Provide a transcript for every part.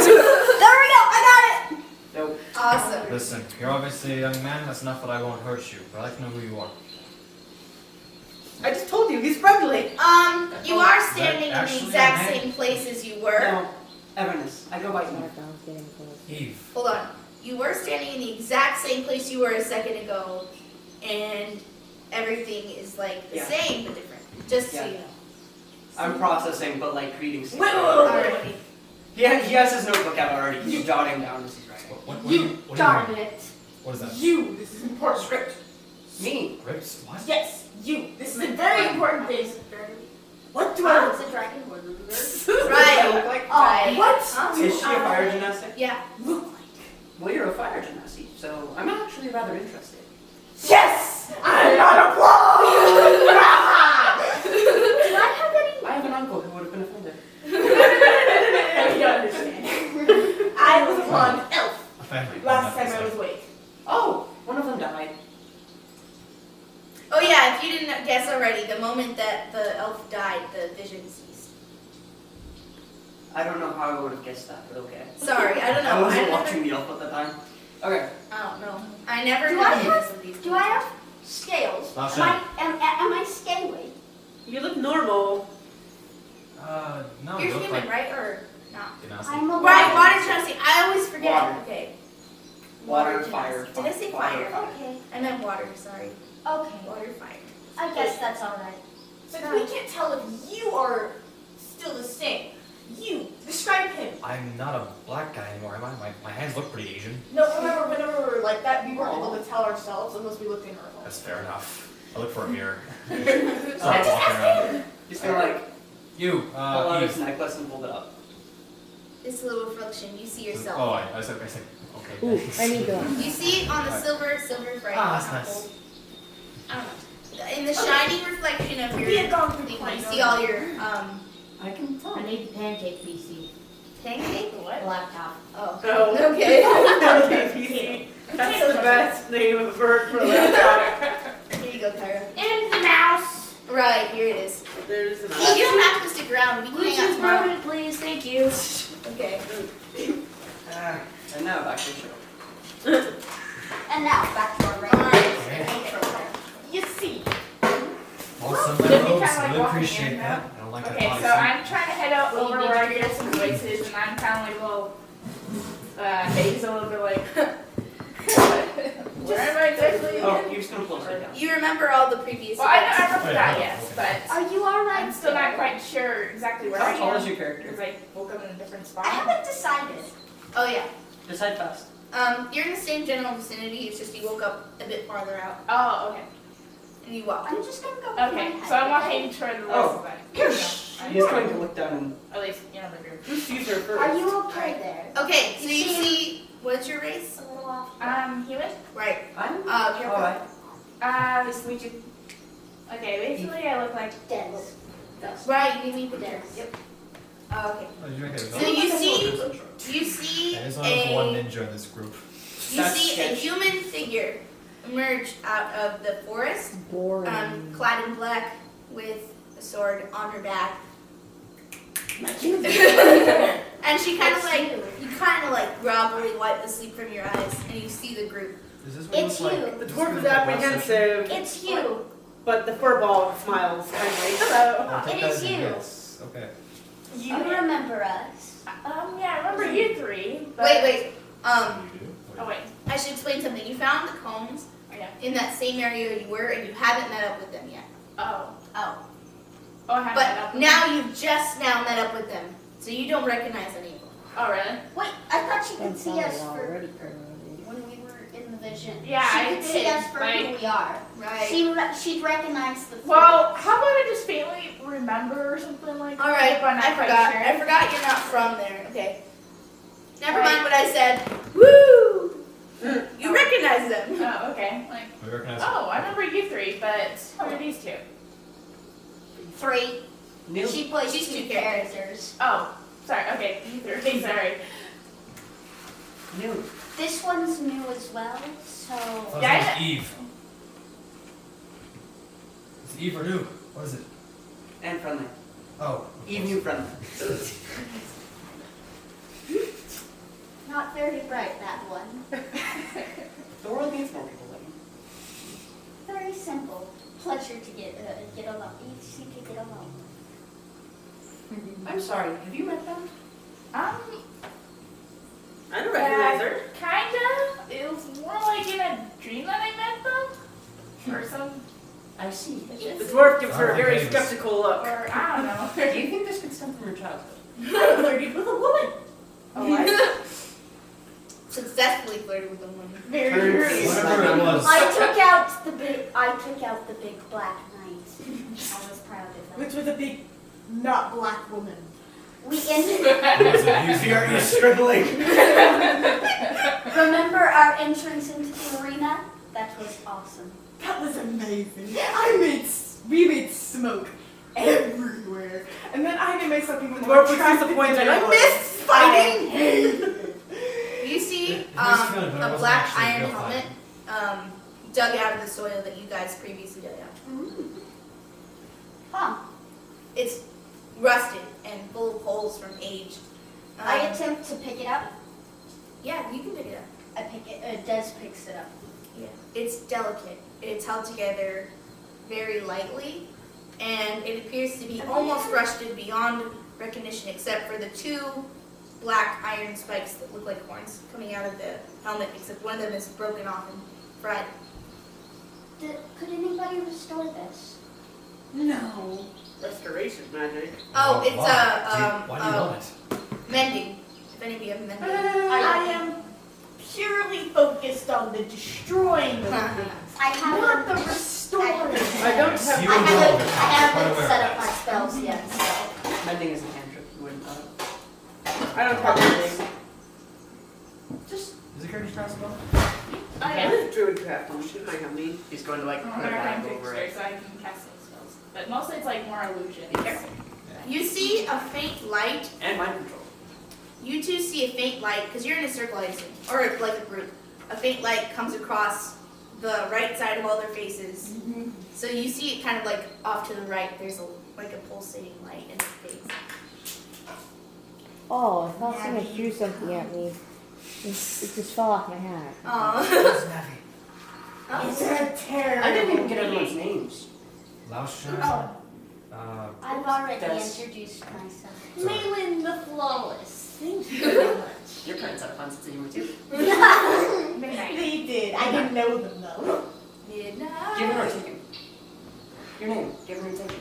we go. I got it. Nope. Awesome. Listen, you're obviously a young man. That's enough that I won't hurt you. But I'd like to know who you are. I just told you, he's friendly. You are standing in the actually exact a name? same place as you were. No. Everness. I go by Eve. Eve. Hold on. You were standing in the exact same place you were a second ago, and everything is like the Yeah. same but different. Just so Yeah. you know. I'm processing, but like reading. Wait. Alrighty. He has his notebook out already. He's jotting down as he's writing. What Darn it. What is that? You. This is important script. Me. Rips? What? Yes, you. This is a very important thing. What do I look like? Right. Like? Right. What? Is she a fire gymnastic? Yeah. Look like? Well, you're a fire gymnastic, so I'm actually rather interested. Yes! I'm not a blonde! Do I have any? I have an uncle who would have been offended. You don't understand. I was a blonde elf A family. last time I was awake. Oh, one of them died. Oh yeah, if you didn't guess already, the moment that the elf died, the vision ceased. I don't know how I would have guessed that, but okay. Sorry, I don't know. I wasn't never- watching the elf at the time. Okay. I don't know. I never Do know I the have- names of these Do I have scales? Last Am I scaly? You look normal. No. You're you look human, like right? Or not? Gymnastic. I'm a Right, water. water chassis. I always forget. Water. Okay. Water, gymnast. fire. Did I say fire? Okay. I meant water, sorry. Okay. Water, fire. I guess that's all right. Since we can't tell if you are still the same, you describe him. I'm not a black guy anymore, am I? My hands look pretty Asian. No, remember whenever we were like that, we weren't able to tell ourselves unless we looked in our That's fair enough. I look for a mirror. I'm Stop just walking around. He's gonna like You, pull out his Eve. necklace and hold it up. It's a little reflection. You see yourself. Oh, I said, okay. Ooh, thanks. I need that. You see on the silver right? Ah, that's not nice. gold. I don't know. In the shining reflection of your We had gone through thing, quite you a see all your I can tell. I need the pancake PC. pancake. What? Laptop. Oh. Oh. Okay. Okay, PC. That's the best name of a bird for a laptop. Here you go, Kyra. And the mouse. Right, here it is. There's an Hey, you don't have to stick around. We can hang out Bluetooth tomorrow. router, please. Thank you. Okay. And now back to the show. And now back to our Alright. You see. Awesome. Did we Folks, kinda like really walk appreciate in that. I don't like Okay, that so body I'm trying to head out over where I hear some voices, and I'm kind of like a little haze, a little bit like, where am I exactly? Oh, you're just gonna close it down. You remember all the previous Well, I events. remember Oh, that, yeah, yes, okay. but Are you alright? I'm still not quite sure exactly where I How tall is am. your character? Because I woke up in a different spot. I haven't decided. Oh yeah. Decide fast. You're in the same general vicinity. It's just you woke up a bit farther out Oh, okay. and you walk. I'm just gonna go. Okay, so I'm walking toward the Oh. rest of that. He's going to look down and At least, you know, my group. who sees her first? Are you okay there? Okay, so you see, what's your race? A little off. Human? Right. I'm Here. alright. Nice to meet you. Okay, basically I look like Dense. Right. You need me there. Dense. Yep. Okay. Oh, did you make it a So goal? you see There's only one a ninja in this group. That's a sketchy. human figure emerge out of the forest, Boring. clad in black with a sword on her back. And she kind of like, you kind of like groggily wipe the sleep from your eyes, and you see the group. Is this It's what you. it looks The like? dwarf is apprehensive, It's you. but the furball smiles kindly. So I'll take It that is as a you. yes. Okay. You remember us. yeah, I remember you three, but... Wait. You do? Oh, wait. I should explain something. You found the combs Yeah. in that same area you were, and you haven't met up with them yet. Oh. Oh. Oh, I haven't met up But with now you've just now met up with them, so you don't recognize any of them. them. Oh, really? Wait, I thought you could That see us sounded for already corroded. when we were in the vision. Yeah, she I could see did, us for like- who we are. Right. She'd recognize the. Well, how about I just faintly remember or something like All right. that? But I'm not I quite forgot. sure. I forgot you're not from there. Okay. Never Right. mind what I said. Woo! You recognize them. Oh, okay. Like, We recognize oh, I remember you three, but who are these two? 3. Neil? She plays She's 2 two characters. Oh, sorry. Okay, you three. Sorry. Neil. This one's new as well, so. Oh, Yeah, it's Eve. It's Eve or Duke. What is it? And friendly. Oh. Eve knew friendly. not very bright, that one. The world needs more people like you. Very simple. Pleasure to get along. Easy to get along. I'm sorry, have you met them? Um, I don't recognize her. kind of. It was more like in a dream that I met them. Or some, I see. The dwarf gives her a very Thanks. skeptical look. or I don't know. Do you think this could stem from her childhood? I flirted with a woman. Oh, I Successfully flirted with a woman. Very Turns early. Whatever it was. I took out the big black knight. I was proud of Which that. was a big, not black woman. We ended. You're scribbling. Remember our entrance into the arena? That was awesome. That was amazing. We made smoke everywhere. And then I made myself even The more dwarf was attracted disappointed. to I it. missed fighting. You see It was good, but it a wasn't black actually iron real helmet dug out of the soil that you guys previously dug out. Huh. It's rusted and full of holes from age. I attempt to pick it up. Yeah, you can pick it up. I pick it. Des picks it up. Yeah. It's delicate. It's held together very lightly, and it appears to be almost rusted beyond recognition, except for the two black iron spikes that look like horns coming out of the helmet, except one of them is broken off and fried. Could anybody restore this? No. Restoration magic. Oh, it's Why do you want it? mending. If any of you have mending. I am purely focused on the destroying of things, I haven't. not the restoring. I don't You have. I will haven't, know I that. haven't Quite aware set of up my that. spells yet, so. Mending is a cantrip. You wouldn't know. I don't have anything. Just Is it Courage possible? I have druid crafting. She might have me. he's going to like I'm put a gonna bag find over fixture it. so I can cast some spells. But mostly it's like more illusions. You see a faint light. And mind control. You two see a faint light, because you're in a circle, I assume, or like a group. A faint light comes across the right side of all their faces. So you see it kind of like off to the right. There's like a pulsating light, and it fades. Oh, I thought someone threw something at me. It just fell off my hat. Aw. It's a terrible. I didn't even get everyone's names. Laushan. Oh. I've already Des. introduced myself. Malin the Flawless. Thank you very much. Your parents had a fun sense of humor too. Midnight. They did. I didn't know them though. Midnight. Give her a ticket. Your name. Give her a ticket.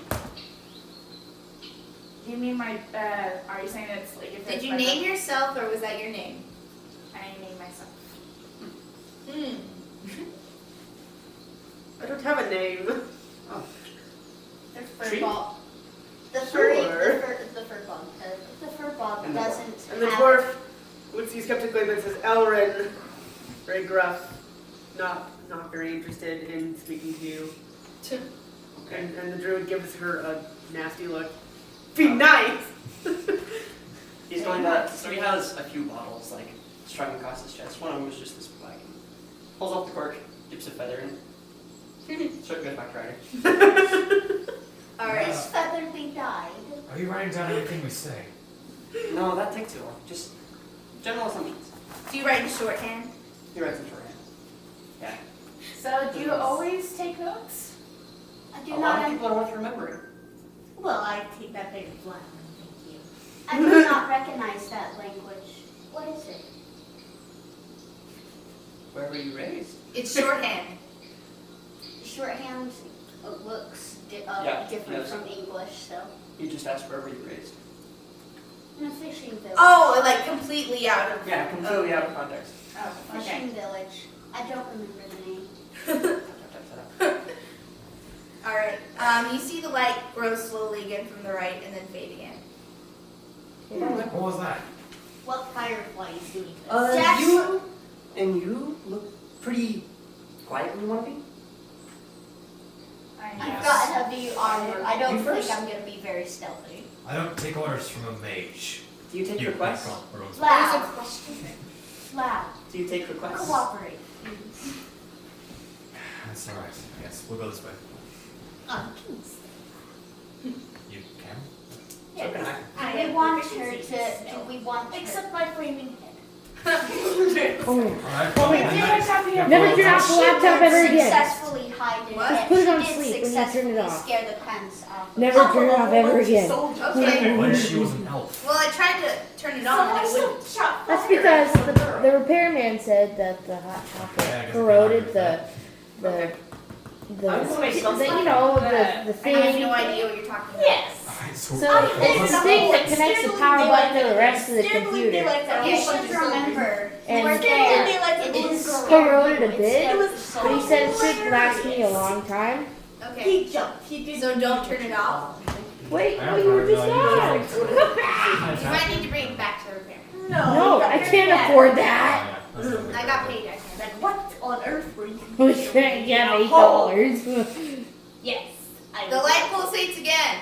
You mean my, are you saying it's like if Did it's you my- name yourself, or was that your name? I named myself. I don't have a name. Oh. The Tree? furball. The furry, Sure. the furball. The furball And the doesn't And the have. dwarf looks at you skeptically but says, Elrin, very gruff, not very interested in speaking to you. Okay. And the druid gives her a nasty look. Be nice! He's going to. So he has a few bottles like strung across his chest. One of them was just this black. Pulls off the cork, dips a feather in. So it goes back to writing. All right. This feather we died. Are you writing down everything we say? No, that takes too long. Just general assumptions. Do you write in shorthand? He writes in shorthand. Yeah. So do you always take notes? I do A lot not. of people are worth remembering. Well, I take that very flatly. Thank you. I do not recognize that language. What is it? Where were you raised? It's shorthand. Shorthand looks Yeah, different yes. from English, so. You just asked where were you raised. In a fishing village. Oh, like completely out of. Yeah, completely out of context. Oh, okay. Fishing village. I don't remember the name. All right. You see the light grow slowly again from the right and then fade again. What was that? What firefly is doing this? You look pretty quiet when you want to be. I I've know. got heavy armor. I don't You think first? I'm gonna be very stealthy. I don't take orders from a mage. Do you take You requests? Ron. Loud. Loud. Do you take requests? Cooperate, please. That's alright. Yes, we'll go this way. Please. You can? So can I. Do we want her to? Do we want her? Except my flaming head. Oh my Alright, Oh, good yeah. night. Never turn off the laptop ever again. Successfully hide it. What? Just put it on She did sleep when you turn it successfully off. Scare the pants off. Never turn it off ever again. Okay. When she was an elf. Well, I tried to turn it on and it wouldn't. That's because the repairman said that the hot Yeah, I chocolate guess corroded I the Okay. you know the I have thing. no idea what you're talking about. Yes. Alright, So it's the thing that connects the power button to the rest of the computer. You should remember. And We're there. It is corroded a bit, But but he said it should last me a long time. Okay. He jumped. He did. So don't turn it off. Wait, I no, have you were no just idea. on. You might need to bring it back to the repair. No, I can't afford that. I got paid. I can. like, what on earth were you? We can't get $8. Yes. The light pulsates again.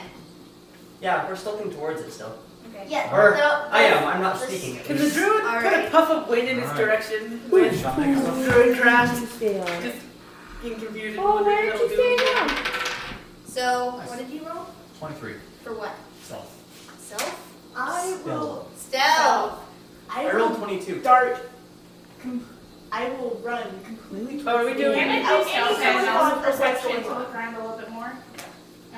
Yeah, we're sloping towards it still. Okay. Yeah. Or the- I am. I'm not speaking. At Can the least. druid put a Alright. puff of wind in its Alright. direction with Shot next up. druid craft? Stay on it. Just getting confused. and Oh, wondering why what aren't you it'll do. staying on? So what did you roll? 23. For what? Self. Self? I will. Stealth. I I rolled will 22. dart. I will run completely. Oh, are we doing? Can I I'll do see stealth someone and on also what's perception going to on. look around a little bit more?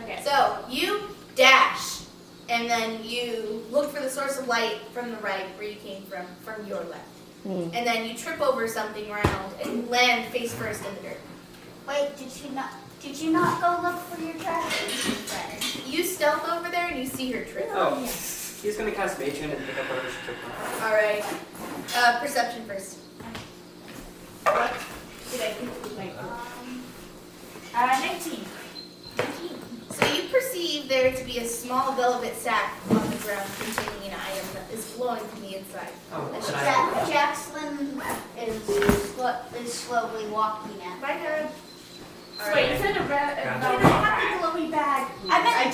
Okay. So you dash, and then you look for the source of light from the right, where you came from your left. Hmm. And then you trip over something round and land face first in the dirt. Wait, did you not go look for your dragon friend? You stealth over there and you see her trip. Oh, he's gonna cast Mage Hand and pick up whatever she took on. All right. Perception first. What did I do? 19. So you perceive there to be a small velvet sack on the ground containing an item that is glowing from the inside. Oh, should I? Jackson is slowly walking at. Bye, Dad. So wait, you said a red. Got Can I have the glowy bag? I meant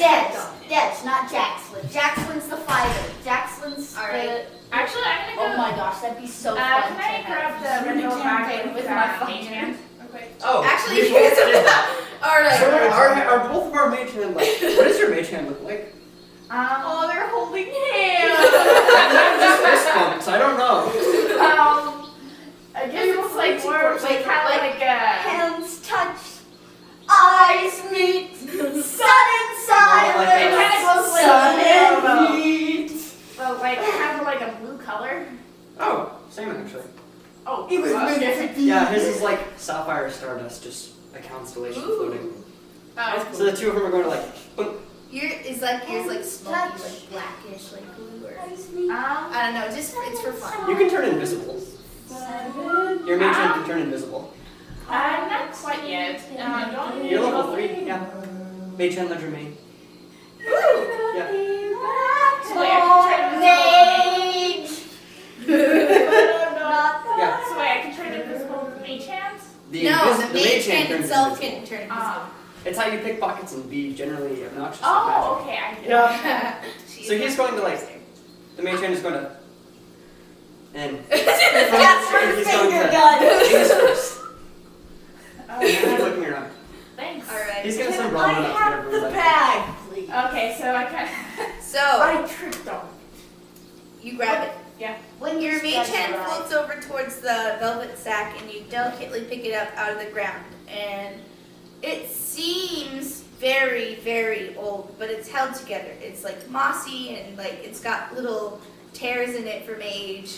Debs, not Jackson. Jackson's the fighter. Jackson's All right. Actually, I'm gonna go. Oh my gosh, that'd be so fun. Can I grab the red door bag with my mage hand? Okay. Oh, Actually, we both did that. All right. So are both of our Mage Hand like? What does your Mage Hand look like? Oh, they're holding hands. I'm just fist bumps. I don't know. I guess it's like more like kind of like a. Hands touch, eyes meet, sun and silence. It kind of goes like Sun a and blue, heat. well, like kind of like a blue color. Oh, same actually. Oh, It was meant okay. to be. Yeah, his is like sapphire stardust, just a constellation floating. Oh, So the two of them are going to like. boom. Yours is like smoky, like blackish, like blue or. Eyes meet. I don't know. Just it's for fun. You can turn invisible. Your Mage Hand can turn invisible. not quite yet. Don't You're level 3. Yeah. Mage Hand Ledger Main. Yeah. So wait, I can Yeah. so wait, I can turn invisible with mage hands? No, the mage hand turns itself invisible. can turn invisible. It's how you pick pockets and be generally obnoxious. with Oh, okay, I get it. Yeah. She's So he's going to like. The Mage Hand is going to. And. That's her he's going finger to. gun. He's first. Oh, He's looking around. thanks. All right. He's going to send I Brahman up to have whatever the like. bag, please. Okay, so I can. So I tripped on you grab it. When Your you mage get hand it right. floats over towards the velvet sack, and you delicately pick it up out of the ground. And it seems very, very old, but it's held together. It's like mossy and like it's got little tears in it from age.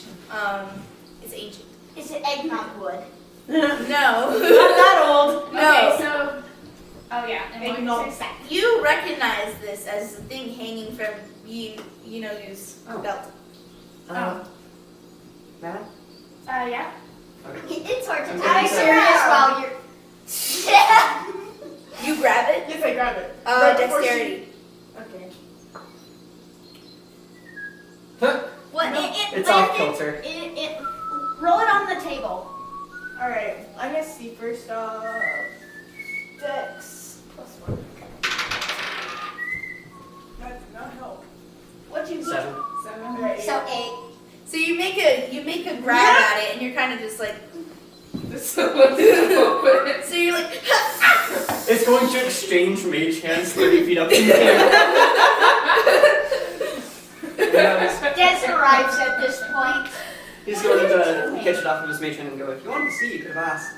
It's ancient. Is it eggnog wood? No. Not that old. No. Okay, so. Oh yeah, and what did Eggnog. you say? You recognize this as the thing hanging from his Oh. belt. Matt? Yeah. It's hard to I'm tell. gonna I'm say- serious while you're. Yeah. You grab it. Yes, I grabbed it. Right before Dexterity. Okay. What? No, It's off kilter. It roll it on the table. All right. I'm gonna see first. Dex +1. That did not help. What you 7. 7. All right. So 8. So you make a grab at it, and you're kind of just like. So you're like. It's going to exchange Mage Hands 30 feet up in the air. Des arrives at this point. He's going to catch it off of his matron and go, if you wanted to see, you could have asked.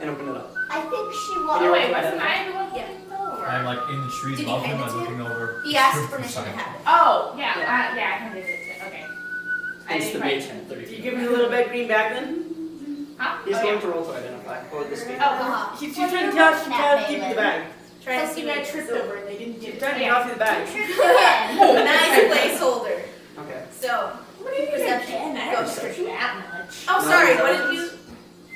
And open it up. I think she Can you wants. Oh, wait, open it wasn't up? I the one Yeah. holding the door? I'm like in the trees Did you above him, hand it I'm to looking over. He asked the permission to side. have it. Oh, yeah, Yeah. yeah, I can do it. Okay. I It's didn't the quite. mage hand, 30 Do you feet. give me a little bit green bag then? Huh? He's Oh, going yeah. to roll to identify. What would this be? Oh, Uh-huh. She's What trying are to you looking at, keep the Malin? bag. Try to Plus, see you what got it's tripped over and they didn't She's get it. trying to get Yeah. off the bag. Again. Nice placeholder. Okay. So, What do you mean Perception. again? I Go haven't ahead. searched that much. oh, No, sorry. it's What not- did you?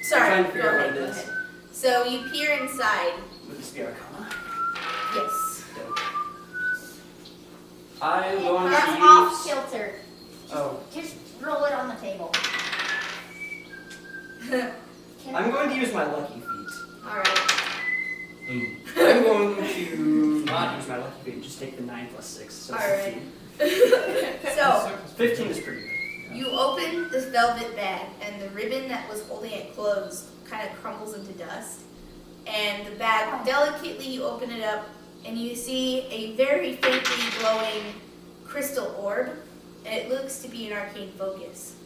Sorry. trying to figure Go out what ahead. it Go is. ahead. So you peer inside. Would this be Arcana? Yes. Dope. I'm going That's to off use... kilter. Oh. Just roll it on the table. I'm going to use my lucky feet. All right. Ooh. I'm going to not use my lucky feet and just take the 9 plus 6, so Alright. 15. So 15 is pretty good. you open this velvet bag, and the ribbon that was holding it closed kind of crumbles into dust. And the bag, delicately, you open it up, and you see a very faintly glowing crystal orb. And it looks to be an arcane focus.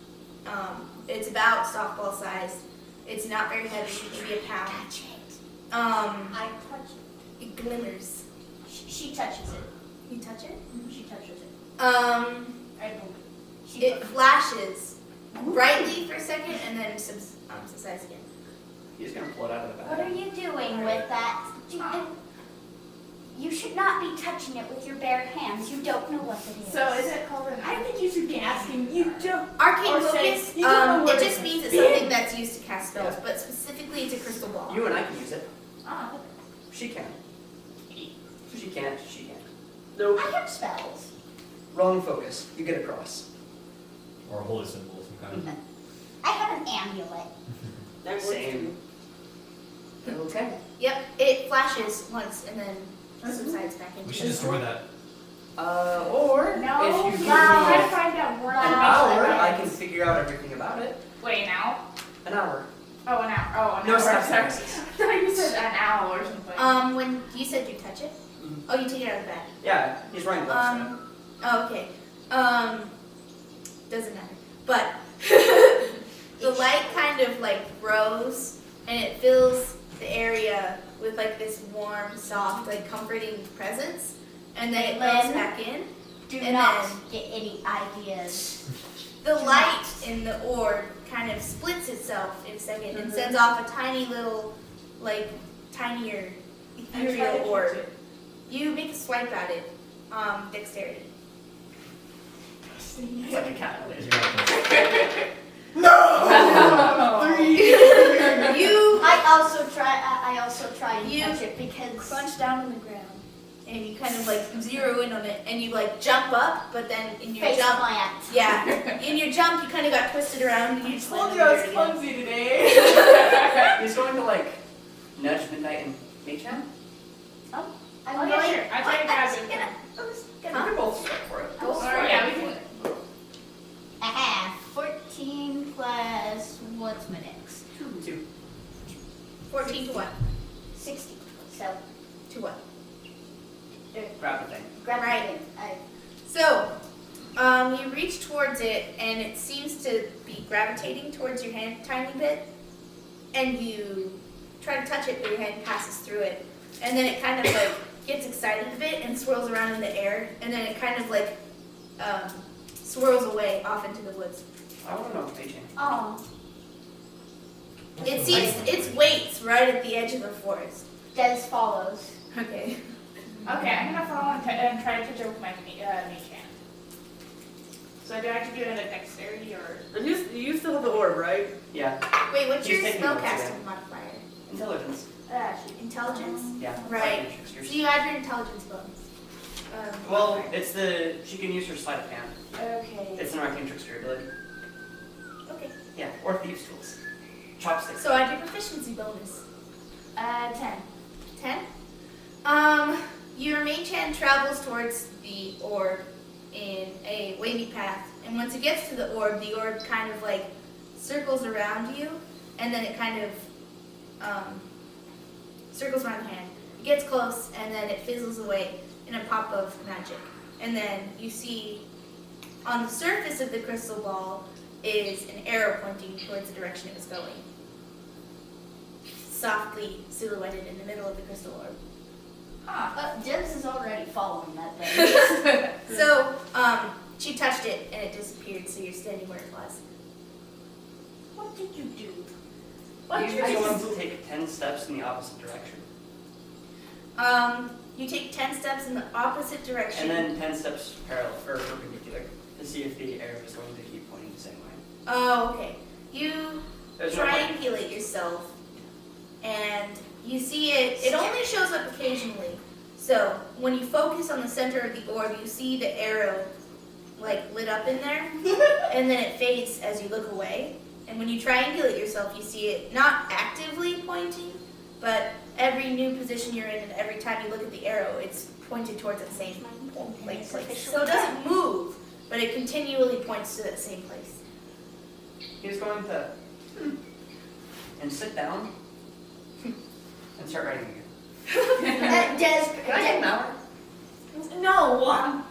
It's about softball sized. It's not very heavy, maybe a pound. Touch it. I I touch it. it glimmers. She touches it. You touch it? She touches it. I don't. She It flashes brightly for a second and then subsides again. He's going to pull it out of the What bag. are you doing with that? You should not be touching it with your bare hands. You don't know what it is. So is it called an I think you should be asking. You don't. Arcane Or say, focus, you don't know what it just it means it's is. something that's used to cast spells, but specifically it's a crystal ball. You and I can use it. Oh, She can. She can't. She can. Nope. I have spells. Wrong focus. You get across. Or a holy symbol of some kind. I have an amulet. That works Same. too. Okay. Yep, it flashes once and then subsides back into We should destroy that. Or no, if you give me try to an find out more. hour, I can figure out everything about it. Wait, now? An hour. Oh, an hour. Oh, an No hour. stop Sorry. I signs. thought you said an hour or something. When you said you touch it? Mhm. Oh, you take it out of the bag. Yeah, he's wearing gloves. Oh, okay. Doesn't matter. But the light kind of like grows and it fills the area with like this warm, soft, like comforting presence. And then it goes Lynn? back in. Do And not then- get any ideas. The light in the orb kind of splits itself in a second and sends off a tiny little, like, tinier ethereal orb. You make a swipe at it. Dexterity. It's like a cat. You got this. Oh. You I also try and You touch it because crunch down on the ground and you kind of like zero in on it and you like jump up, but then in your face jump, plant. yeah, in your jump you kind of got twisted around and you just Told landed you I was there again. clumsy today. He's going to like nudge Midnight and Mei-chan. I'm Oh, yeah, going. sure. I try to grab it. We can both swipe for it. Go Or, for it. yeah, we can. Aha, 14 plus what's my next? 2. 14 to what? 60. So To what? Grab the thing. grab Right. it. So, you reach towards it, and it seems to be gravitating towards your hand a tiny bit, and you try to touch it, but your hand passes through it, and then it kind of like gets excited a bit and swirls around in the air, and then it kind of like swirls away off into the woods. I want to know Mei-chan. Oh, It sees its weights right at the edge of the forest. as follows. Okay. Okay, I'm gonna follow and try to touch it with my mage hand. So do I have to do it at dexterity or? And you still have the orb, right? Yeah. Wait, what's He's your taking notes spellcasting again. modifier? Intelligence. Intelligence? Yeah. Right. Like tricksters. So you add your intelligence bonus. Well, modifier. it's the she can use her sleight of hand. Okay. It's an arcane trickster ability. Okay. Yeah, or thieves' tools. Chopsticks. So add your proficiency bonus. 10. 10. Your mage hand travels towards the orb in a wavy path, and once it gets to the orb kind of like circles around you, and then it kind of circles around the hand. It gets close, and then it fizzles away in a pop of magic. And then you see on the surface of the crystal ball is an arrow pointing towards the direction it was going. Softly silhouetted in the middle of the crystal orb. Debs is already following that thing. So, she touched it and it disappeared, so you're standing where it was. What did you do? Usually I want to take 10 steps in the opposite direction. You take 10 steps in the opposite direction. And then 10 steps parallel or perpendicular to see if the arrow is going to keep pointing the same way. Oh, okay. You There's no point. triangulate yourself, and you see it only shows up occasionally. So, when you focus on the center of the orb, you see the arrow, like, lit up in there, and then it fades as you look away. And when you triangulate yourself, you see it not actively pointing, but every new position you're in and every time you look at the arrow, it's pointed towards the same place. So it doesn't move, but it continually points to the same place. He's going to and sit down and start writing again. Can I get an hour? No.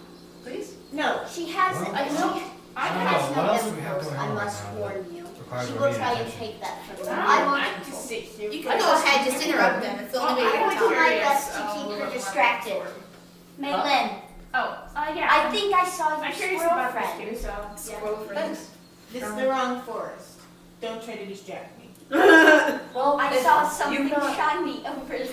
Please? No. She has Well, a no. I don't has know. no What else do we have discourse, going I on must right now warn you. requires She our will immediate try and attention? take that from you. I I will want to sit here. You can go ahead, just interrupt them. It's the only way I you're will going do to my talk. best to keep her distracted. Maylin, Yeah. I think I saw your I'm curious squirrel about friend. this too, so yeah. Squirrel friends. This is the wrong forest. Don't try to distract me. Well, I saw something not- shiny over there.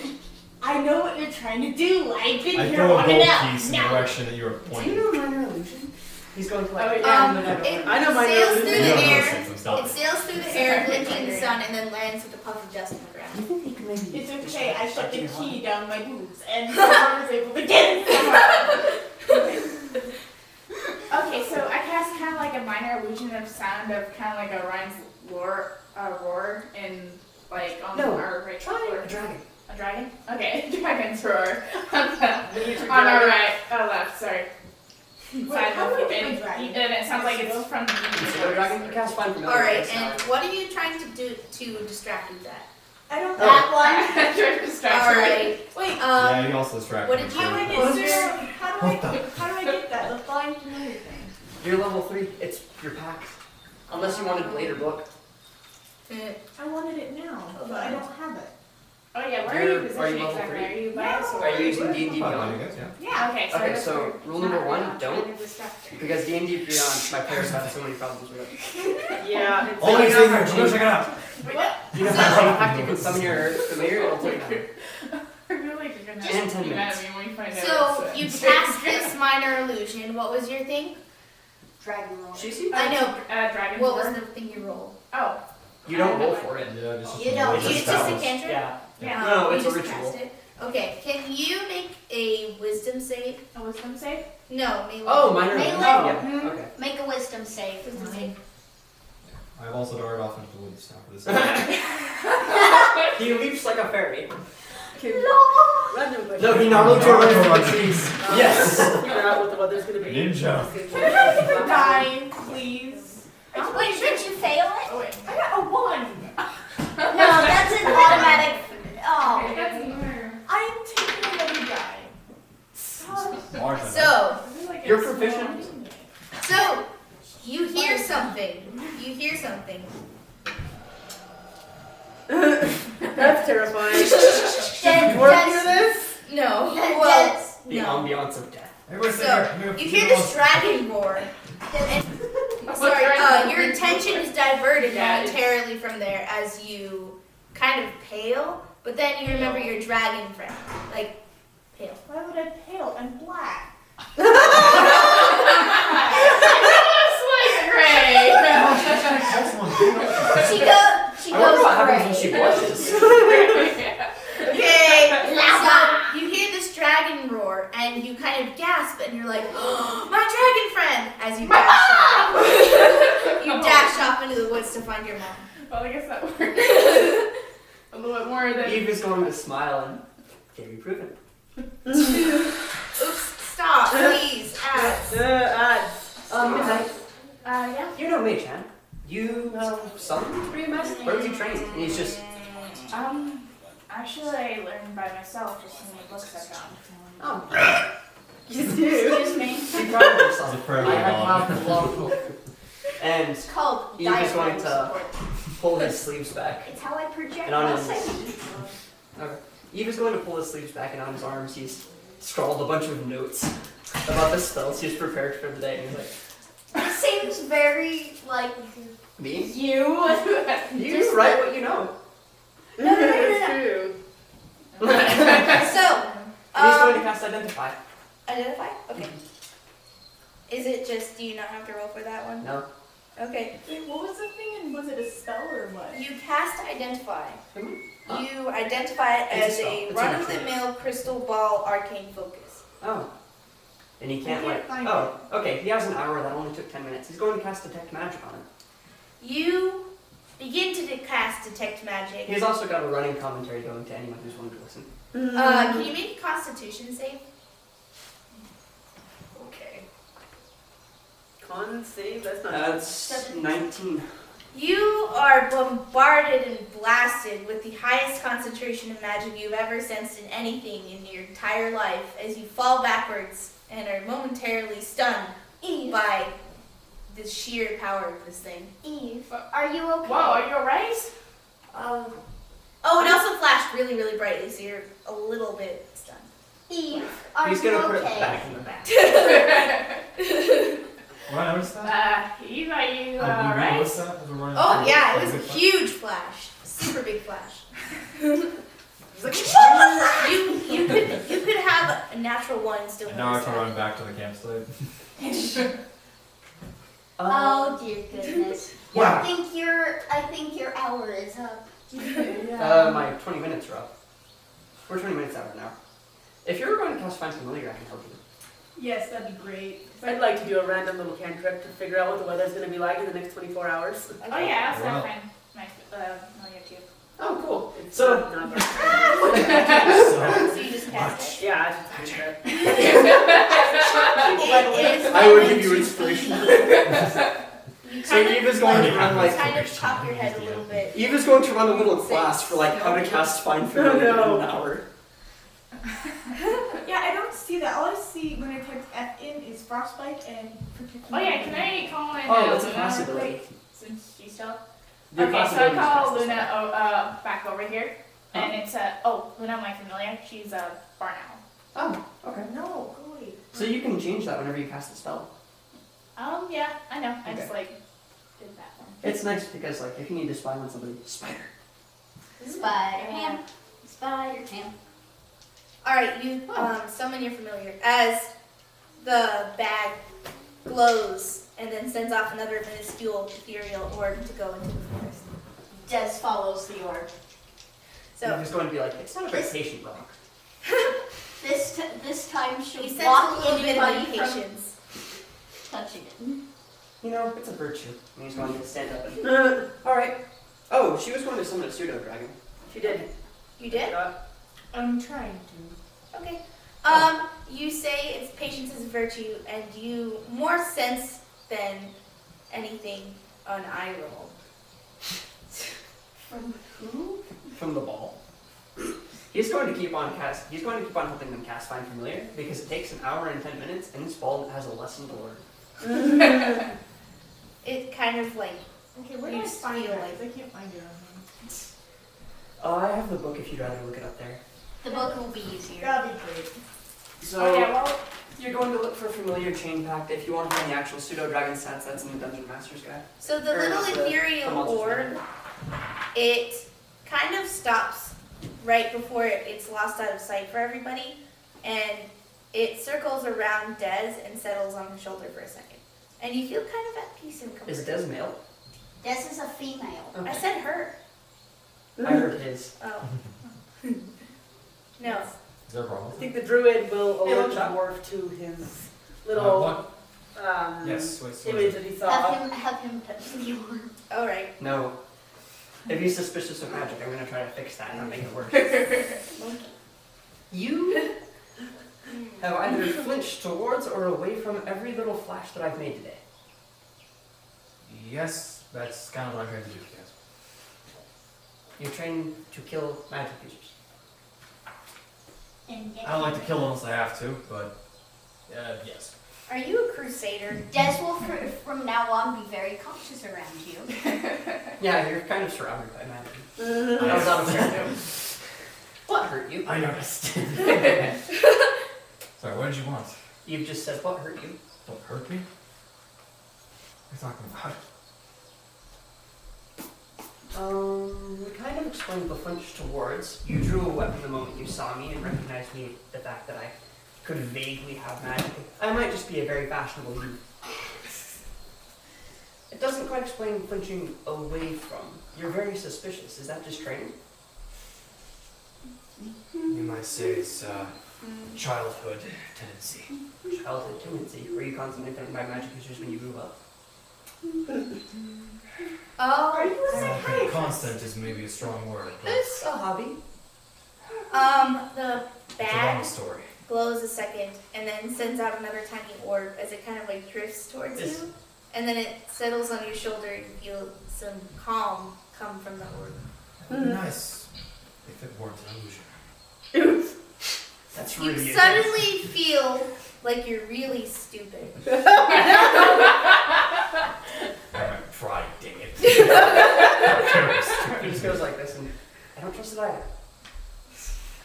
I know what you're trying to do. I've been I here throw a long gold enough. piece in the Now. direction that you are Do you pointing. know minor illusion? He's going to like Oh, It I know my sails nose. through You the don't know air. since I'm It stopping. sails through the air, blinking in the sun, and then lands with a puff of dust on the ground. You think he can maybe It's okay. I shut the Touching key down my boobs, and someone was able to get it somehow. Okay, so I cast kind of like a minor illusion of sound of kind of like a Ryan's roar in like on No, our right try or a dragon? a dragon? Okay, dragon's roar on Miniature our dragon. right, left. Sorry. Side how of do it, I get and, my dragon? and it sounds like it's from the Consider a dragon? You cast find familiar. Alright, face and now. what are you trying to do to distract with that? I don't. That Trying to distract her. Alright, Wait. Yeah, you also distract what me. did How do I you- get there? How do What the- I get that? The flying familiar thing. You're level 3. It's your pact. Unless you wanted blade or book. I wanted it now, but I don't have it. Oh yeah, where Are are you you positioned level exactly? three? Are you by us or? Are you using D&D Fine, I Beyond? guess, yeah. Yeah. Okay, Okay, that's so where- rule number 1, not don't. really distracting. Because D&D Beyond, my players have so many problems with it. Yeah. it's Only like- thing here, go check it out. What? You know how you can summon your familiar, it'll take time. I feel like you're gonna And 10 be mad minutes. at me when you find out. So, it's, you cast this minor illusion. What was your thing? dragon roar. She's you. I know. Dragon What roar. was the thing you rolled? Oh, You don't roll for it. Yeah, just You don't. it's It's just a spell. cantrip? Yeah. yeah. No, You it's a just ritual. cast it? Okay, can you make a wisdom save? A wisdom save? No, maybe. Oh, minor Melee? illusion. Yeah. Okay. Make a wisdom save. Wisdom save. I've also darted off into the woods now for this. He leaps like a fairy. Random question. No, he Naruto runs through the trees. I'll Yes. figure out what the weather's gonna be. Ninja. Die, please. Wait, did you fail it? Oh wait. I got a 1. No, that's an automatic. Oh. Okay, that's another. I am taking another die. Margin. So, I feel like You're it's proficient. so you hear something. You hear something. That's terrifying. Then, Dwarf hear this? No. then, Well, The no. ambiance of death. Everybody sit So, here. Come you here. hear this dragon roar. And, sorry, your attention is diverted Yeah, it's- momentarily from there as you kind of pale, but then you remember your dragon friend. Like, pale. Why would I pale? I'm black. She I wonder goes what happens when gray. she blushes. Okay, Lava. so you hear this dragon roar, and you kind of gasp, and you're like, oh, my dragon friend! As you dash off. You dash off into the woods to find your mom. Well, I guess that works. A little bit more than. Eve is going to smile and can be proven. Oops, stop, please, ads. Midnight. Yeah. You know me, Chan. You have some pretty master. Where were you trained? And he's just. Actually, I learned by myself just in the books I found. Oh. You do. Excuse me. She prided herself. It's a prayer I to God. have a lot of hope. And It's called Eve is going diaphragm to support. pull his sleeves back. It's how I project And on my his- psyche. Okay. Eve is going to pull his sleeves back, and on his arms he's scrawled a bunch of notes about the spells he's prepared for the day. And he's like, It seems very like me? You. You write what you know. It's true. So, And he's going to cast Identify. identify? Okay. Is it just, do you not have to roll for that one? No. Okay. Wait, what was the thing? And was it a spell or what? You cast identify. Mhm. You identify it It's a as spell. a It's a run-of-the-mill crystal ball arcane focus. Oh. And he can't I like. can't find Oh, okay. He has an hour. That only took 10 minutes. He's going to cast Detect Magic on it. You begin to cast detect magic. He's also got a running commentary going to anyone who's willing to listen. Can you make a Constitution save? Okay. Con save? That's not. That's 19. You are bombarded and blasted with the highest concentration of magic you've ever sensed in anything in your entire life as you fall backwards and are momentarily stunned Eve. by the sheer power of this thing. Eve, are you okay? Whoa, are you alright? Oh, it also flashed really, really brightly, so you're a little bit stunned. Eve, are He's you gonna put okay? it back in the back. What I noticed that? Eve, are you Did you alright? notice that as we're running Oh through? yeah, it was a Good fun. huge flash, super big flash. He's like, You could have a natural one still. And now I have notice to that. run back to the campsite. Oh dear goodness. Yeah. I think your hour is up. My 20 minutes are up. We're 20 minutes out now. If you're going to cast Find Familiar, I can help you. Yes, that'd be great. I'd like to do a random little cantrip to figure out what the weather's going to be like in the next 24 hours. Oh yeah, I'll Wow. start find my familiar too. Oh, cool. It's So- not bad. So you just cast it. Yeah, I just cantrip. It is I would meant give you to inspiration. You So kind of- Eve is going to run like. kind of chop your head a little bit. Eve is going to run a little class for like how to cast Find Familiar no. in an hour. Yeah, I don't see that. All I see when I type F in is frostbite and protect. Oh yeah, can I call in Oh, that's a Luna class real ability. quick, since she's still? Your Okay, so I possibilities call cast this Luna time. back over here, and it's Luna, my familiar. She's a barn owl. Oh, okay. No, go away. So you can change that whenever you cast the spell. Yeah, I know. I Okay. just like did that one. It's nice because like if you need to spy on somebody, spider. Spider-Ham. Spider-Ham. All right, you summon your familiar as the bag glows and then sends off another minuscule ethereal orb to go into the forest. Des follows the orb. So So he's going to be like, it's not a very patient rock. This time she'll he sends a block little bit of anybody from impatience. touching it. You know, it's a virtue. And he's going to stand up and. Alright. Oh, she was going to summon a pseudo dragon. She did. You did? I'm trying to. Okay. You say it's patience is a virtue, and you more sense than anything an eye roll. From who? From the ball. He's going to keep on helping them cast Find Familiar because it takes an hour and 10 minutes, and this ball has a lesson to learn. It kind of like Okay, where do You I just find feel it? like- 'Cause I can't find it on here. I have the book if you'd rather look it up there. The book will be easier. That'd be great. So Oh yeah, well, you're going to look for Familiar Chain Pact. If you want to find the actual pseudo dragon stats, that's in the Dungeon Master's Guide. so the Or little not the ethereal monster's orb, it kind of stops right before it's lost out of sight for everybody, and it circles around Des and settles on his shoulder for a second, and you feel kind of at peace and comfort. Is Des male? This is a female. I said her. I heard his. Oh. No. Is there a problem? I think the druid will Hey, alert watch the out. dwarf to his little What? Yes, wait, so image that he Have saw. him touch the orb. All right. No. If he's suspicious of magic, I'm going to try to fix that and not make it worse. You have either flinched towards or away from every little flash that I've made today. Yes, that's kind of what I'm trying to do, yes. You train to kill magic users. And I don't like to kill unless I have to, but yes. Are you a crusader? Des will from now on be very cautious around you. Yeah, you're kind of surrounded by magic. Mm-hmm. I was out of character. What hurt you? I noticed. Sorry, what did you want? You've just said what hurt you. Don't hurt me? What are you talking about? We kind of explained the flinch to words. You drew a weapon the moment you saw me and recognized me, the fact that I could vaguely have magic. I might just be a very fashionable youth. It doesn't quite explain flinching away from. You're very suspicious. Is that just training? You might say it's childhood tendency. Childhood tendency. Were you constantly threatened by magic users when you grew up? Oh, Are you a I think psychiatrist? constant is maybe a strong word, but It's a hobby. the it's a bag long story. glows a second and then sends out another tiny orb as it kind of like drifts towards Is- you. And then it settles on your shoulder and you feel some calm come from the orb. It would be nice if it weren't an illusion. That's You really suddenly feel like you're really stupid. Alright, pride, dang it. He just goes like this, and I don't trust it either.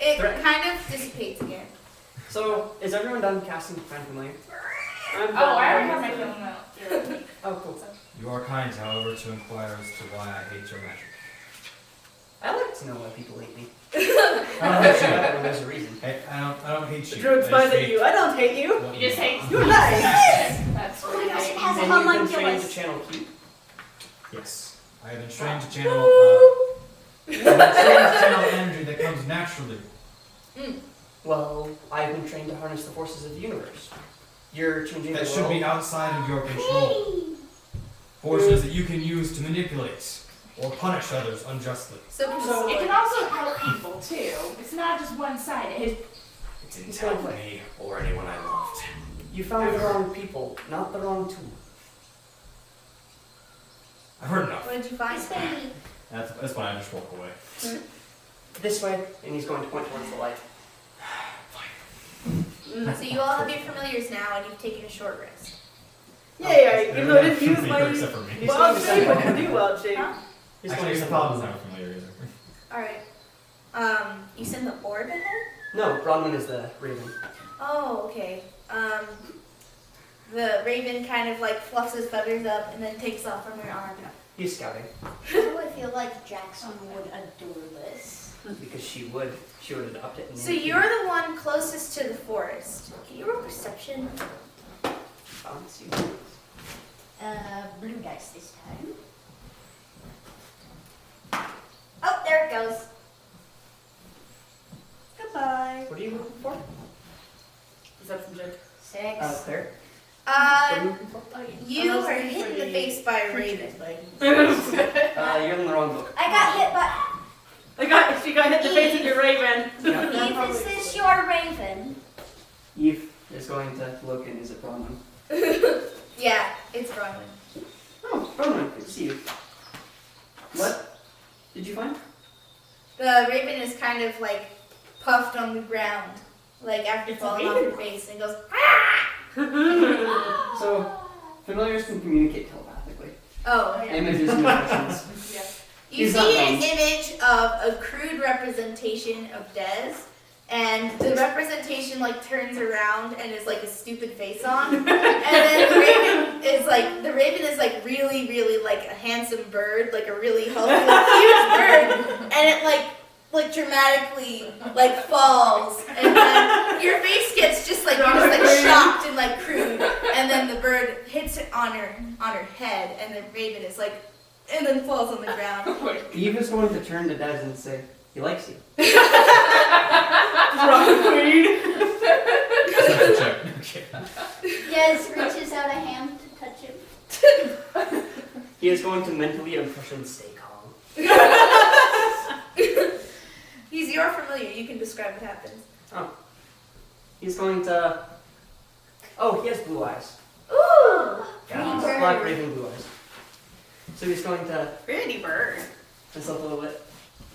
It Threat. kind of dissipates again. So, is everyone done casting Find Familiar? I'm Oh, I already have my feeling out. Oh, cool. You are kind, however, to inquire as to why I hate your magic. I like to know why people hate me. I don't hate you. When there's a reason. Hey, I don't hate The you. druid I smiles just at hate you. I don't hate you. what You just hate. You're nice. That's Oh what my you gosh, hate. it has a And you've been trained to homunculus. channel Q. Yes. I have been trained to channel I've been trained to channel energy that comes naturally. Well, I've been trained to harness the forces of the universe. You're changing That the should world. be outside of your control. Forces that you can use to manipulate or punish others unjustly. So, It can also help people too. It's not just one-sided. It didn't help me or anyone I loved. You found the wrong people, not the wrong tool. I've heard enough. what did you find? This baby. That's why I just walk away. This way, and he's going to point towards the light. So you all have your familiars now and you've taken a short rest. Yay, even though I didn't use my Except for me. He's wild going to shape, I send can do wild shape. Huh? He's Actually, going the to problem is send not familiar either. Alright. You send the orb ahead? No, Bronwyn is the raven. Oh, okay. The raven kind of like fluffs his feathers up and then takes off from your arm. He's scouting. Oh, I feel like Jackson would adore this. Because she would adopt it. And So you're the one closest to the forest. Can you roll perception? Bounce you. Blue dice this time. Oh, there it goes. Goodbye. What are you looking for? Perception check. 6. Claire. What are you Uh, looking for? you I'm are looking hit for in the the face by a raven. You're in the wrong book. I got hit by. She got hit in the face with your raven. Yeah. Eve, is this your raven? Eve is going to look and is it Bronwyn? Yeah, it's Bronwyn. Oh, Bronwyn, good to see you. What did you find? The raven is kind of like puffed on the ground, like after It's a falling off raven. your face, and goes. So, familiars can communicate telepathically. Oh, Images and impressions. you He's not see an dumb. image of a crude representation of Des, and the representation like turns around and is like a stupid face on, and then the raven is like really, really like a handsome bird, like a really healthy, like, huge bird, and it like dramatically like falls, and then your face gets just like you're just like shocked and like crude, and then the bird hits it on her head, and the raven is like, and then falls on the ground. Eve is going to turn to Des and say, he likes you. Wrong queen. Okay. Yes, reaches out a hand to touch him. He is going to mentally impression stay calm. He's your familiar. You can describe what happens. He's going to... Oh, he has blue eyes. Ooh! Yeah, Pretty black bird. raven blue eyes. So he's going to Pretty bird. tense up a little bit,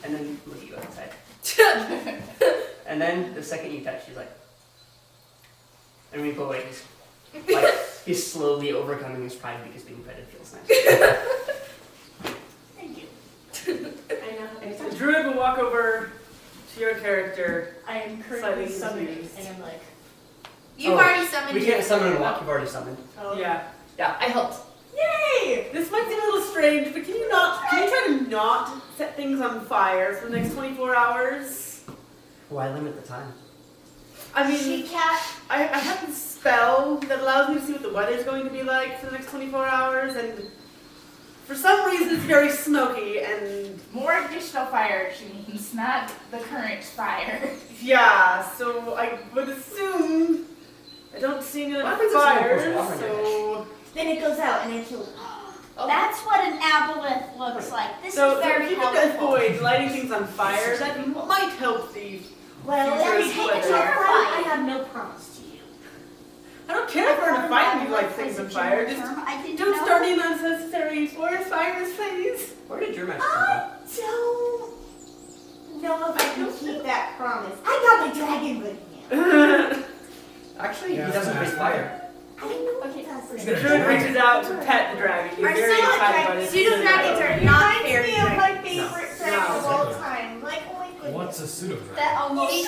and then look at you outside. And then the second you touch, he's like... And when you pull away, he's... Like, he's slowly overcoming his pride because being petted feels nice. Thank you. The druid will walk over to your character. I am Slightly currently summoning, confused. and I'm like, You've Oh, already summoned We your can't summon and walk, you've already summoned. oh. Yeah. Yeah, I helped. Yay! This might seem a little strange, but can you try to not set things on fire for the next 24 hours? Why limit the time? I She mean, can't. I have this spell that allows me to see what the weather's going to be like for the next 24 hours, and for some reason it's very smoky, and More additional fire, she means, not the current fire. yeah, so I would assume I don't see any What happens if someone pours fires, water in so... Then it goes out, and I kill it. That's what an aboleth looks like. This So, is if very you could helpful. avoid lighting things on fire, that might help the... Well, Future let me is take weather. it to a fight. I have no promise to you. I don't care if we're in a fight and you light things on fire, just I didn't don't know. start any unnecessary forest fires, please. Where did your magic come I don't know if I can keep that promise. I got my dragon with me. from? Actually, Yeah, he doesn't that's breathe fire. I know what it does. The druid reaches out to pet the dragon. He's Our very excited by this. pseudo dragons are It not reminds fairy me of dragons. my favorite dragon of No. all time. Like, oh my goodness. What's a pseudo dragon? That almost.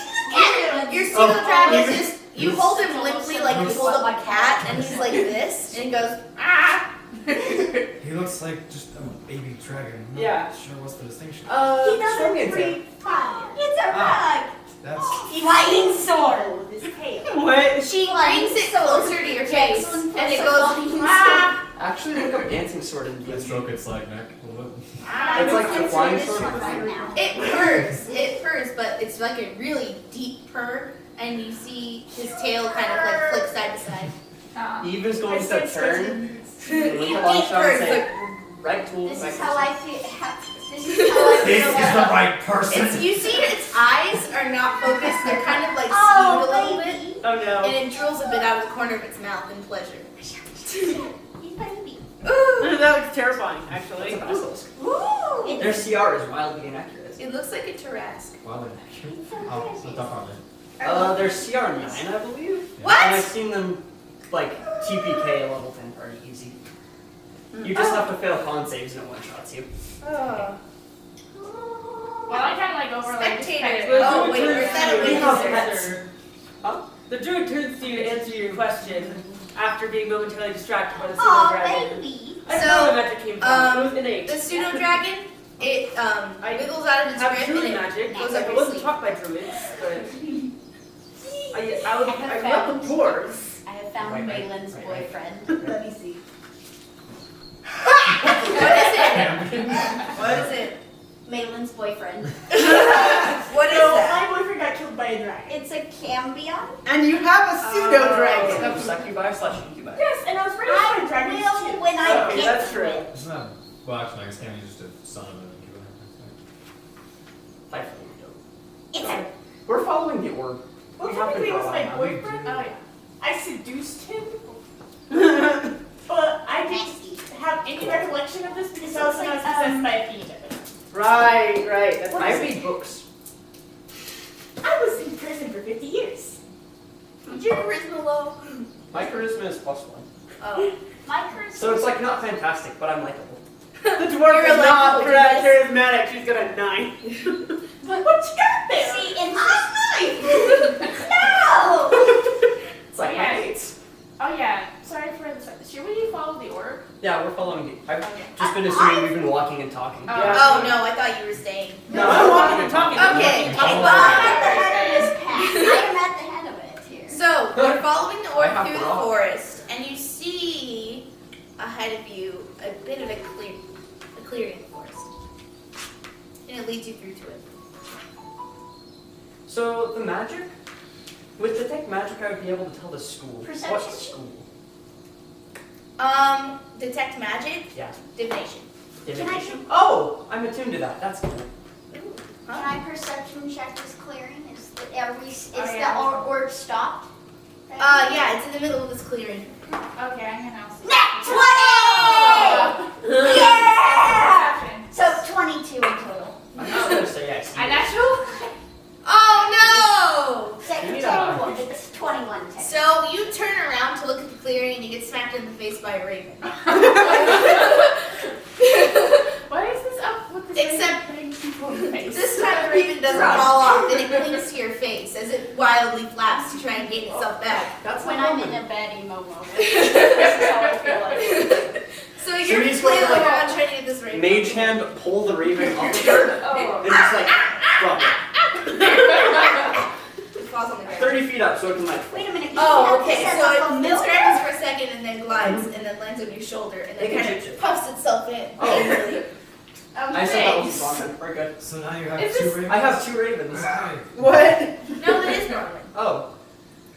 Your pseudo dragon is Oh, just, you hold him limply like you hold up a cat, and he's like this, and he goes, ah! He looks like just a baby dragon. I'm not Yeah. sure what's the distinction. He show doesn't me a tail. breathe fire. It's a Ah. rug. That's Fighting sword with his tail. What? She brings it closer to your face, and it goes, ah! Actually, look up dancing sword in let's D&D. stroke its like neck a little bit. It's like the flying This sword one with the right fire. now. It purrs, but it's like a really deep purr, and you see his tail kind of like flick side to side. Eve is going to turn, Deep look a long shot and purrs, say, like, right tool, This right is how person." I feel. This is how I This feel. is the right person. it's, you see its eyes are not focused, they're kind of like Oh, skewed a little bit, baby. Oh no. and it drools a bit out of the corner of its mouth in pleasure. He's baby. Ooh, That looks terrifying, actually. It's a basilisk. Ooh. Their CR is wildly inaccurate. it looks like a Tarrasque. Wow, they're cute. Oh, what's up on it? They're CR 9, I believe. What? And I've seen them, like, TPK a level 10 party easy. You just have to fail con saves and it one-shots you. Oh. Well, I kind of like over like just Spectator. kind of- Oh, wait, or is that a We have witness? pets. Huh? The druid turns to you to answer your question after being momentarily distracted by the pseudo Aw, dragon. baby. I So, know where magic came from. It was innate. The pseudo dragon, it I wiggles out of its have grip druid and it magic. goes I up your wasn't sleeve. taught by druids, but I grew up with dwarves. I have found Right, right, Malin's right, right. boyfriend. Let me see. What is it? What is it? Malin's boyfriend. What is No, that? my boyfriend got killed by a dragon. It's a cambion. And you have a pseudo dragon. Oh, succubi/incubi. Yes, and I was ready I for dragons will too. when I Okay, get that's to true. it. Isn't that? Well, actually, I guess Tammy is just a son of an incubator. Hopefully we don't. It's a We're following the orb. Well, We have been technically, it for a was while my now. boyfriend. Oh yeah. I seduced him, but I didn't nasty. have any recollection of this because This I was looks not like, possessed by a peanut. Right. That's I nice. read books. I was in prison for 50 years. Is your charisma low? My charisma is +1. Oh. My curse. So it's like not fantastic, but I'm likable. The dwarf You're is not like, charismatic. She's got a 9. But what you got there? See, in No! It's like my Yes. mates. Oh yeah. Sorry for the. Should we follow the orb? Yeah, we're following the. I've Okay. just been assuming we've been walking and talking. Oh. Yeah. Oh no, I thought you were staying. No, I'm walking and talking. Okay. I'm at the head of this path. I am at the head of it here. So you're following the I orb have through the rock. forest, and you see ahead of you a bit of a clearing in the forest, and it leads you through to it. So the magic, with detect magic, I would be able to tell the school. Perception? What school? Detect magic, Yeah. divination. Divination. Oh, I'm attuned to that. That's cool. Can I perception check this clearing? Is the yeah. orb stopped? Yeah, it's in the middle of this clearing. Okay, I'm gonna also. Nat 20! Yeah! So 22 in total. I'm just gonna say yes. A natural. Oh Give me Second that. 21. It's 21 technically. no! So you turn around to look at the clearing, doesn't fall off, then it clings to your face as it wildly flaps to try and gain itself back. That's When not I'm in common. a bad emo moment. This is how I feel like. So you're he's going to, flailing like, around trying to get this raven. Mage hand, pull the raven off of her, Oh. and just like drop it. It falls on the ground. 30 feet up so it can like. Wait a minute. you Oh, have okay. this as So a it familiar? scrambles for a second and then glides and then lands on your shoulder and then They can kind shoot you. of puffs itself in. Oh. angrily. I said that wasn't wrong then. We're good. So now you have Is two this- ravens. I have 2 ravens. Okay. What? No, that is Norman. Oh.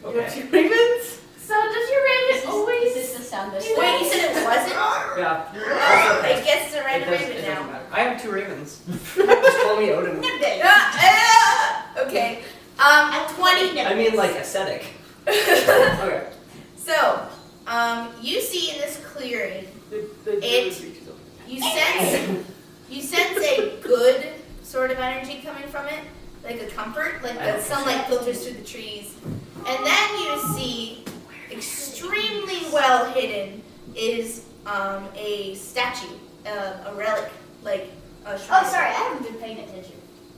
You have Okay. 2 ravens? So does your raven always? Is this the sound this Wait, you said it wasn't? Yeah. Oh, okay. it gets a It random does- raven it now. doesn't matter. I have 2 ravens. Just call me Odin. Okay. 20. I mean like aesthetic. Okay. So, you see in this clearing, you sense a good sort of energy coming from it, like a comfort, like the sunlight filters through the trees. And then you see, extremely well hidden, is a statue, a relic, like a shrine. Oh, sorry, I haven't been paying attention.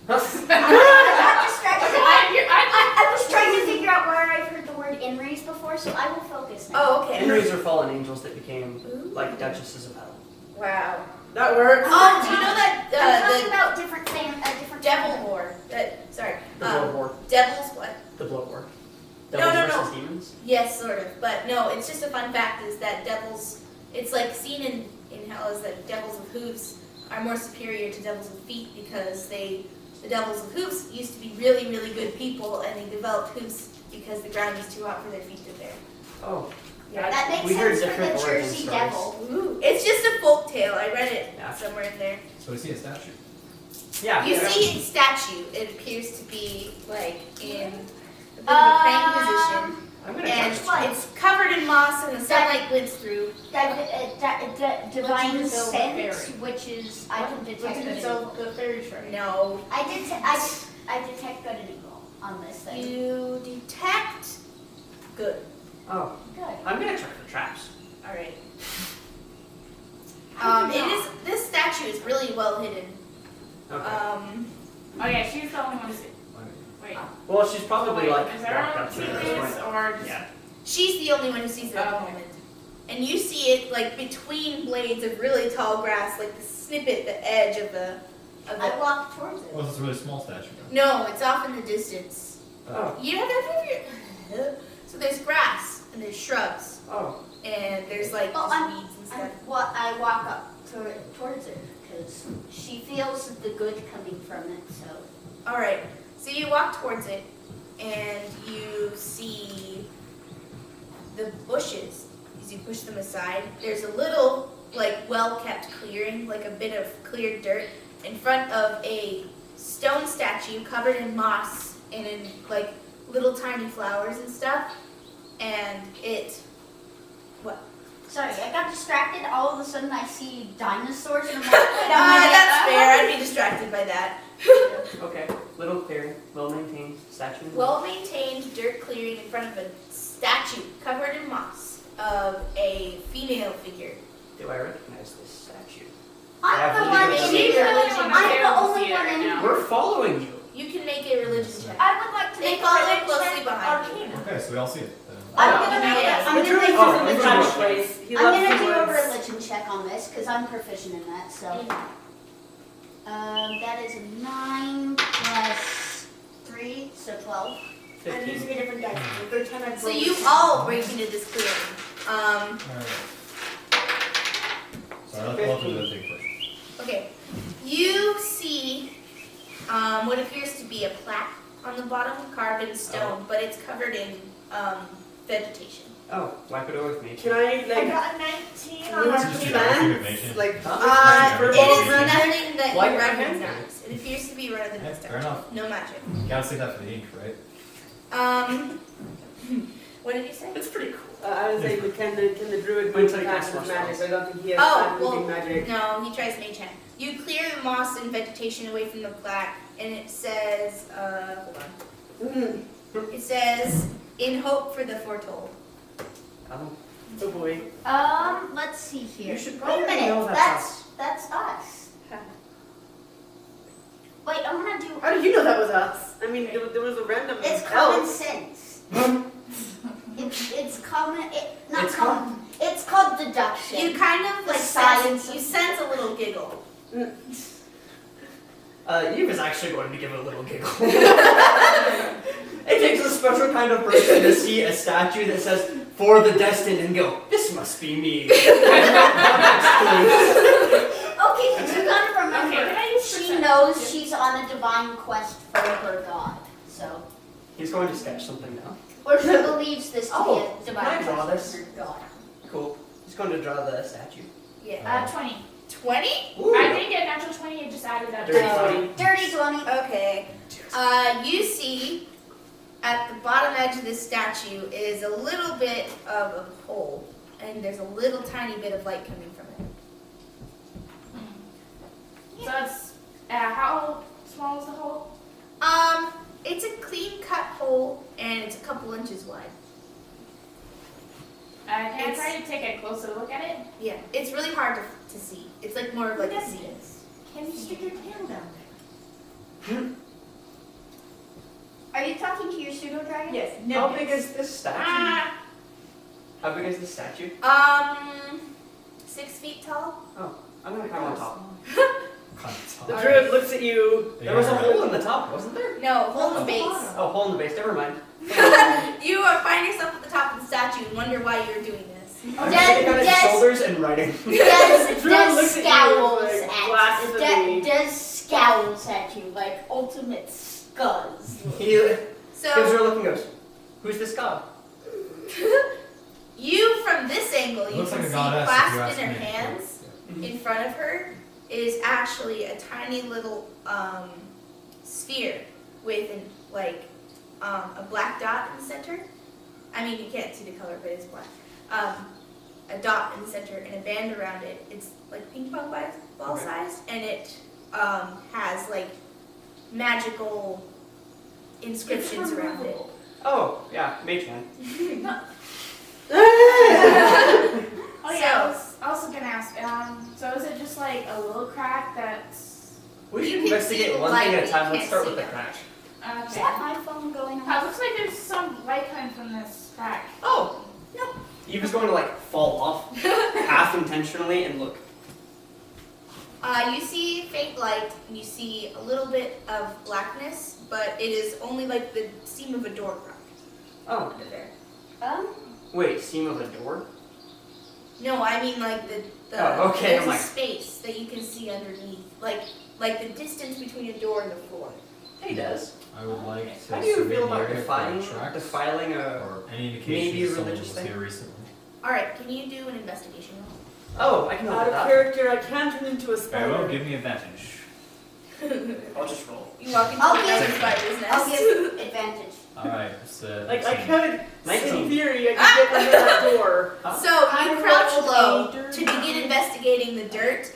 Huh? I'm distracted. I I was trying to figure out where I've heard the word Inries before, so I will focus now. Oh, okay. Henrys are fallen angels that became like duchesses of hell. Wow. That works. Oh, do you know that I'm talking the about different different devil war? Sorry. The blood war. Devil's what? The blood war. No, Devils no, no. versus demons. Yes, sort of. But no, it's just a fun fact is that devils, it's like seen in hell is that devils with hooves are more superior to devils with feet because the devils with hooves used to be really, really good people and they developed hooves because the ground was too hot for their feet to bear. Oh. That makes We heard sense for the different origin Jersey stories. Devil. Ooh. It's just a folk tale. I read it Yeah. somewhere in there. So we see a statue. Yeah. You yeah. see a statue. It appears to be like in a bit of a praying position. I'm gonna And try one? it's covered in moss and the sunlight glints through. Divine Which is a Sense, fairy. which is I can detect What's good in and the evil. the fairy shrine? No. I detect good and evil on this thing. You detect good. Oh. Good. I'm gonna check for traps. All right. I do It not. is. This statue is really well hidden. Okay. Oh yeah, she's the only one to see. Wait. Well, she's probably like Is walked everyone up to see it at this this point. or just Yeah. She's the only one who sees it at the Oh. moment. And you see it like between blades of really tall grass, like the snippet, the edge of the. I walk towards it. Well, it's a really small statue. No, it's off in the distance. Oh. You have that favorite. So there's grass and there's shrubs Oh. and there's like Oh, just weeds and stuff. I walk up towards it because she feels the good coming from it. So All right. So you walk towards it, and you see the bushes. As you push them aside, there's a little, like, well-kept clearing, like a bit of cleared dirt, in front of a stone statue covered in moss and in, like, little tiny flowers and stuff. And it. What? sorry, I got distracted. All of a sudden, I see dinosaurs in the market. I'm like, That's fair. I'd be distracted by that. Okay. Little clearing, well-maintained statue. Well-maintained dirt clearing in front of a statue covered in moss of a female figure. Do I recognize this statue? I'm the Yeah, one you in need here. to- I'm the only see it one right in now. here. We're following you. You can make a religion check. I would like to They make follow a religion closely check behind you. Arcana. Okay, so we all see it. I'm Oh. gonna make Yes. I'm gonna make Oh, a it's religion a check. place. He I'm loves gonna the do a woods. religion check on this because I'm proficient in that. So that is a 9 plus 3, so 12. I'm 15. using a different dice. The third time I So broke you it. all break into this clearing. Alright. Sorry, let's go through the thing first. Okay. You see what appears to be a plaque on the bottom, carved in stone, but it's covered in vegetation. Oh, wipe it over with me. Can I like got a 19 move Just do that plants? information. Like Huh? It purple is magic? nothing that Why you your hands recognize. It appears to be run of the Yeah, mill fair statue. enough. No magic. You gotta save that for the ink, right? What did you say? It's pretty cool. I was saying, can the druid Wait move till you past cast his more magic? spells. I don't think he has Oh, time moving well, magic. no, he tries mage hand. You clear the moss and vegetation away from the plaque, and it says, hold on. It says, in hope for the foretold. Oh boy. Let's see here. You should Wait probably a minute. know That's us. Wait, I'm gonna do. How did do you know that was us? I mean, there was a random It's common elf. sense. It's common. Not It's common. It's called deduction. You kind of The like science sense, you of- sense a little giggle. Eve is actually going to give a little giggle. It takes a special kind of person to see a statue that says, "For the destined," and go, "This must be me." Okay, you gotta remember. Okay, can I use She percent? knows she's on a divine quest for her god. So, He's going to sketch something now. or she believes this to Oh, be a can divine I draw quest this? for her god. Cool. He's going to draw the statue. Yeah. 20. 20? Ooh. I didn't get natural 20, I just added up. Dirty Oh. 20. Dirty 20. Okay. You see at the bottom edge of this statue is a little bit of a hole, and there's a little tiny bit of light coming from it. So it's, how small is the hole? It's a clean cut hole, and it's a couple inches wide. Can I It's- try to take a closer look at it? Yeah, it's really hard to see. It's like more of like a Yes, sea. Can you stick your tail down Are you talking to your pseudo dragon? there? Yes. How No. big is this statue? Ah, How big is this statue? 6 feet tall. I'm going to climb on top. The druid looks at you. There was a hole in the top, wasn't there? No, hole in the base. Oh, hole in the base. Never mind. You find yourself at the top of the statue and wonder why you're doing this. I'm sitting on his Des- shoulders and writing. Des Druid looks at you scowls like at blasphemy. Des scowls at you like ultimate scuzz. He gives So her a look and goes, "Who's this god?" you, from this angle, you Looks can like a see goddess, if you clasped ask in her me. hands Mhm. in front of her is actually a tiny little sphere with a black dot in the center. I mean, you can't see the color, but it's black. A dot in the center and a band around it. It's like ping pong ball Okay. sized, and it has like magical inscriptions around it. Oh, yeah, mage hand. oh yeah, I was also gonna ask, so is it just like a little crack that's, We You should can see investigate the one thing light, at a but you time. Let's can't start see with the it. crack. Is okay. that my phone going It off? looks like there's some light coming from this crack. Oh, no. Eve is going to like fall off half intentionally and look. You see faint light, and you see a little bit of blackness, but it is only like the seam of a door crack Oh, under there. wait, seam of a door? No, I mean like the Oh, okay, there's I'm a like- space that you can see underneath, like the distance between a door and the floor. Hey, Des. I would like to How do you survey feel the about area for tracks defiling a... or any maybe indications a someone religious was thing? here recently? All right, can you do an investigation roll? Oh, I can Out look of at that. character, I can turn into a Very well, spider. give me advantage. I'll just roll. You walk into I'll another give- spider's nest. I'll give advantage. Alright, it's Like, I 19. could, 19. in theory, I could get under that door. So you crouch rolled low a dirty to begin investigating the dirt,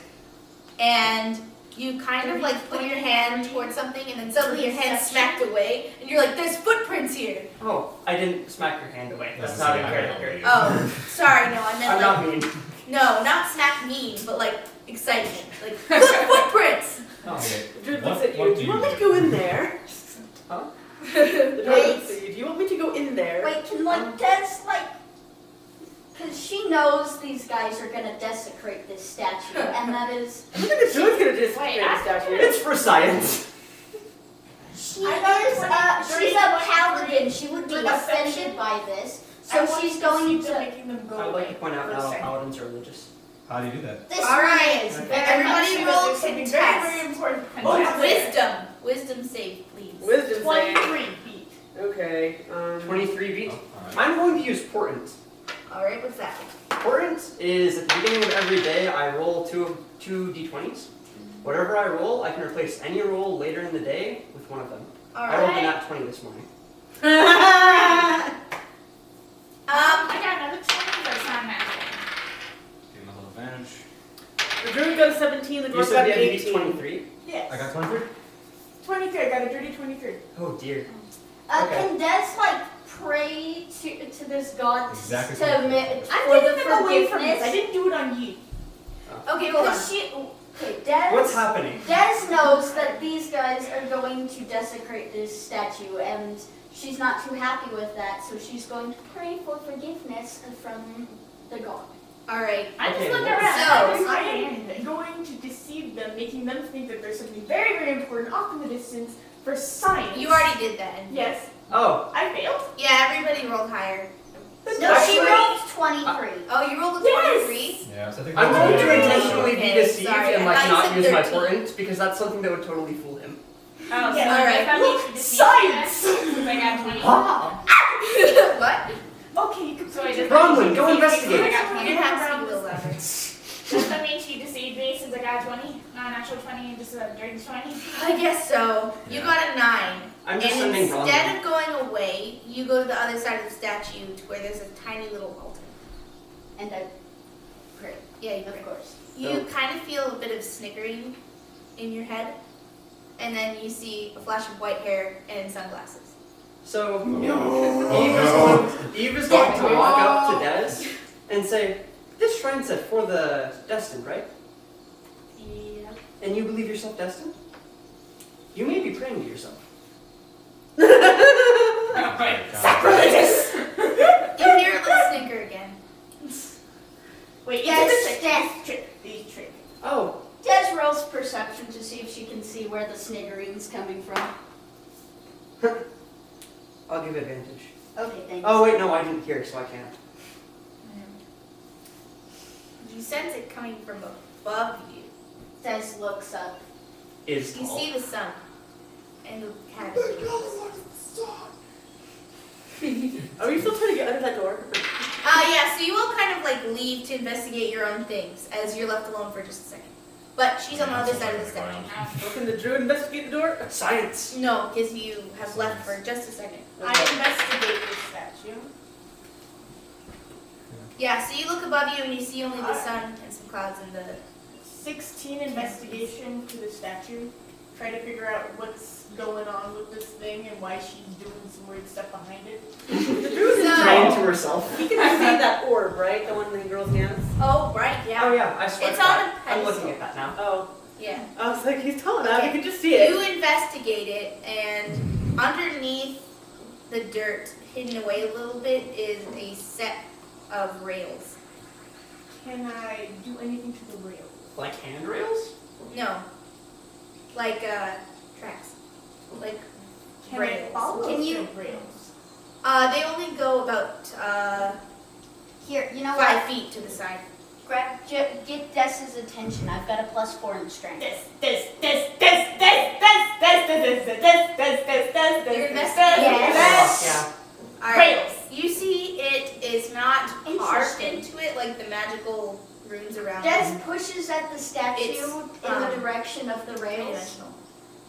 and you kind of like put your hand towards something, and then suddenly your hand smacked away, and you're like, "There's footprints here." Oh, I didn't smack your hand away. That's That's not the in idea. character. Oh, sorry, no, I meant I'm like not mean. no, not smack mean, but like excitement, like look footprints. Okay. The druid What- looks at what you. do Do you you want me do? to go in there? Huh? The druid looks at you. Do you want me to go in there? Wait, can like Des because she knows these guys are gonna desecrate this statue, and that is I don't think the druid's gonna just Wait, create a after statue. It's for science. she I thought it is was she's a paladin. She would be For the offended section. by this, I so want she's to going see to. them making them go I would like to away point out for a now second. paladins are religious. How do you do that? This All right, one is Okay. very much everybody so. roll There's something to very, test. very important. Oh, yeah. Wisdom save, please. Wisdom save. 23 feet. Okay. 23 feet. Oh, alright. I'm going to use portent. All right, what's that? Portent is at the beginning of every day I roll two d20s. Whatever I roll, I can replace any roll later in the day with one of them. All I rolled a right. nat 20 this morning. I got another 20, but it's not natural. Give me a little advantage. The druid got a 17, the You dwarf said got you an had to beat 18. 23? Yes. I got 23. 23. I got a dirty 23. Oh dear. Can Des like pray to this god Exactly. to I'm for the taking them away from this. I forgiveness? didn't do it on you. Okay, hold on. Because she Okay, Des. What's happening? Des knows that these guys are going to desecrate this statue, and she's not too happy with that, so she's going to pray for forgiveness from the god. All right. I just Okay, looked well, around. so- I am going to deceive them, making them think that there's something very, very important off in the distance for science. You already did that. Yes, Oh, I failed. Yeah, everybody rolled higher. No, she Actually- rolled 23. Oh, you rolled a Yes! 23? Yeah, so I think I'm that's going to good. intentionally be Okay, deceived sorry, and I like thought you not said use my 13. portent because that's something that would totally fool him. Oh, Yeah, so alright. if I'm Look, being deceived, science! since I got 20. What? Okay, you can So I just Bronwyn, go I investigate. got 20. You have to speak a little louder. Does that mean she deceived me since I got 20? Not an actual 20 and just a dirty 20? I guess so. You got a 9. I'm just And sending Bronwyn. instead of going away, you go to the other side of the statue to where there's a tiny little altar. And I pray, Yeah, you of pray. course. You kind of feel a bit of snickering in your head, and then you see a flash of white hair and sunglasses. So Eve is going to walk up to Des and say, "This shrine said for the destined, right? Yeah. And you believe yourself destined? You may be praying to yourself." Sacrilegious! You hear a little snicker again. Wait, Yes, it's the trick. Oh, Des rolls perception to see if she can see where the sniggering's coming from. I'll give advantage. Okay, thanks. Oh wait, no, I didn't hear, so I can't. You sense it coming from above you. Des looks up. Is You tall. see the sun and the catacombs. Are we still trying to get under that door? Yeah, so you all kind of like leave to investigate your own things as you're left alone for just a second. But she's on the other side of the statue. Well, can the druid investigate the door? Science. No, because you have left for just a second. I investigate this statue. Yeah, so you look above you and you see only the sun and some clouds and the... 16 investigation to the statue. Try to figure out what's going on with this thing and why she's doing some weird stuff behind it. The druid is Praying to herself. He can see that orb, right? The one in the girl's hands? Oh, right, yeah. Oh yeah, I swiped It's on that. a I'm pedestal. looking at that now. Oh. Yeah. I was like, he's tall enough, Okay. you can just see it. You investigate it, and underneath the dirt, hidden away a little bit, is a set of rails. Can I do anything to the rail? Like handrails? No. Like, tracks. Like, Can rails. I follow Can you- the rails? They only go about, Here, you know 5 what? feet to the side. Get Des's attention. I've got a +4 in strength. You're investigating. Yes. Yeah. Alright. Rails. You see it is not carved Interesting. into it like the magical runes around Des it. pushes at the statue It's, in the direction of the rails. Three-dimensional.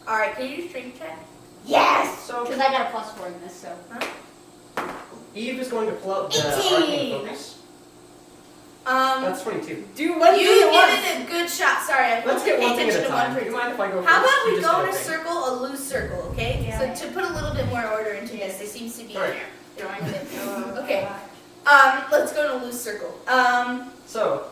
Alright, can you do strength check? Yes! So Because I got a +4 in this, so. Eve is going to pull out the 18. arcane focus. That's 22. Do one You thing at give once. it a good shot. Sorry, I Let's forgot get to one pay thing at attention a to one time. Do you person. mind if I go How first? about You we just go go in a thing. circle, a loose circle, okay? Yeah. So to put a little bit more order into this, there seems to be Sorry. Okay. Let's go in a loose circle. So,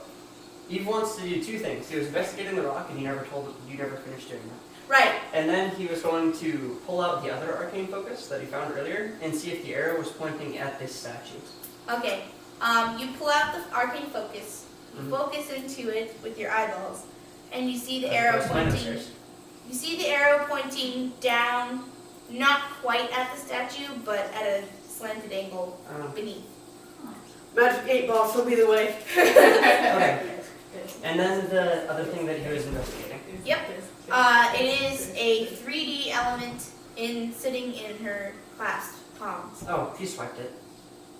Eve wants to do two things. He was investigating the rock, and you never finished doing that. Right. And then he was going to pull out the other arcane focus that he found earlier and see if the arrow was pointing at this statue. Okay. You pull out the arcane focus. You Mhm. focus into it with your eyeballs, and you see the arrow That's mine pointing. upstairs. You see the arrow pointing down, not quite at the statue, but at a slanted angle beneath. Magic 8 ball, she'll be the way. Okay. And then the other thing that he was investigating. Yep. It is a 3D element sitting in her clasped palms. Oh, he swiped it.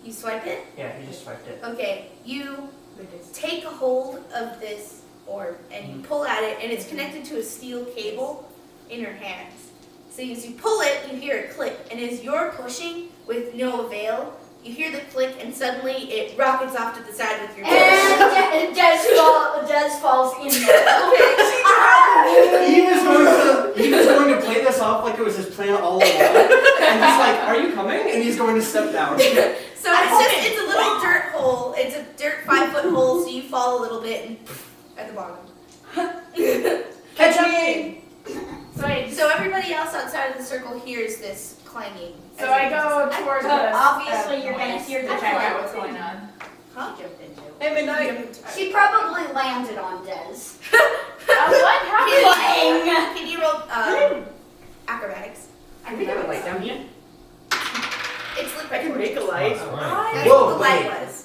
You swipe it. Yeah, he just swiped it. Okay. You take a hold of this orb and you pull at it, and it's connected to a steel cable in her hands. So as you pull it, you hear it click, and as you're pushing with no avail, you hear the click, and suddenly it rockets off to the side with your And Des falls in there. He was going to play this off like it was his plan all along, and he's like, "Are you coming?" And he's going to step down. So it's a little dirt hole. It's a dirt 5-foot hole, so you fall a little bit and at the bottom. Catch me! So everybody else outside of the circle hears this clanging. So I go towards So the. obviously you're gonna hear to the check out clang. what's going on. Hey, Midnight! She probably landed on Des. What happened? Clang! Can you roll acrobatics? Can we get a light down here? It's lit I by can torches. make a light. Alright. That's Whoa, what the light wait. was.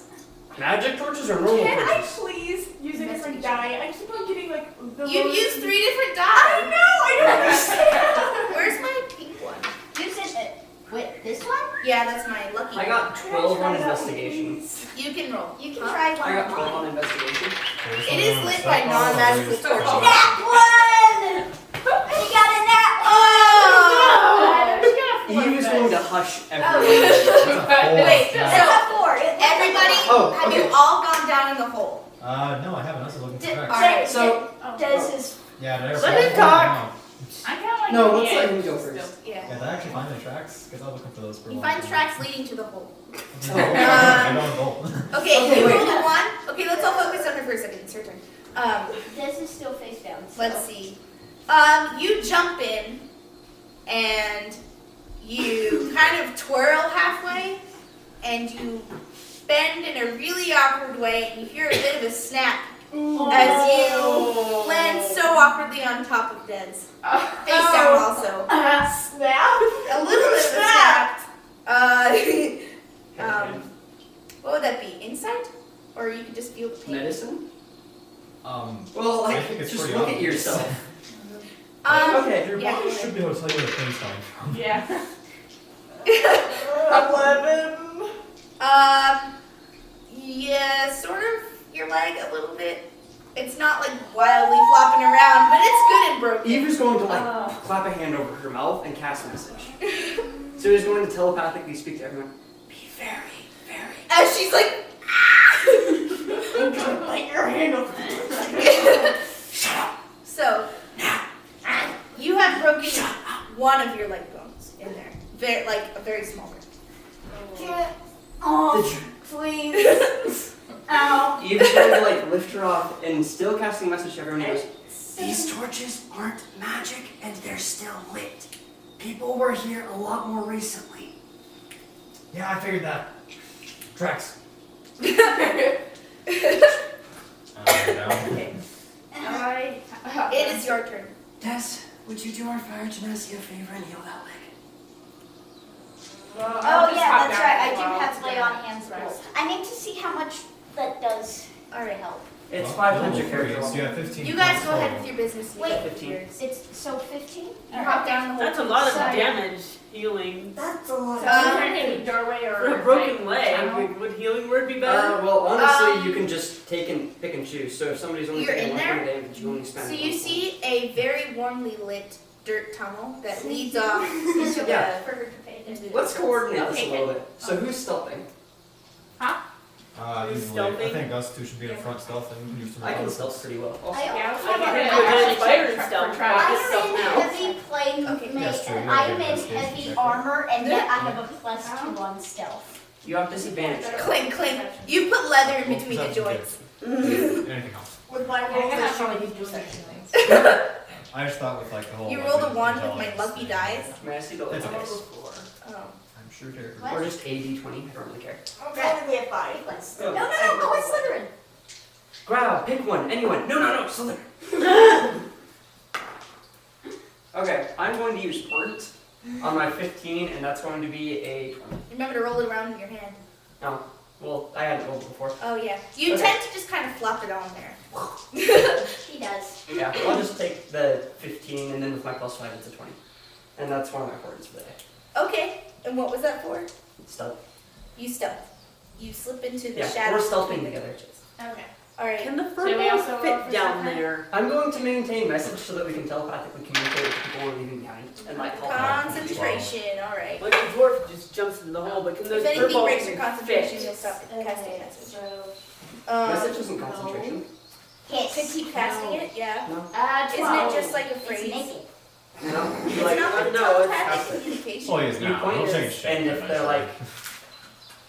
Magic torches or normal Can I torches? please use it as like die? I keep on getting like the. You've lowest- used 3 different die. I don't understand. Where's my pink one? Use it. Wait, this one? Yeah, that's my lucky I one. got 12 on investigation. You can roll. You can Huh? try one I got of 12 on mine. investigation. It is lit by non-magical torches. Nat one! She got a nat Eve is going to hush everyone. Wait, one! so It's a 4. everybody, Oh, have okay. you all gone down in the hole? No, I haven't. I was looking for Did- tracks. Alright, So, Des is. Yeah, did I ever Let find him one? talk. I kind of like. no, the let's let end him go still. first. Yeah. Yeah, did I actually find any tracks? Because I was looking for those for a You while. find tracks leading to the hole. Oh, I don't know. Okay, Okay, you wait. rolled a 1. Okay, let's all focus on her for a second. It's her turn. Des is still face down. So. Let's see. You jump in and you kind of twirl halfway and you bend in a really awkward way and you hear a bit of a snap as you land so awkwardly on top of Des. Face down also. Snap. A little bit of a snap. What would that be? Insight? Or you could just feel the pain? Medicine? I Well, like, think it's just pretty look at obvious. yourself. Okay. Your Yeah. body should be able to tell you where the pain's coming from. Yeah. 11. Yeah, sort of your leg a little bit. It's not like wildly flopping around, but it's good and broken. Eve is going to like clap a hand over her mouth and cast a message. So he's going to telepathically speak to everyone. Be very, very. As she's like, I'm gonna bite your hand over. Shut up. so you have broken one of your leg bones in there, very like a very small one. Get off, please. Ow. Eve is going to like lift her off and still casting a message to everyone. He goes, these torches aren't magic and they're still lit. People were here a lot more recently. Yeah, I figured that. Tracks. Okay, it is your turn. Des, would you do our fire genasi a favor and heal that leg? Oh yeah, that's right. I do have lay on hands rules. I need to see how much that does All right, help. It's 5 your character So you level. have 15. You guys points go ahead total. with your business. Wait. 15. It's so 15. You hop down the hole. That's a lot of Sorry. damage healing. That's a lot. So I'm trying to doorway or For a broken like, channel. leg, would healing word be better? Well, honestly, you can just take and pick and choose. So if somebody's only You're taking in one there? point of damage, you only spend So one you point. see a very warmly lit dirt tunnel that leads off into Yeah. For her to pay attention. Let's coordinate this Okay, a little bit. So who's stealthing? Easily. Stealthing? I think us two should be in front stealthing. We can use some I can robots. stealth pretty well. I Also. Yeah, also I can have do a- advanced fire and for stealth. try. Practice I'm stealth in now. heavy plate, Okay. That's true, you I'm gotta in get this heavy check. armor, and yet I have a +2 on stealth. You have disadvantage. clink clink. You put leather in between the Perception joints. Anything else? With my I roll can that probably should do be section I just thought with like the whole. You like, rolled a the 1 with my intelligence lucky thing. dice. May I see the It's dice? okay. Oh. I'm sure Derek. What? Or just a d20, I don't really care. Technically a 5. Oh. No, go with Slytherin. Grab, pick one, anyone. No, Slither. Okay, I'm going to use Port on my 15, and that's going to be a 20. Remember to roll it around in your hand. No, well, I hadn't rolled it before. Oh yeah. You Okay. tend to just kind of flop it on there. He does. Yeah, I'll just take the 15, and then with my +5, it's a 20. And that's one of my portents for the day. Okay. And what was that for? Stealth. You stealth. You slip into the Yeah, shadows. we're stealthing together. Okay. All right. Can the So we also furball roll for fit down stealth? there? I'm going to maintain message so that we can telepathically communicate with people we're leaving behind. And like help out. Concentration. All right. Like the dwarf just jumps into the hole, but can those If anything furballs breaks your concentration, fit? you'll stop casting message. So, Message isn't concentration. To hits. keep casting it, yeah. No. Isn't 12. it just like a It's phrase? naked. No. It's Like, not like no, it's telepathic passive. communication. Oh, he is you now. point He'll this, change shape and if they're like,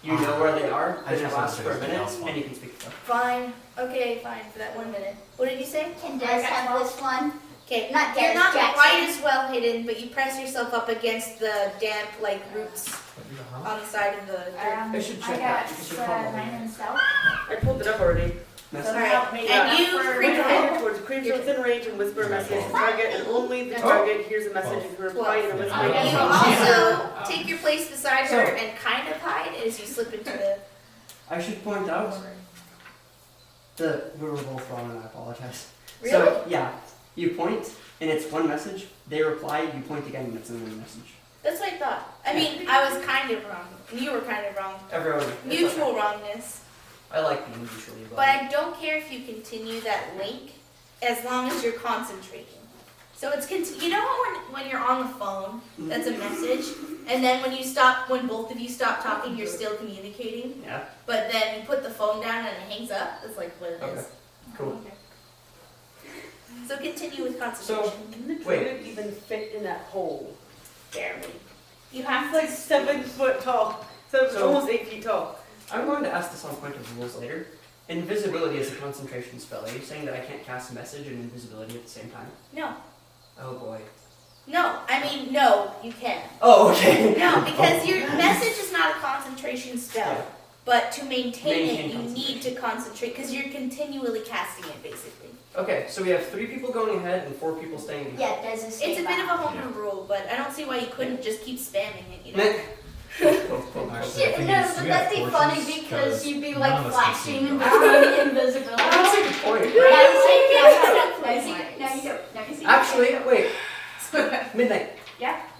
You know where they are, I then just it'll wanna last say for a something minute, else, and you can speak to them. Fine. Okay, fine for that 1 minute. What did you say? Can Des have this one? Okay, Not you're Des, not Jackson. quite as well hidden, but you press yourself up against the damp, like, roots on the side of the dirt. I should I check got that, because you're probably 9 in stealth. I pulled it up already. message. So Alright, help me and out you for- creep Reach ahead. over towards a creature within range and whisper a message to the target, and only the Oh. target hears a message and can reply in a whisper. Oh, yeah. You also take your place beside her and kind of hide as you slip into the. I should point out that we were both wrong, and I apologize. Really? So, yeah, you point, and it's one message, they reply, you point again, and it's another message. That's what I thought. I mean, I was kind of wrong. And you were kind of wrong. Everyone, it's Mutual okay. wrongness. I like being mutually wrong. But I don't care if you continue that link as long as you're concentrating. So it's you know when you're on the phone, that's a message, and then when both of you stop talking, you're still communicating. Yeah, But then you put the phone down and it hangs up. That's like what it is. okay, cool. So continue with concentration. Can the Wait. druid even fit in that hole? Barely. You have to like 7 foot tall. So it's So- almost 8 feet tall. I'm going to ask this on point of rules later. Invisibility is a concentration spell. Are you saying that I can't cast a message and invisibility at the same time? No. Oh boy. No. I mean, no, you can. Oh, okay. No, because your message is not a concentration spell. Yeah. But to maintain Maintain it, you need to concentrate because you're continually casting it, basically. Okay, so we have 3 people going ahead and 4 people staying behind. Yeah, Des is It's a staying bit of a behind. homebrew rule, but I don't see why you couldn't just keep spamming it, you know? Meh. Actually, Yeah, the thing no, is, but we that'd have be funny torches, because 'cause you'd be none like of us can see flashing in them. between invisibility. That's a good point. Now you do. Now you see. Actually, wait. Midnight.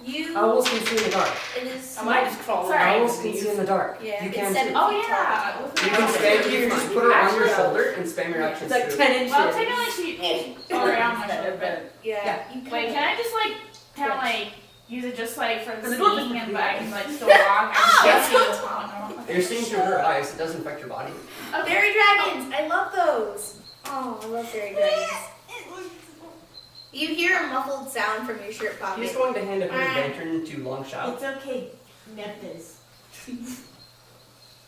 You, Owls can see in the dark. it is, I might just crawl Sorry. around. Owls can see in the dark. yeah, You it's can 7 too. Oh feet yeah. tall. with You my can mom. spam, you can just put her on your Actually, shoulder and spam your actions It's like too. 10 inches. Well, technically she's already on my shoulder, but Yeah, you wait, can. can I just like kind of like use it just like for the And the dwarf is seeing and pretty but I big. can like still walk? I can still see what's You're seeing through her eyes, it doesn't affect your body. Fairy dragons! I love those! Oh, I love fairy dragons. You hear a muffled sound from your shirt pocket. He's going to hand a hooded lantern to Long Shao. It's okay. Nephis.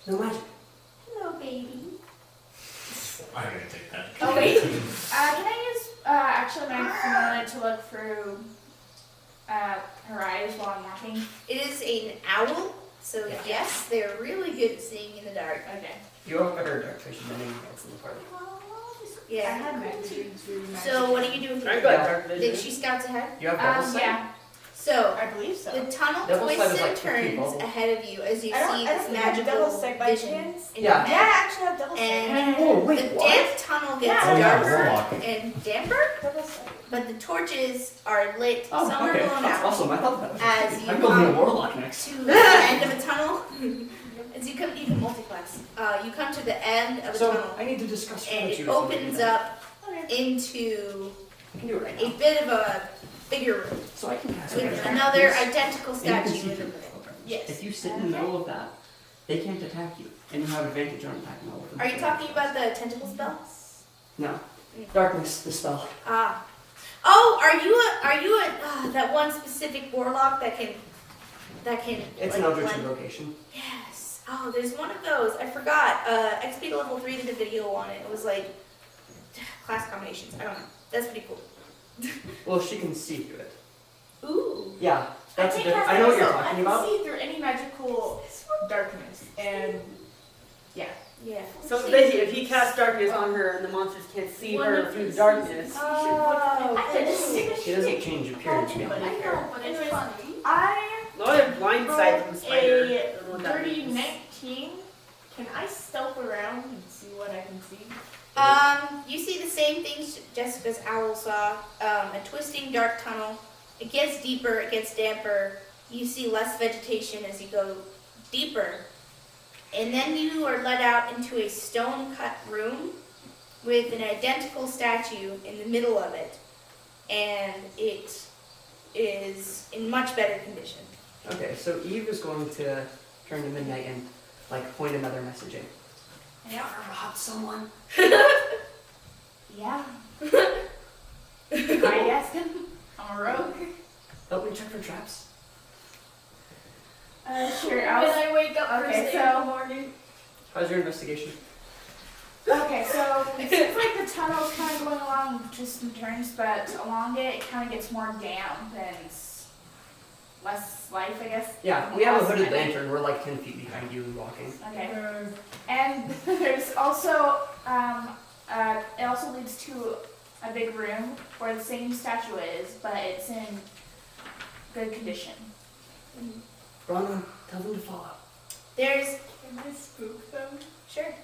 No magic. Hello, baby. I'm gonna take that. Oh, wait. Can I use actually my phenomenon to look through her eyes while I'm walking? It is an owl, so Yeah. yes, they're really good at seeing in the dark. Okay. You have better dark vision than anyone else in the party. I Yeah. had night vision too. So what are you doing I've here? got Yeah. dark Did vision. she scouts ahead? You have double sight? Yeah. So I believe so. the tunnel Devil's sight twists is and like 50 turns bubbles. ahead of you as you I don't- see I this don't think I have magical double sight by vision chance. in Yeah. your Yeah, I head. actually have double sight. And Oh, wait, the what? damp tunnel gets Yeah. Oh, yeah, darker warlock. and damper, Double sight. but the torches are lit Oh, somewhere okay. blown That's out awesome. I thought that was as creepy. you I'm building a come warlock next. to the end of a tunnel. As you come, you can multi-class. You come to the end of a So, tunnel, I need to discuss and strategy it with somebody opens then. up into I can do it right a now. bit of a bigger room So I can cast with it. another identical And you can statue see in the through middle. the programs. Yes. If you sit in the middle of that, they can't attack you, and you have advantage on attacking all of them. Are you talking about the tentacle spell? No. Darkness, the spell. Ah. Oh, are you that one specific warlock that can It's like, an Eldritch blend- invocation. Yes. Oh, there's one of those. I forgot. XP to level 3 did a video on it. It was like class combinations. I don't know. That's pretty cool. Well, she can see through it. Ooh. Yeah, that's I, different. I know what you're talking I can about. see through any magical darkness, and Yeah. So basically, if he casts darkness on her and the monsters can't see her through the darkness, She doesn't change appearance beyond I that. know, but it's funny. I a lot of blindsides from the spider. I a don't know what that dirty means. 19. Can I stealth around and see what I can see? You see the same things Jessica's owl saw. A twisting dark tunnel. It gets deeper, it gets damper. You see less vegetation as you go deeper. And then you are led out into a stone-cut room with an identical statue in the middle of it. And it is in much better condition. Okay, so Eve is going to turn to Midnight and like point another message in. Have you ever robbed someone? Yeah. I guess I'm a rogue. Help me check for traps. Sure. When I wake up Okay, first thing in so- the morning. How's your investigation? Okay, so it seems like the tunnel's kind of going along twists and turns, but along it kind of gets more damp and less life, I guess. Yeah, we have a hooded Okay. lantern. We're like 10 feet behind you walking. Okay. And there's also, it also leads to a big room where the same statue is, but it's in good condition. Rana, tell them to follow. There's Can I spook them? sure.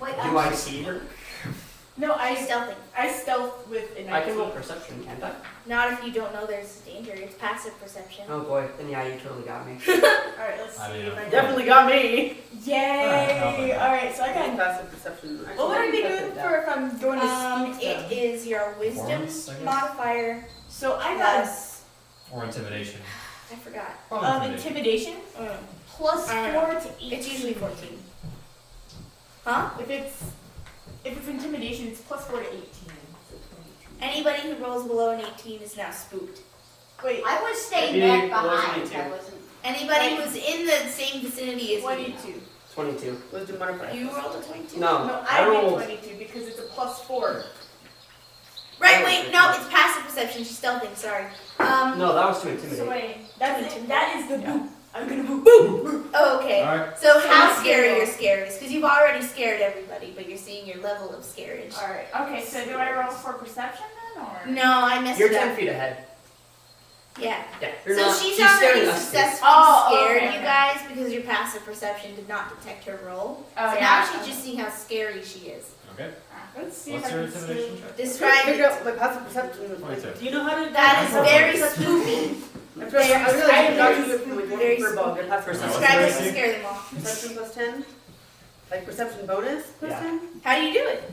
Wait, Do I see her? No, She's stealthing. I stealth with a I can roll 19. perception, can't I? Not if you don't know there's danger. It's passive perception. Oh boy, then yeah, you totally got me. Alright, let's I see mean, if I Definitely got me. Yay! Alright, so I got. Passive perception. What would I be doing for if I'm going to spook them? It is your wisdom Performance, I guess? modifier So I got plus. Or intimidation. I forgot. Probably intimidation. intimidation plus I don't 4 to 8. It's usually 14. Huh? If it's intimidation, it's plus 4 to 18. Anybody who rolls below an 18 is now spooked. Wait, I was staying Maybe back it wasn't behind. me I too. wasn't. Anybody who's in the same vicinity as you. 22. 22. Wisdom modifier. You rolled a 22? No, No, I I rolled. rolled 22 because it's a plus 4. Right, wait, no, it's passive perception. She's stealthing, sorry. No, that was to So intimidate. wait, that is the boop. I'm gonna boop. Oh, okay. Alright. So how So- scary you're scariest? Because you've already scared everybody, but you're seeing your level of scarage. Alright. Okay, so do I roll for perception then, or? No, I messed You're it 10 up. feet ahead. Yeah. Yeah, you're So not. she's scaring already us. successfully Oh, scared okay, you okay. guys because your passive perception did not detect her roll. Oh, So yeah. now she's just seeing how scary she is. Okay. Let's see What's if I your can intimidation still. check? Describe Figure it. out my passive perception. 22. Do you know how to? That is very perception? spooky. I realize not to do it from like Very one ball. Get passive Perception. Describe it What's to your scare them all. Perception plus 10. Like perception bonus plus Yeah. 10. How do you do it?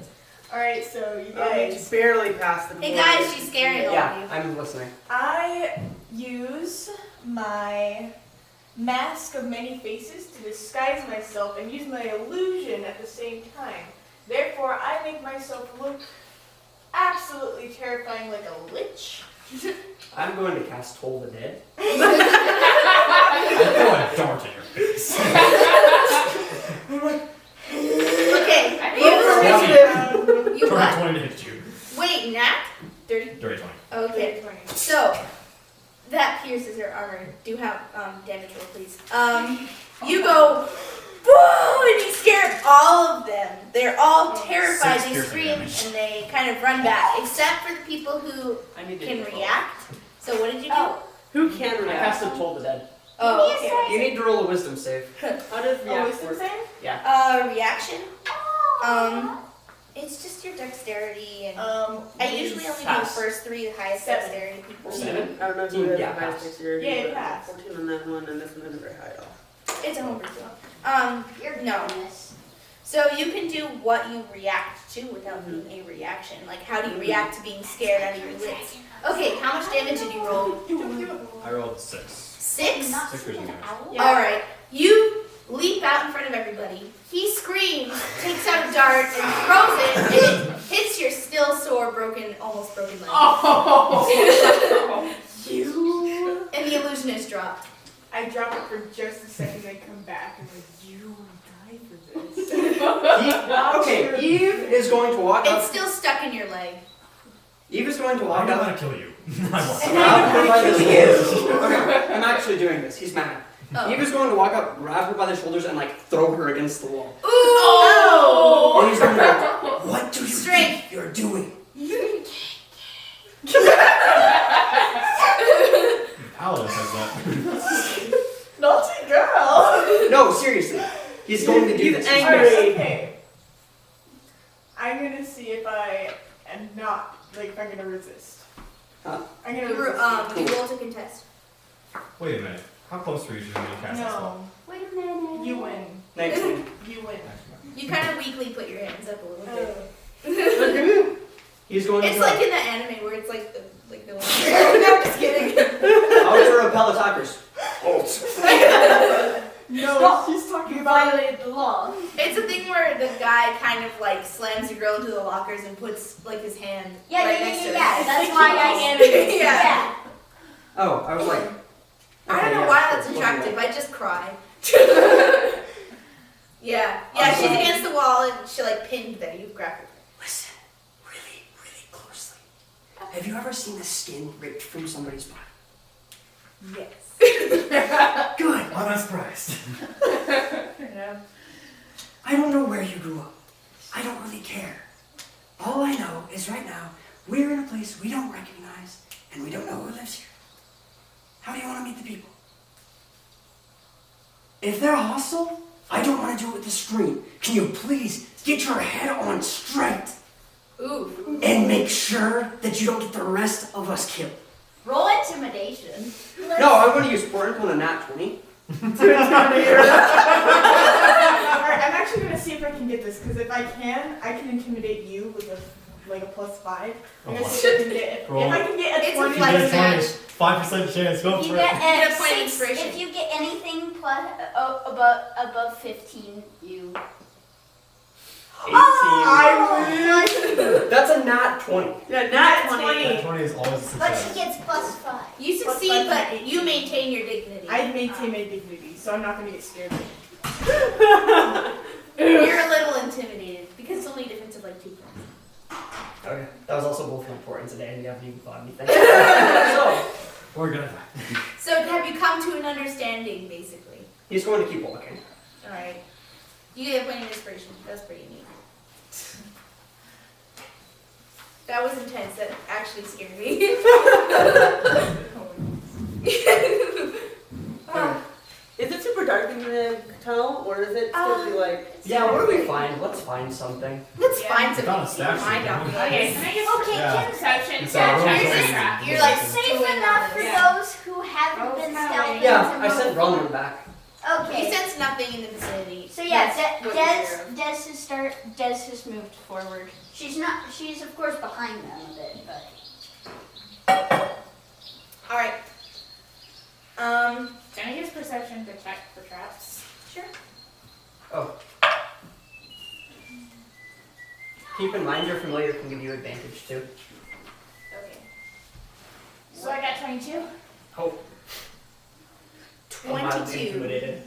Alright, so you I guys. just barely passed the. Hey board. guys, she's scaring all of Yeah, you. I'm listening. I use my mask of many faces to disguise myself and use my illusion at the same time. Therefore, I make myself look absolutely terrifying like a lich. I'm going to cast Toll the Dead. I throw a dart in your face. Okay, Now you Turn what? 20 to hit you. Wait, Nat? Dirty? Dirty 20. Okay. So, that pierces her armor. Do have damage roll, please. You go, whoa, and you scare all of them. They're all terrified. Six They piercing scream damage. and they kind of run back, except for the people who I need to can roll. react. So what did you do? Oh. Who can I react? casted Toll the Dead. Oh, Give me a okay. You need to roll a wisdom save. How does Oh, react wisdom work? save? Reaction. It's just your dexterity and I usually only do the Pass. first 3 the highest 7. dexterity people. 7? I don't know if you guys Yeah, have highest pass. dexterity. Yeah, but pass. 14 on that one, and this one isn't very high at all. It's a homebrew tool. You're No. doing this. So you can do what you react to without being a reaction. Like how do you react to being scared out of your wits? Okay, how much damage did you roll? I rolled 6. 6? Not Six speaking piercing damage. owl. Yeah. Alright. You leap out in front of everybody. He screams, takes out a dart, and throws it, and it hits your still sore, almost broken leg. Oh. You. And the illusion is dropped. I drop it for just a second, then come back and like, you die for this. Okay, Eve is going to walk It's up. still stuck in your leg. Eve is going to I'm walk not up. gonna kill you. I won't. Grab her by the shoulders. Okay, I'm actually doing this. He's mad. Oh. Eve is going to walk up, grab her by the shoulders, and like throw her against the wall. Ooh! And he's going to go, "What do you Strength. think you're doing?" Paladin says that. Naughty girl. No, seriously. He's going to do He's this. angry. Alright, okay. I'm gonna see if I am not, like, if I'm gonna resist. Huh? I'm gonna You resist. roll to contest. Wait a minute. How close were you to when you cast that spell? Wait a minute. You win. 19. You win. You kind of weakly put your hands up a little bit. Look at him. He's going to It's go. like in the anime where it's like the one. No, I'm just kidding. How to repel attackers. No, Stop. she's talking You about violated the law. It's a thing where the guy kind of like slams the girl into the lockers and puts like his hand Yeah, right yeah, next yeah, to yeah. her. That's why I animated. Yeah. Oh, I was like, I Okay, don't know yeah, why sure, that's we'll do attractive. that. I just cry. Yeah, she's against the wall and she like pinned there. You grab her. Listen, really, really closely. Have you ever seen the skin ripped from somebody's body? Yes. Good. I'm not surprised. Yeah. I don't know where you grew up. I don't really care. All I know is right now, we're in a place we don't recognize, and we don't know who lives here. How do you want to meet the people? If they're hostile, I don't want to do it with the screen. Can you please get your head on straight Ooh. and make sure that you don't get the rest of us killed? Roll intimidation. No, I'm going to use Portable on a nat 20. Alright, I'm actually gonna see if I can get this, because if I can intimidate you with a +5. I'm gonna see if I can get Roll. if I can get a It's a 20. flight It's match. 5% chance. Go If you for get it. Get a point of six, inspiration. if you get anything plus above 15, you. 18. I That's a nat 20. Yeah, Nat nat 20. 20. That 20 is always a But she success. gets +5. You Plus succeed, five, but 18. you maintain your dignity. I maintain my dignity, so I'm not gonna get scared. You're a little intimidated because it's only a difference of like 2 points. Okay, that was also both important today, and you haven't even thought anything. So, We're gonna. So have you come to an understanding, basically? he's going to keep walking. All right. You get a point of inspiration. That's pretty neat. That was intense. That actually scared me. Is it super dark in the tunnel, or is it still be like? Yeah, what do we find? Let's find something. Let's Yeah. find some. Found a keep your statue, mind didn't off we? the Okay, ice. can I just Okay, Uh, perception It's check? a roll Check for this you. trap. You're like Safe doing enough for Yeah. those who haven't Oh, been kinda stealthy. like- Yeah, I sent Bronwyn back. Okay. You sense nothing in the vicinity. So yeah, That's what you're aware of. Des has moved forward. She's of course behind them a bit, but. All right. Can I use perception to check for traps? Sure. Oh. Keep in mind your familiar can give you advantage too. Okay. So I got 22. Hope. I'm mildly 22. intimidated.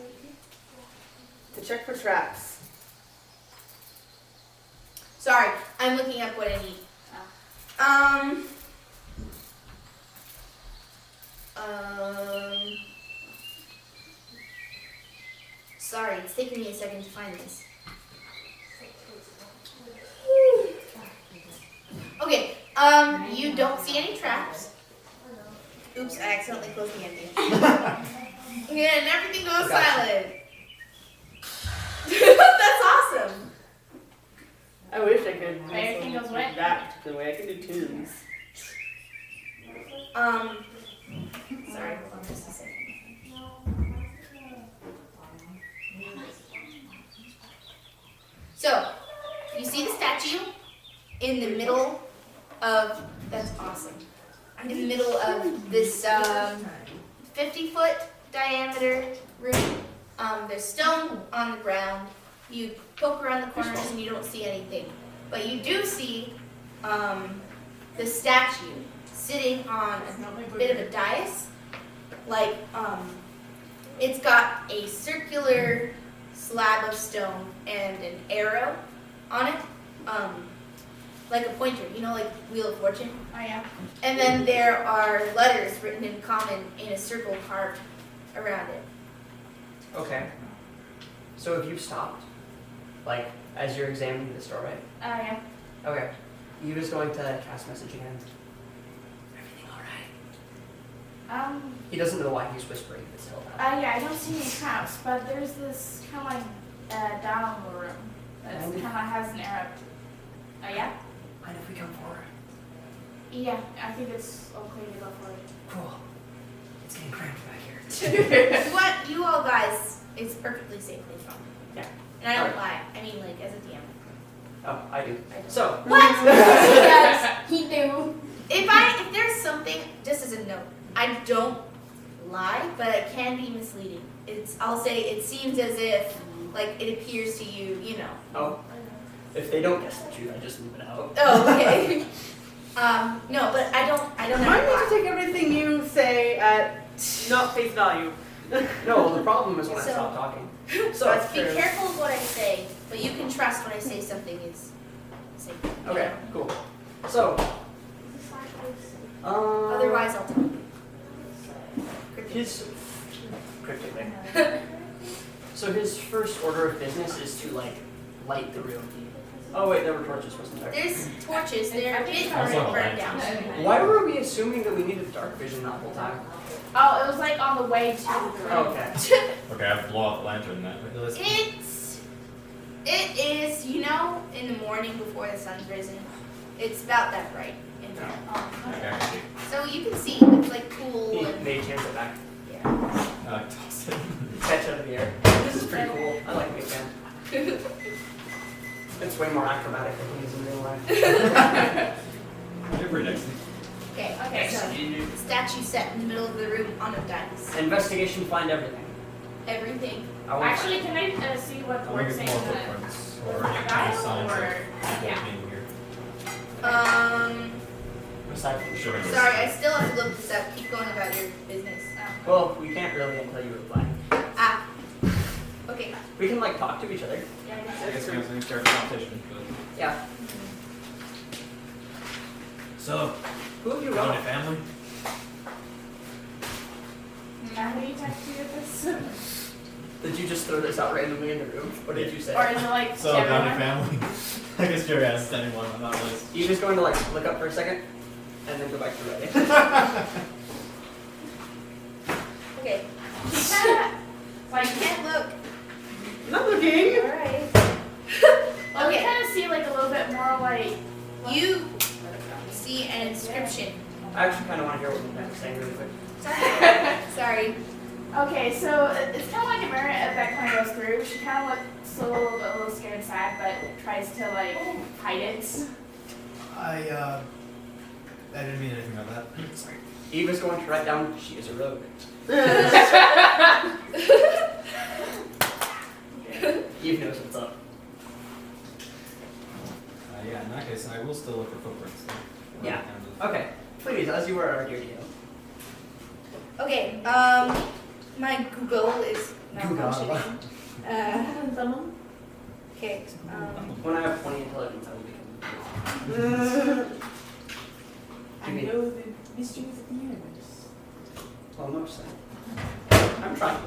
To check for traps. Sorry, I'm looking up what I need. Sorry, it's taking me a second to find this. Okay, you don't see any traps. Oops, I accidentally closed the ending. Yeah, and everything goes Gotcha. silent. That's awesome. I wish I could. Everything goes what? That particular way. I can do tunes. Sorry, hold on just a second. So, you see the statue in the middle of, that's awesome, in the middle of this 50-foot diameter room. There's stone on the ground. You poke around the corners and you don't see anything. But you do see the statue sitting on a bit of a dais. Like, it's got a circular slab of stone and an arrow on it. Like a pointer, you know, like Wheel of Fortune. Oh yeah. And then there are letters written in common in a circle carved around it. Okay. So have you stopped? Like, as you're examining this door, right? Oh yeah. Okay. Eve is going to cast message again. Everything alright? He doesn't know why he's whispering, but still. Yeah, I don't see any traps, but there's this kind of like down the room that kind of has an arrow. Oh yeah? Mind if we come forward? Yeah, I think it's okay to go for it. Cool. It's getting cramped back here. What you all guys is perfectly safely from. Yeah. And I don't lie. I mean, like, as a DM. Oh, I do. I don't. So, What? Yes, he knew. If there's something, just as a note, I don't lie, but it can be misleading. I'll say it seems as if, like, it appears to you, you know. oh. If they don't guess the truth, I just leave it out. Oh, okay. No, but I don't Remind have me a to take everything you say at not face value. No, the problem is when I So- stop talking. So let's be careful of what I say, but you can trust when I say something is safe. you Okay, know? cool. So, Otherwise, I'll tell you. his cryptic. So his first order of business is to like light the room. Oh wait, there were torches, wasn't there? There's torches. They're a bit I saw burned lights. down. Why were we assuming that we needed dark vision that whole time? Oh, it was like on the way to the room. Okay. Okay, I have to blow out the lantern then. It is, you know, in the morning before the sun's risen. It's about that bright in there. Okay, I see. So you can see it's like cool He and mage hands it back. yeah. Toss it. Catch out of the air. This is pretty cool. I like mage hand. It's way more acrobatic than he is in real life. You're pretty next. Okay. Okay, So the statue set in the middle of the room on a dais. Investigation, find everything. Everything. I want Actually, can I see what I'm we're looking saying? for footprints or any kind of Dial signs of or people yeah. being here. aside from Sure. Sorry, I still have to look this up. Keep going about your business. Well, we can't really until you reply. Okay. We can like talk to each other. Yeah, I guess I guess so. we're going to start a competition. But... Yeah. So, Who have you you got run a family? How do you text you this? Did you just throw this out randomly in the room? What did you say? Or is it like So, got everyone? a family? I guess Jerry asked anyone, I'm not really. You just going to like look up for a second, and then go back to writing. Okay. Like, You can't look. Not looking. All right. well, we Okay. kind of see like a little bit more like. You see an inscription. I actually kind of want to hear what you guys are saying really quick. Sorry. Okay, so it's kind of like a mirror that kind of goes through. She kind of looks a little scared and sad, but tries to like hide it. I didn't mean anything by that. Sorry. Eva's going to write down she is a rogue. Eve knows what's up. Yeah, in that case, I will still look for footprints. Though. Yeah. Okay, please, as you were our dear Dio. Okay. My Google is malfunctioning. Okay. When I have 20 intelligence, I will become. I know the mysteries of the universe. Well, no, sir. I'm trying.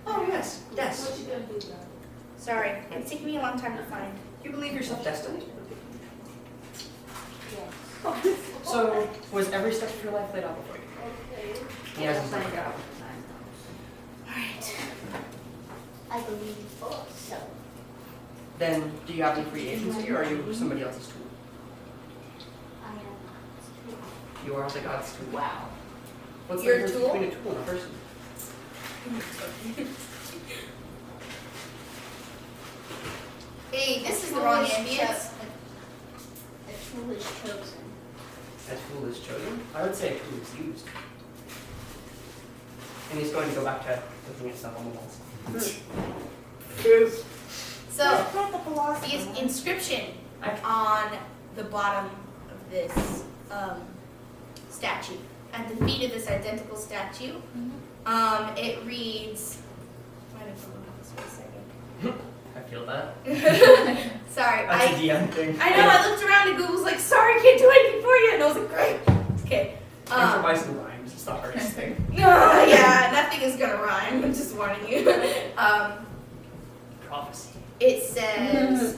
Oh yes, yes. Sorry, it's taking me a long time to find. You believe yourself destined? So, was every step of your life laid out before you? He hasn't planned it out. Alright. I believe so. Then, do you have any free agency, or are you somebody else's tool? I am. You are the god's tool. Wow. What's You're the a difference tool? between a tool and a person? Hey, this is the wrong ambience. A tool is chosen. A tool is chosen? I would say a tool is used. And he's going to go back to looking at stuff on the walls. So, the inscription on the bottom of this statue, at the feet of this identical statue, it reads. Might have to look at this for a second. I feel that. Sorry, That's a DM thing. I know. I looked around and Google's like, "Sorry, I can't do anything for you," and I was like, "Great, okay." Improvising rhymes is the hardest thing. Yeah, nothing is gonna rhyme. I'm just warning you. Prophecy. It says,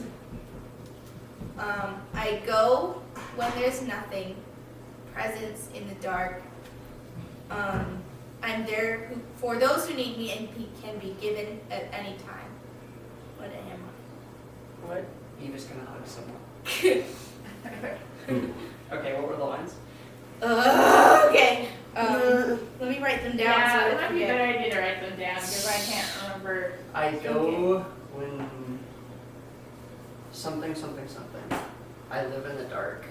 "I go when there's nothing, presence in the dark. I'm there for those who need me and can be given at any time." What am What? Eva's gonna hug someone. Okay, what were the lines? I? Okay. Let me write them down. Yeah, so it I might be a forget. better idea to write them down because I can't remember. I go when something, something, something. I live in the dark.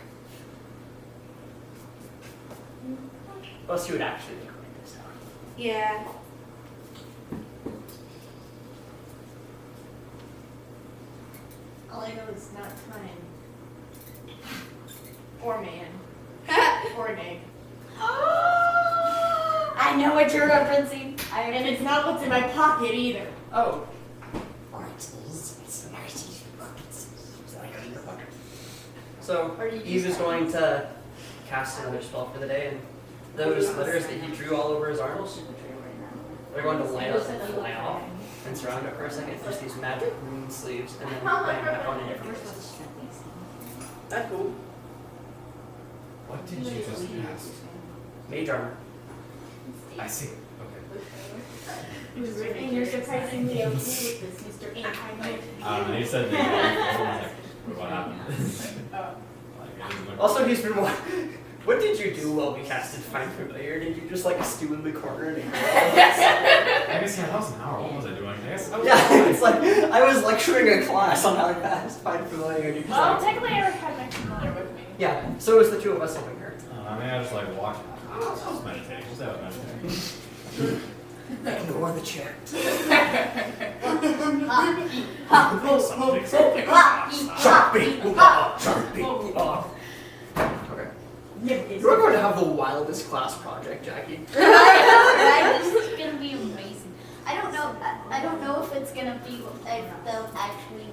Let's see what actually write this down. Yeah. All I know is not time. Or man. Or an egg. I know what you're referencing. And it's not what's in my pocket either. Oh. So Or you Eve is going to cast another spell for the day, and those letters that he drew all over his arms, they're going to light up and fly off and surround it for a second. Just these magic green sleeves, and then land back on in different places. That's cool. What did you just cast? Mage armor. I see. Okay. And you're surprisingly okay with this, Mr. Anti-Mage. And he said that. What happened? Oh. Like, it just went- Also, he's been what did you do while we casted Find Familiar? Did you just like stew in the corner and ignore all this? I guess yeah, that was an hour. What was I doing? I guess. Yeah, it's like I was lecturing a class on how to cast Find Familiar. And you just Well, like, technically, I already had my familiar with me. yeah, so it was the two of us over here. I mean, I just like walked. I was meditating. Just out meditating. Ignore the chair. Something. Okay. You are going to have the wildest class project, Jackie. I know, right? This is gonna be amazing. I don't know. I don't know if it's gonna be if they'll actually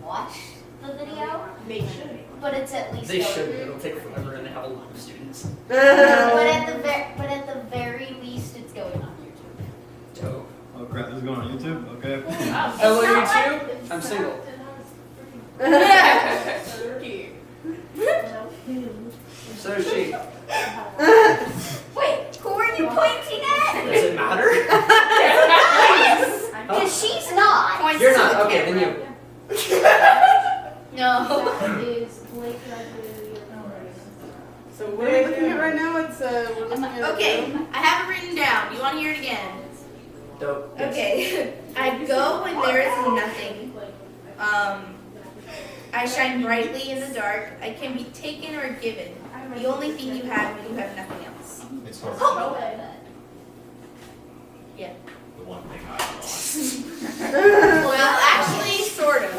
watch the video, They should. but it's at least. They should. It'll take forever, and they have a lot of students. But at the very least, it's going on YouTube. Dope. Oh crap! This is going on YouTube. Okay. Hello, YouTube. I'm single. So is she. Wait, who are you pointing at? Does it matter? Because she's not. Points You're to not. the Okay, then camera. you. No. So what are we looking at right now? It's we're looking at Okay, I have it written down. You want to hear it again? Dope. Yes. Okay. I go when there is nothing. I shine brightly in the dark. I can be taken or given. The only thing you have when you have nothing else. It's sort of Yeah. the one thing I lost. Well, actually, sort of.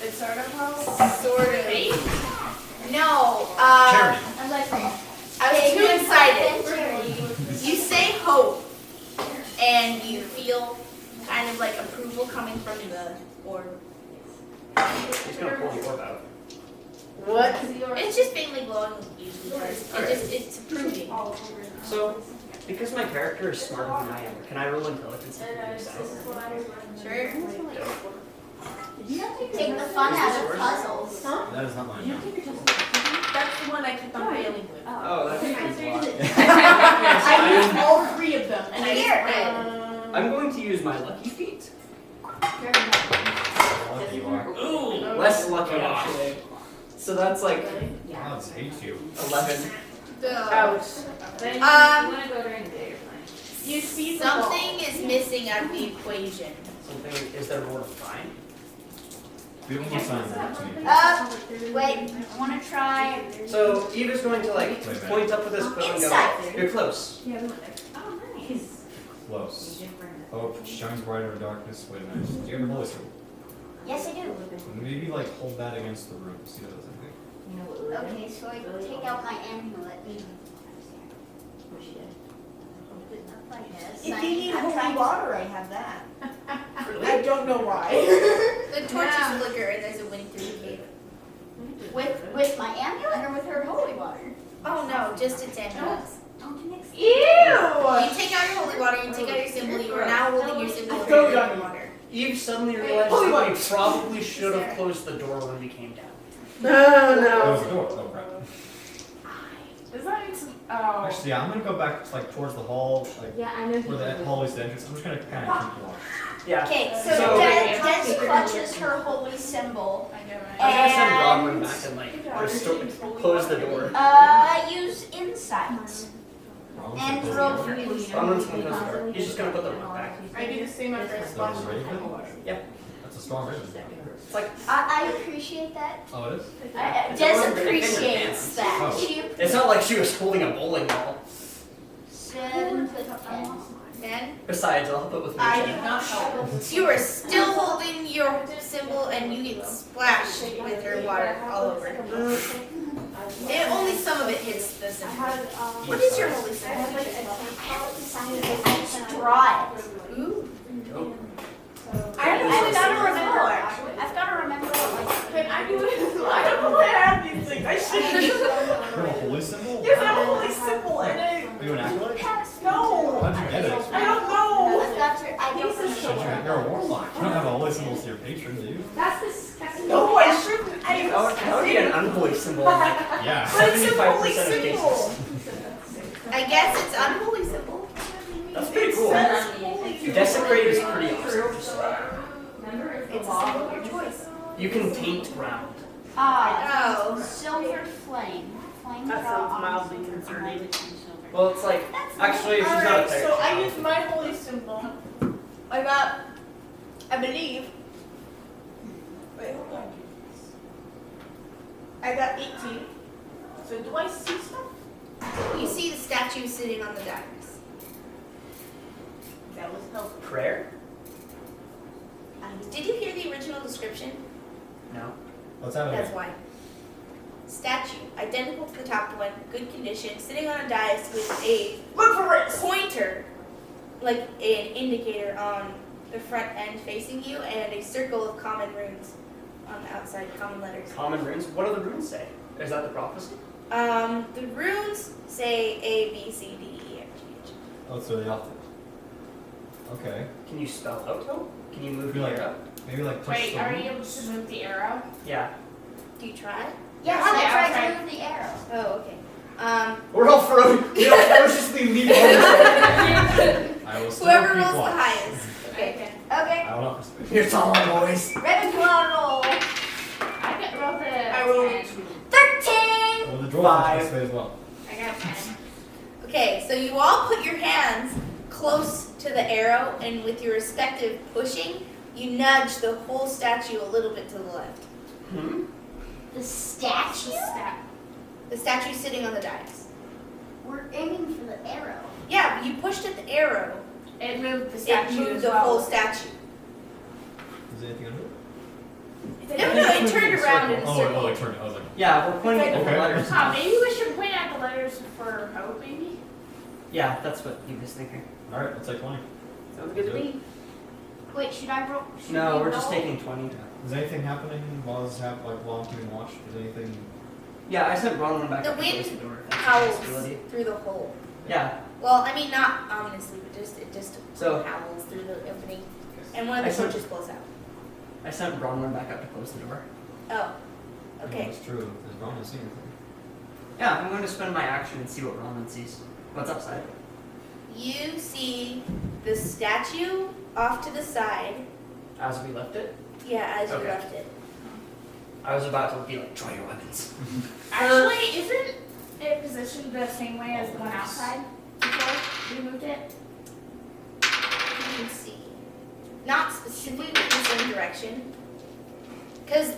It's sort of how. Sort of. No. Charity. I was too excited. You say hope, and you feel kind of like approval coming from the orb. He's gonna pull the orb out. What? It's just faintly glowing usually. It's approving. So, because my character is smarter than I am, can I roll intelligence? Sure. Take the fun out of puzzles. That is not mine. That's the one I keep on failing with. Oh, that's a lot. I used all three of them, and I Here. I'm going to use my lucky feet. Lucky you are. Ooh, less lucky actually. So that's like I'll just hate you. 11. Ouch. You see Something is missing out of the equation. Something, is there more to find? We have one more sign to me. Wait, I want to try. So Eve is going to like point up with this quill and go, Inside. you're close. Close. Hope shines brighter in darkness. Wait a minute. Do you have a holy symbol? Yes, I do. Maybe like hold that against the room. See what it does. Okay, so I take out my amulet. If you need holy water, I have that. Really? I don't know why. The torches flicker and there's a wind through the cave. With my amulet or with her holy water? Oh no, just its amulet. Don't you mix Ew! You take out your holy water, you take out your symbol, you are now holding your symbol over your holy water. Eve suddenly realized Holy that we water. probably should have closed the door when we came down. Oh That no. was the door. Oh crap. Does that make sense? Oh. Actually, yeah, I'm gonna go back like towards the hall, like Yeah, I know. where the hallway's the entrance. I'm just gonna kind of keep watch. Yeah. Okay, so So- Des clutches her holy symbol. I know, right? I'm gonna send And- Rodman back and like close the door. Use insight. Wrong, And so roll close for the door. me. Rodman's gonna close the door. He's just gonna put the rock back. I do the same after I splash my holy water. That's a strong raven. It's like, I appreciate that. Oh, it is? Des appreciates that. Oh. She it's not like she was holding a bowling ball. 7 to 10. 10. Besides, I'll help it with I nature. did not help. So you are still holding your symbol and you get splashed with her water all over. And only some of it hits the symbol. What is your holy symbol? Draw it. Ooh. I've got to remember. I've got to remember. Can I do it? I don't know why I have these things. I shouldn't. You have a holy symbol? Yes, I have a holy symbol and Are you an acolyte? no. How'd you get it? I don't know. I've got to. I don't remember. You're a warlock. You don't have a holy symbol to your patron, do you? That's disgusting. No, I shouldn't. That would be an unholy symbol. Yeah. But it's a 75% holy of cases. symbol. I guess it's unholy symbol. That's pretty cool. Desecrate is pretty awesome. Just like, It's a symbol of your choice. you can taint ground. Oh. Silver flame. Flame That draw sounds on mildly silver concerning. flame. Well, it's like, actually, she's not a Alright, player. so I used my holy symbol. I got, I believe. Wait, hold on. I got 18. So do I see stuff? You see the statue sitting on the dais. That was helpful. Prayer? Did you hear the original description? No. What's happening? That's why. Statue, identical to the top one, good condition, sitting on a dais with a Look for it! pointer, like an indicator on the front end facing you, and a circle of common runes on the outside, common letters. Common runes? What do the runes say? Is that the prophecy? The runes say A, B, C, D, E, F, G, H. Oh, so the alphabet. Okay. Can you spell auto? Can you move Feel the like arrow? Maybe like touch Wait, the are moon? you able to move the arrow? Yeah. Do you try? Yes, Yeah, I tried okay. to move the arrow. Oh, okay. We're all ferociously leaving all this. I will still Whoever keep rolls the watch. highest. Okay. Okay. I will not participate. Here's all boys. Ravenclaw roll. I get rolled the. I rolled 10. 13. Well, the dwarf Five. will participate as well. I got 10. Okay, so you all put your hands close to the arrow, and with your respective pushing, you nudge the whole statue a little bit to the left. Hmm? The statue? The statue's sitting on the dais. We're aiming for the arrow. Yeah, you pushed at the arrow. It moved the It statue moved as the well. whole statue. Is there anything under it? No, it turned around in a Oh, circle. it turned. I was like, Yeah, we're pointing at the Okay. letters. Huh, maybe we should point out the letters for hope, maybe? Yeah, that's what he was thinking. alright, let's take 20. Sounds good to me. Wait, should I roll? Should No, we we're just roll? taking 20. Is anything happening while this while I'm keeping watch? Is anything? Yeah, I sent Bronwyn back The up to wind close the door. if that's a howls possibility. through the hole. Yeah, Well, I mean, not ominously, but it just So- howls through the opening. And one of I the said- torches blows out. I sent Bronwyn back up to close the door. Oh, No, okay. it's true. There's wrong to see anything. Yeah, I'm going to spend my action and see what Bronwyn sees. What's upside? You see the statue off to the side. As we left it, Yeah, as you Okay. left it. I was about to be like, draw your weapons. Actually, isn't it positioned the same way as the one outside before we moved it? You can see. Not specifically in the same direction. Because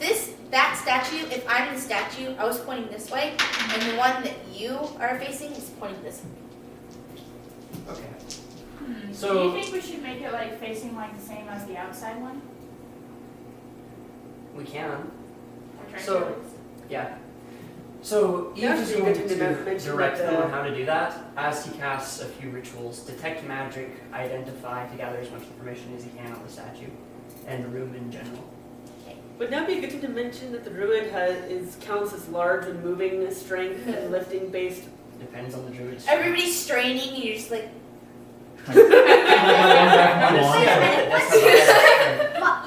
that statue, if I'm the statue, I was pointing this way, and the one that you are facing is pointing this way. Okay. Do So- you think we should make it like facing like the same as the outside one? We can. Or try So- to- Yeah. So Eve Yeah, is you going get to to mention direct that, them on how to do that as he casts a few rituals. Detect magic, identify, to gather as much information as he can on the statue and the room in general. Would now be a good thing to mention that the druid counts as large and moving strength and lifting based. Depends on the druid's. Everybody's straining, and you're just like,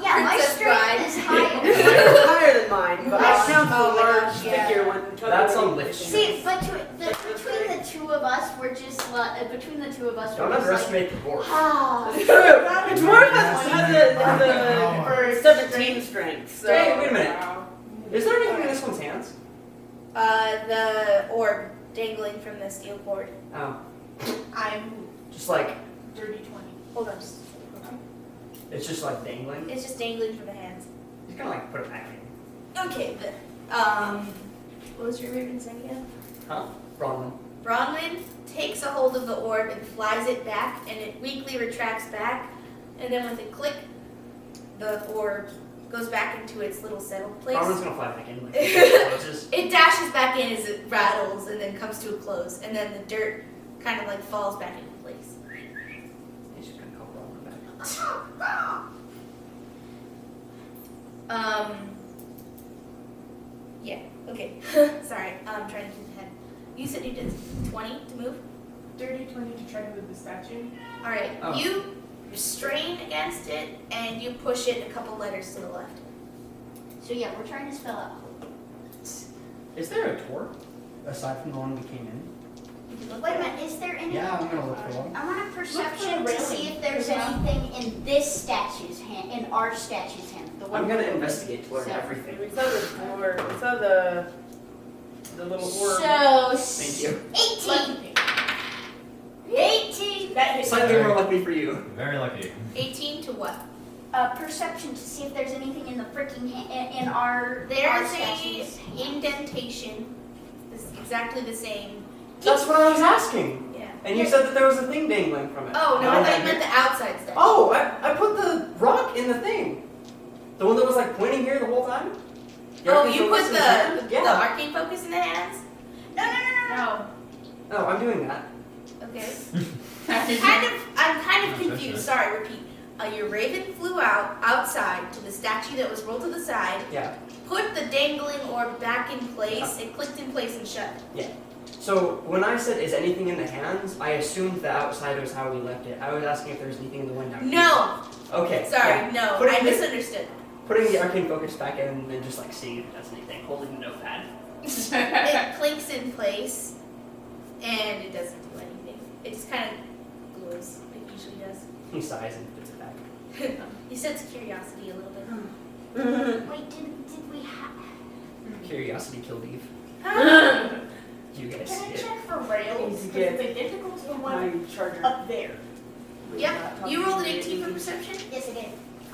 Yeah, my Princess Bride. strength is higher. It's higher than mine, but I Oh count my as a large gosh, yeah. figure when That's on covering lift. everything. See, but between the two of us, we're just like, between the two of us, Don't we're just like, underestimate the dwarf. ah. It's true. The dwarf has a 17 strength. So. Hey, wait a minute. Is there anything in this one's hands? the orb dangling from the steel cord. Oh, I'm just like, dirty 20. Hold on. it's just like dangling. It's just dangling from the hands. He's gonna like put it back in. Okay, what was your raven saying again? Huh? Bronwyn. Bronwyn takes a hold of the orb and flies it back, and it weakly retracts back, and then with a click, the orb goes back into its little settled place. Bronwyn's gonna fly back in. Like, it closes. It dashes back in as it rattles and then comes to a close, and then the dirt kind of like falls back into place. He's just gonna call Bronwyn back. Yeah, okay. Sorry, I'm trying to keep ahead. You said you did 20 to move? 30, 20 to try to move the statue. Alright, Oh. you strain against it and you push it a couple letters to the left. So yeah, we're trying to spell out hope. Is there a tour aside from the one we came in? Wait a minute, is there any? Yeah, I'm gonna look for one. I want a Look perception for a to see railing. if there's anything in this statue's hand, in our statue's hand. The one I'm gonna we're- investigate to learn So- everything. We saw the door. We saw the little orb. So, Thank you. 18. 18. That hits. Slightly more lucky for you. Very lucky. 18 to what? Perception to see if there's anything in the freaking in our There's statue's a hand. indentation. This is exactly the same. That's what I was asking. Yeah. And you said that there was a thing dangling from it. Oh, no, The I one thought back you meant here? the outside statue. Oh, I put the rock in the thing. The one that was like pointing here the whole time? Oh, you put Focus in hand? the Yeah. arcane focus in the hands? No. Oh, I'm doing that. Okay. I'm kind of confused. Sorry, repeat. Your raven flew outside to the statue that was rolled to the side, Yeah. put the dangling orb back in place, it clicked in place and shut. So when I said is anything in the hands, I assumed the outside was how we left it. I was asking if there was anything in the window. No! Okay. Sorry, yeah. no. Put it I in- misunderstood. Putting the arcane focus back in and then just like seeing if it does anything. Holding the notepad. It clinks in place, and it doesn't do anything. It just kind of glows, like it usually does. He sighs and puts it back. He sets curiosity a little bit. Wait, did we have? Curiosity killed Eve. You guys Can I see it. check for rails? Easy Because get. it's identical to the one My charger. up there. Yep, you rolled an 18 for perception? Yes, I did.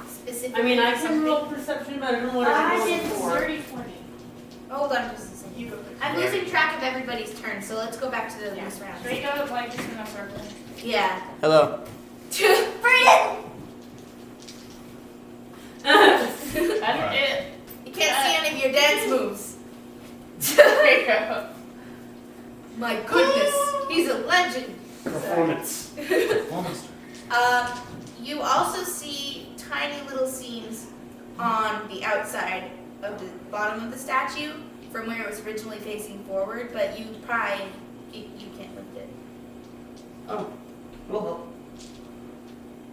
Specifically I mean, I can something. roll perception, but I don't know what I I did can roll for. 30, 20. Hold on just a second. You go first. I'm losing track of everybody's turn, so let's go back to the Yeah. loose rounds. Should we go like just in a circle? Yeah. Hello. Brandon! That's Alright. it. You can't see any of your dance moves. There you go. My goodness, he's a legend. Performance. Performance. You also see tiny little seams on the outside of the bottom of the statue from where it was originally facing forward, but you can't lift it. Oh. We'll help.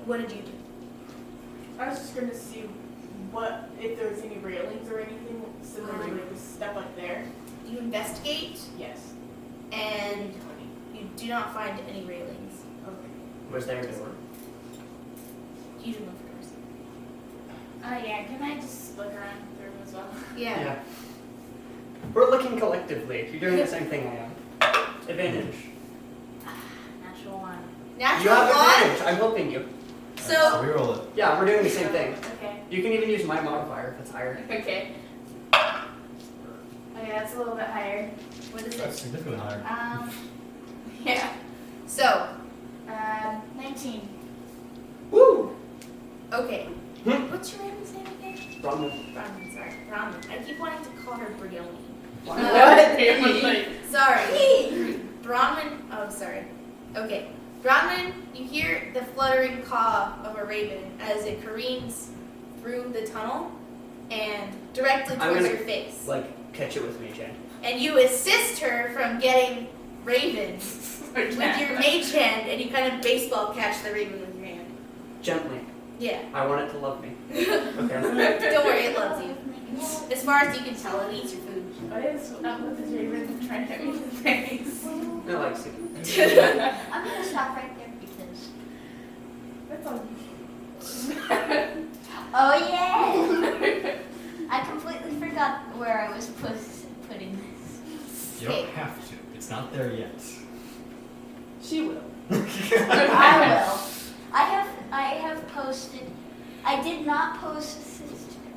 What did you do? I was just gonna see what if there was any railings or anything similar to like the step up there. You investigate, Yes. and you do not find any railings. Okay. Was there a door? You didn't look for doors. Yeah, can I just look around the room as well? Yeah. We're looking collectively. You're doing the same thing I am. Advantage. Natural one. You Natural have one. advantage. I'm helping you. So we roll it. Yeah, we're doing the same thing. Okay. You can even use my modifier if it's higher. Okay. Okay, that's a little bit higher. what is That's it? significantly higher. Yeah. So 19. Woo! okay. Hmm. What's your raven's name again? Bronwyn. Bronwyn. Sorry, Bronwyn. I keep wanting to call her Brioni. What? Sorry. Bronwyn. Oh, sorry. Okay. Bronwyn, you hear the fluttering caw of a raven as it careens through the tunnel and directly I'm towards gonna- your face. Like, catch it with me, Jen. And you assist her from getting raven with your mage hand, and you kind of baseball catch the raven with your hand. Gently. Yeah. I want it to love me. Okay. Don't worry, it loves you. As far as you can tell, it eats your food. What is up with this raven trying to hit me in the face? It likes it. I'm gonna stop right there because. That's all. Oh yeah! I completely forgot where I was putting this. You don't have to. It's not there yet. She will. I will. I have posted. I did not post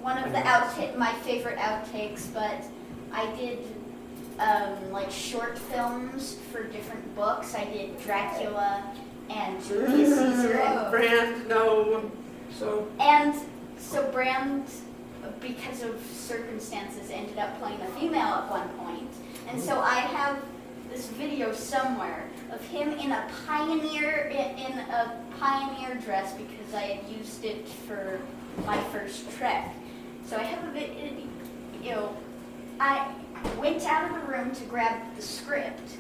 one of the my favorite outtakes, but I did like short films for different books. I did Dracula and Julius Caesar. Brand, no. And so Brand, because of circumstances, ended up playing a female at one point. And so I have this video somewhere of him in a pioneer dress because I had used it for my first trek. So I have a video. I went out of the room to grab the script,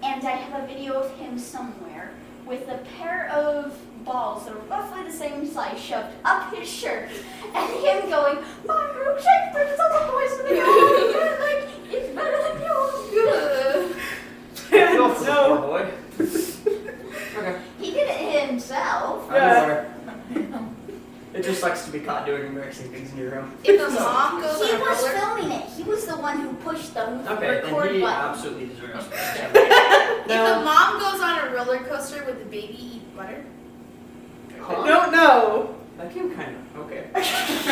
and I have a video of him somewhere with a pair of balls that are roughly the same size shoved up his shirt, and him going, "My group Shakespeare is all the boys in the world, like it's better than yours." Go for it, poor boy. Okay. He did it himself. It just sucks to be caught doing embarrassing things in your room. If a mom goes He on a was roller, filming it. He was the one who pushed the Okay, record then he button. absolutely deserves it. if a mom goes on a roller coaster with the baby eat butter, No, no. That came kind of okay.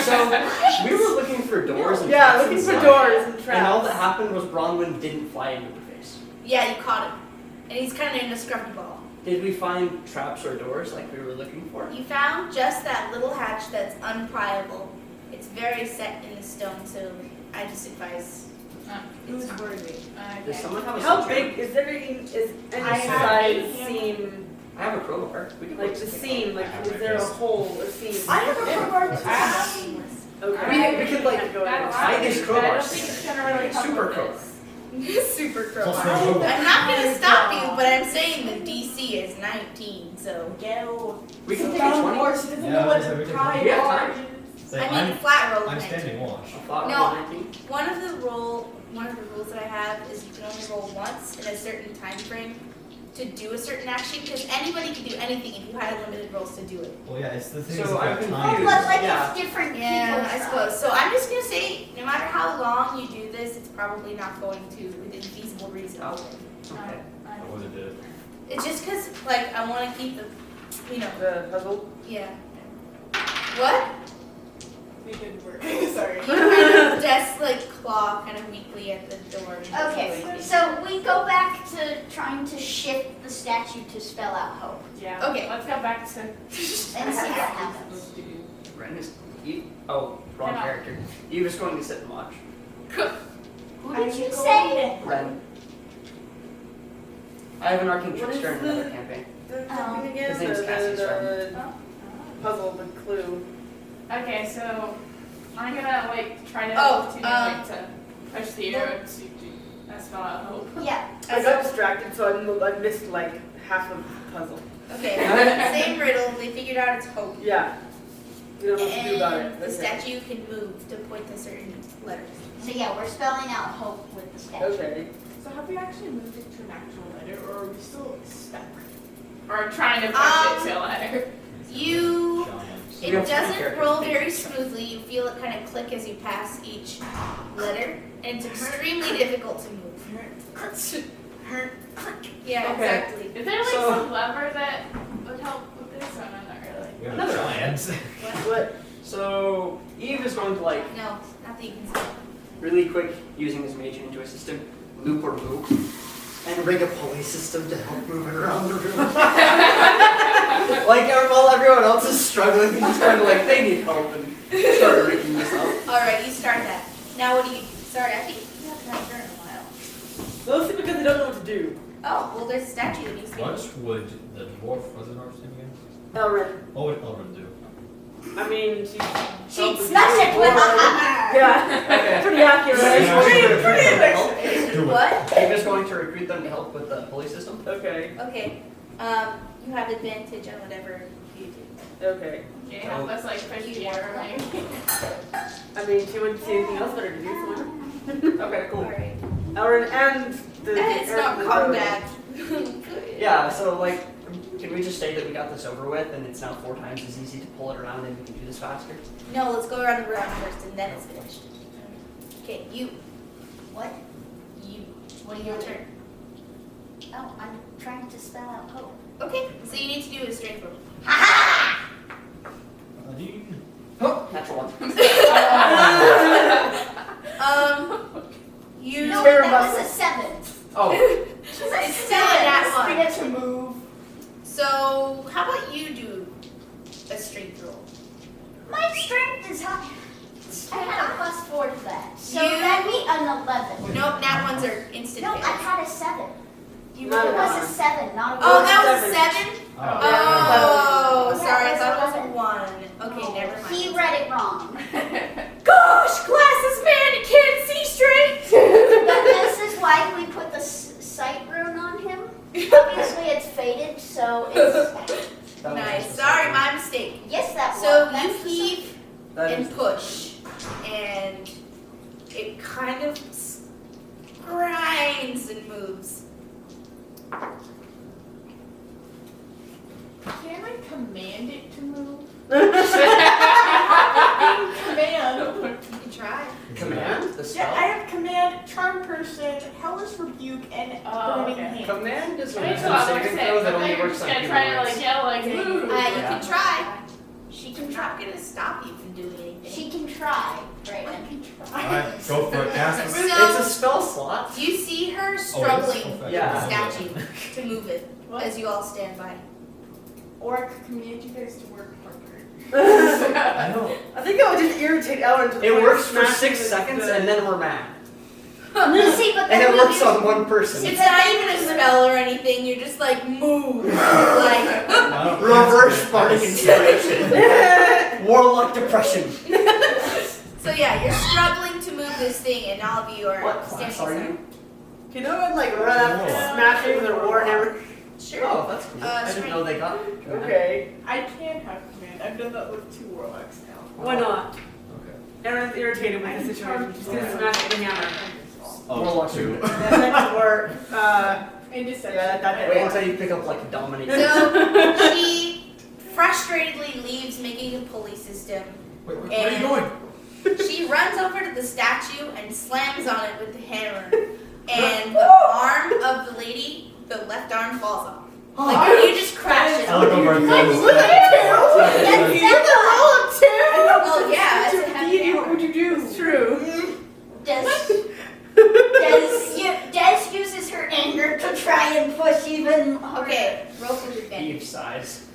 So we were looking for doors and Yeah, traps looking for inside, doors and traps. and all that happened was Bronwyn didn't fly into her face. yeah, you caught him, and he's kind of in a scruffy ball. Did we find traps or doors like we were looking for? You found just that little hatch that's unpryable. It's very set in the stone, so I just advise. Who's worthy? Does someone have a How sledgehammer? big is there? Is any I have side a seam I have a crowbar. We can like put the something seam? on Like I have is my there a fist. hole, a seam? I have a crowbar too. Okay. We could like go That'll tie these happen, but I don't crowbars think it's together. gonna really Like help super with crowbar. this. Super Plus crowbar. no rope. I'm not gonna stop you, but I'm saying the DC is 19, so. Go. We can take a Down 20. horse, he doesn't Yeah, know I what was gonna to say, tie we have bar time. is. Say, I mean, the flat roll. I'm is 19. standing watch. I thought No. it was 19. One of the rules that I have is you can only roll once in a certain time frame to do a certain action, because anybody can do anything if you had limited rolls to do it. Well, yeah, it's the thing. So is if I'm you have confused. time. But like Yeah. it's different people. Yeah, I try. suppose. So I'm just gonna say, no matter how long you do this, it's probably not going to within feasible reason. Okay. I would have did it. It's just because, like, I want to keep the, The puzzle. yeah. What? It didn't work. Sorry. You kind of just claw kind of weakly at the door. Okay, so we go back to trying to shift the statue to spell out hope Yeah. Okay. Let's go back to. and see what happens. Ren is. Oh, wrong Hang on. character. You was going to sit and watch. Who did you say? Ren. I have an arcane What trickster is in another the- campaign. The thing again. His name's Cassie's The puzzle, the clue. Okay, so I'm gonna try to to push the arrow to spell out hope. Yeah. I got distracted, so I missed like half of the puzzle. Okay, same riddle. They figured out it's hope. Yeah. You don't know what to do about it. And the statue can move to point to certain letters. So yeah, we're spelling out hope with the statue. Okay. So have we actually moved it to an actual letter, or are we still stuck? Or trying to push it to a letter. You. Giants. It We have doesn't characters roll named very stuff. smoothly. You feel it kind of click as you pass each letter, and it's extremely difficult to move. Yeah, Okay. exactly. Is there So- some lever that would help with this? Or not really? We have Another giants. What? So Eve is going to No, not that you can see. really quick, using his mage into a system, loop or loop, and rig a pulley system to help move it around the room. While everyone else is struggling, he's just kind of they need help and start rigging this up. Alright, you start that. Now what do you do? Sorry, I think you haven't had turn in a while. Mostly because they don't know what to do. Oh, well there's a statue that needs to be What would the dwarf, what's the dwarf's name again? Elrin. What would Elrin do? I mean, she. She'd smash it with a hammer. Yeah. Pretty accurate. Do it. What? Eve is going to recruit them to help with the pulley system. Okay. Okay. You have advantage on whatever you do. Okay. Okay, help us push the arrow. I mean, she wouldn't see anything else better to do, so. Okay, cool. Alright. Elrin and the. And it's and not the combat. Yeah, so can we just say that we got this over with and it's now 4 times as easy to pull it around and we can do this faster? No, let's go around the round first and then it's finished. Okay, you. What? You. What your turn? Oh, I'm trying to spell out hope. Okay, so you need to do a strength roll. Oh, natural one. You. No, terror that was a bustle. 7. Oh, It's still a nat I 1. get to move. So, how about you do a strength roll? My strength is high. I had a +4 to that. So You- that'd be an 11. Nope, nat 1s are instant No, I fails. had a 7. You Not It a was nat a 7, not a 1. Oh, that was a 7? Oh. Oh, Yeah, sorry, I it thought was it was a 1. Okay, never mind. He read it wrong. Gosh, glasses man, you can't see straight! But this is why we put the sight rune on him. Obviously, it's faded, so it's. that was Nice, just a sorry, second. my mistake. Yes, that So was. you That's the heave That and is- push, and it kind of grinds and moves. Can I command it to move? Command. You can try. Command? The Yeah, spell? I have command, charm person, hellish rebuke, and burning okay. hand. Command is a I wisdom thought saving throw that only works on gonna human try to words. like yell like move. You Yeah. can try. She can I'm try. not gonna stop you from doing anything. She can try. Right. Alright, go for it. Cast So- it. It's a spell slot. You see her Oh, it is? struggling Okay. Yeah. with the statue to move it What? as you all stand by. Or I could command you guys to work harder. I know. I think it would just irritate Ellen to the It point works of for smashing 6 the- seconds the- and then we're mad. See, but And then it we works do- on one person. It's not even a spell or anything. You're just like move, like I don't Reverse cast it. bardic inspiration. Warlock depression. so. Yeah, you're struggling to move this thing, and all of you are What standing class are aside. you? Can no one like run up and smash it with a warhammer? Sure. Oh, that's cool. I didn't strength. know they got Okay. I can have command. I've done that with 2 warlocks now. Why not? Okay. Everyone's irritated with the situation. She's gonna smash it with a hammer. Oh, Warlock two. That doesn't work. And deception. Yeah, that Wait didn't until work. you pick up like a dominate. So she frustratedly leaves making a pulley system. Wait, where are you going? She runs over to the statue and slams on it with the hammer. And the arm of the lady, the left arm, falls off. Like you just crash it. I look over and That's throw That's Well, yeah, it's a heavy What hammer. would you do? It's true. Des uses her anger to try and push even harder. Okay, roll for advantage. Eve size.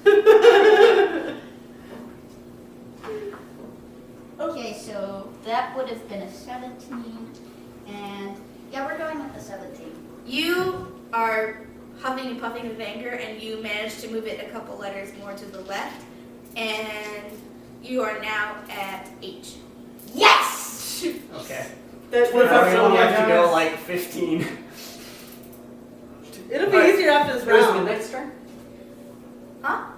Okay, so that would have been a 17, and yeah, we're going with the 17. You are huffing and puffing with anger, and you manage to move it a couple letters more to the left, and you are now at H. Yes! Okay. That- Now we only have to go It'll like 15. be easier after this Where's round. Midnight's turn?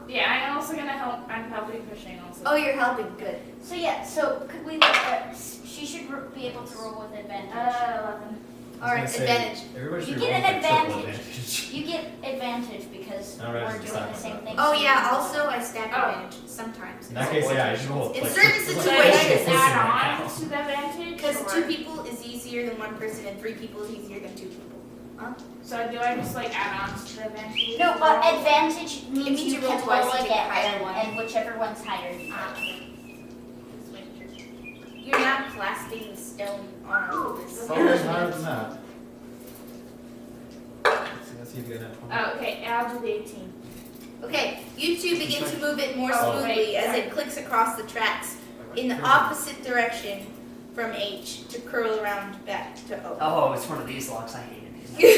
Yeah, I'm also gonna help. I'm helping pushing also. Oh, you're helping. Good. So yeah, so could we look at, she should be able to roll with advantage. 11. All right, advantage. Everybody You should get roll an for triple advantage. You get advantage because All right, we're it's doing not the same like thing. Oh so yeah. you- Also, I stack Oh. advantage sometimes. In that case, yeah, I should roll. In like, certain triple- So I situations, just add on to the advantage? Because or- 2 people is easier than 1 person, and 3 people is easier than 2 people. So do I just like add on to the advantage? No, but advantage means means you you roll can twice roll and take the higher again, one. and whichever one's higher. you Ah. take. You're not clasping the stone on this. Oh, it's higher than that. Let's see if you get that. Oh, okay, I'll do the 18. Okay, you 2 begin to move it more Oh, smoothly wait, as sorry. it clicks across the tracks in the opposite direction from H to curl around back to O. Oh, it's one of these locks. I hated these.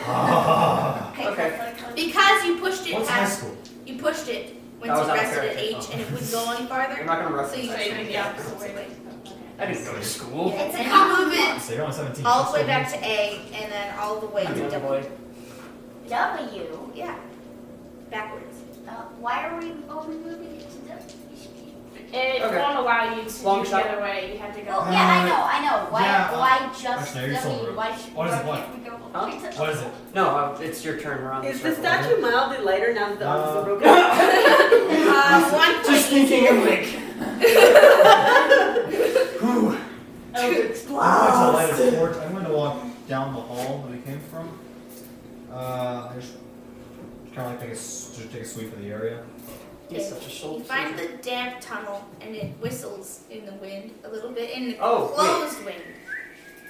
Ah. Okay. Because you pushed it What's high past, school? you pushed it once That was it out of rested at character. H and it wouldn't go any I'm farther, not gonna so you reference turned that. it the opposite way. I didn't go to school. It's And a you move it So you're on 17. all the That's way still back to A and then all the way I'm to a W. boy. W. Yeah, backwards. Why are we only moving it to W? It Okay. won't allow you to Long do shot. the other way. You have to go. Well, yeah, I know. Why? yeah, why just actually, you're still W? rude. Why What is it, what? can't we go Huh? straight to What is it? No, it's your turn around. Is the the circle. statue mildly lighter now that the arms are broken? 1 Just point. thinking of like. Whew. Eldritch I'm going blast. to light a torch. I'm going to walk down the hall that we came from. I just kind of like take a sweep of the area. He's such a You shoulder. find the damp tunnel and it whistles in the wind a little bit in the Oh, wait. closed wind.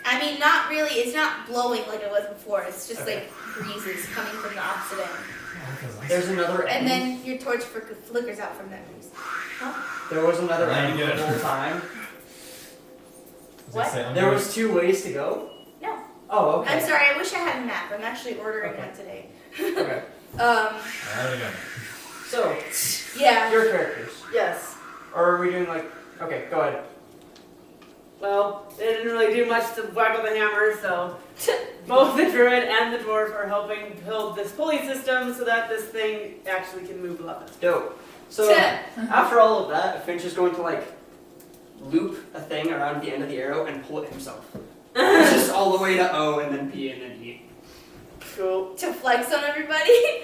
I mean, not really. It's not blowing like it was before. It's just Okay. like breezes coming from the opposite end. There's another And end. then your torch flickers out from that breeze. There was another Very end good. the whole time. What? There was 2 ways to go? No. Oh, okay. I'm sorry. I wish I had a map. I'm actually ordering Okay. one today. Okay. There we go. So, Yeah. your characters. Yes. Or are we doing like, okay, go ahead. Well, they didn't really do much to whack with the hammer, so both the druid and the dwarf are helping build this pulley system so that this thing actually can move lava. Dope. So, after all of that, Finch is going to like loop a thing around the end of the arrow and pull it himself. Just all the way to O and then P and then E. Cool. To flex on everybody.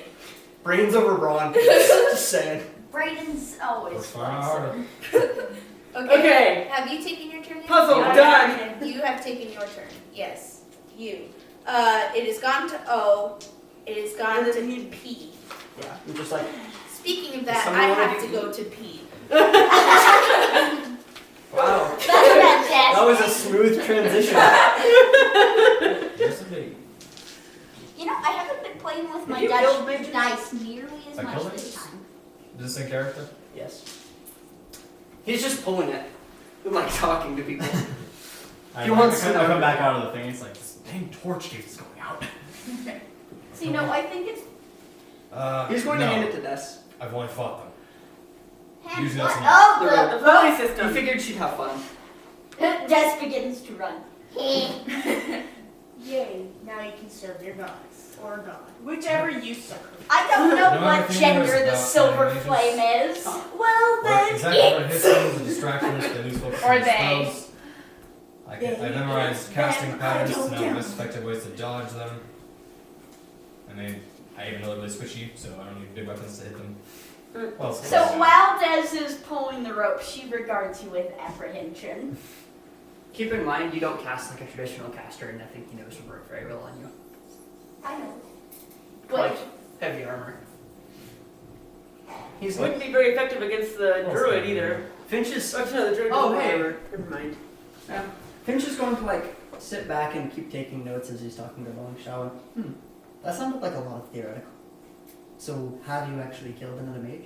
Brains over brawn. Just saying. Brayden's always Works far. flexible. Okay. Have you taken your turn yet? Puzzle Yeah. done. You have taken your turn. Yes. You. It has gone to O. It has gone And to then P. Yeah, I'm just like, Speaking of that, Someone I wanna have do to go to P. wow. That's fantastic. That was a smooth transition. Yes, indeed. You know, I haven't been playing with my you killed Dutch mages? dice nearly as I much killed this mages? time. Is this in character? Yes. He's just pulling it. Like talking to people. I He wants to I know. come back out of the thing. It's like this dang torch keeps going out. So, you know, I think it's He's going no. to hand it to Des. I've only fought them. hand Usually what? that's Oh, The the pulley He system. figured she'd have fun. Des begins to run. Yay, now you can serve your gods. Or god. Whichever you serve. I don't know No, what everything gender was the about silver animations. flame is. Well, then Exactly what it's... hits them is a distraction, they lose focus Or on the they. spells. I memorized casting patterns to know the most effective ways to dodge them. I even know they're really squishy, so I don't need big weapons to hit them. Well, So while Des is pulling the rope, she regards you with apprehension. Keep in mind, you don't cast like a traditional caster, and I think he knows will work very well on you. I know. Like heavy armor. He's like Wouldn't be very effective against the druid either. Finch is. Oh, no, the druid. Oh, is hey. whatever. Never mind. Finch is going to like sit back and keep taking notes as he's talking to Longshaw. That sounded like a lot of theoretical. So, have you actually killed another mage?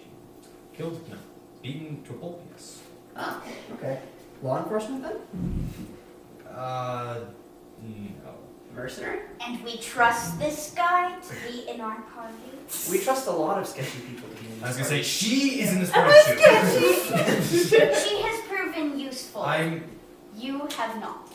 Killed? No. Beaten to a pulp, yes. Ah, okay. Law enforcement then? No. Mercenary? And we trust this guy to be in our party. We trust a lot of sketchy people to be in I was this gonna say, party. she is in this party too. She has proven useful. You have not.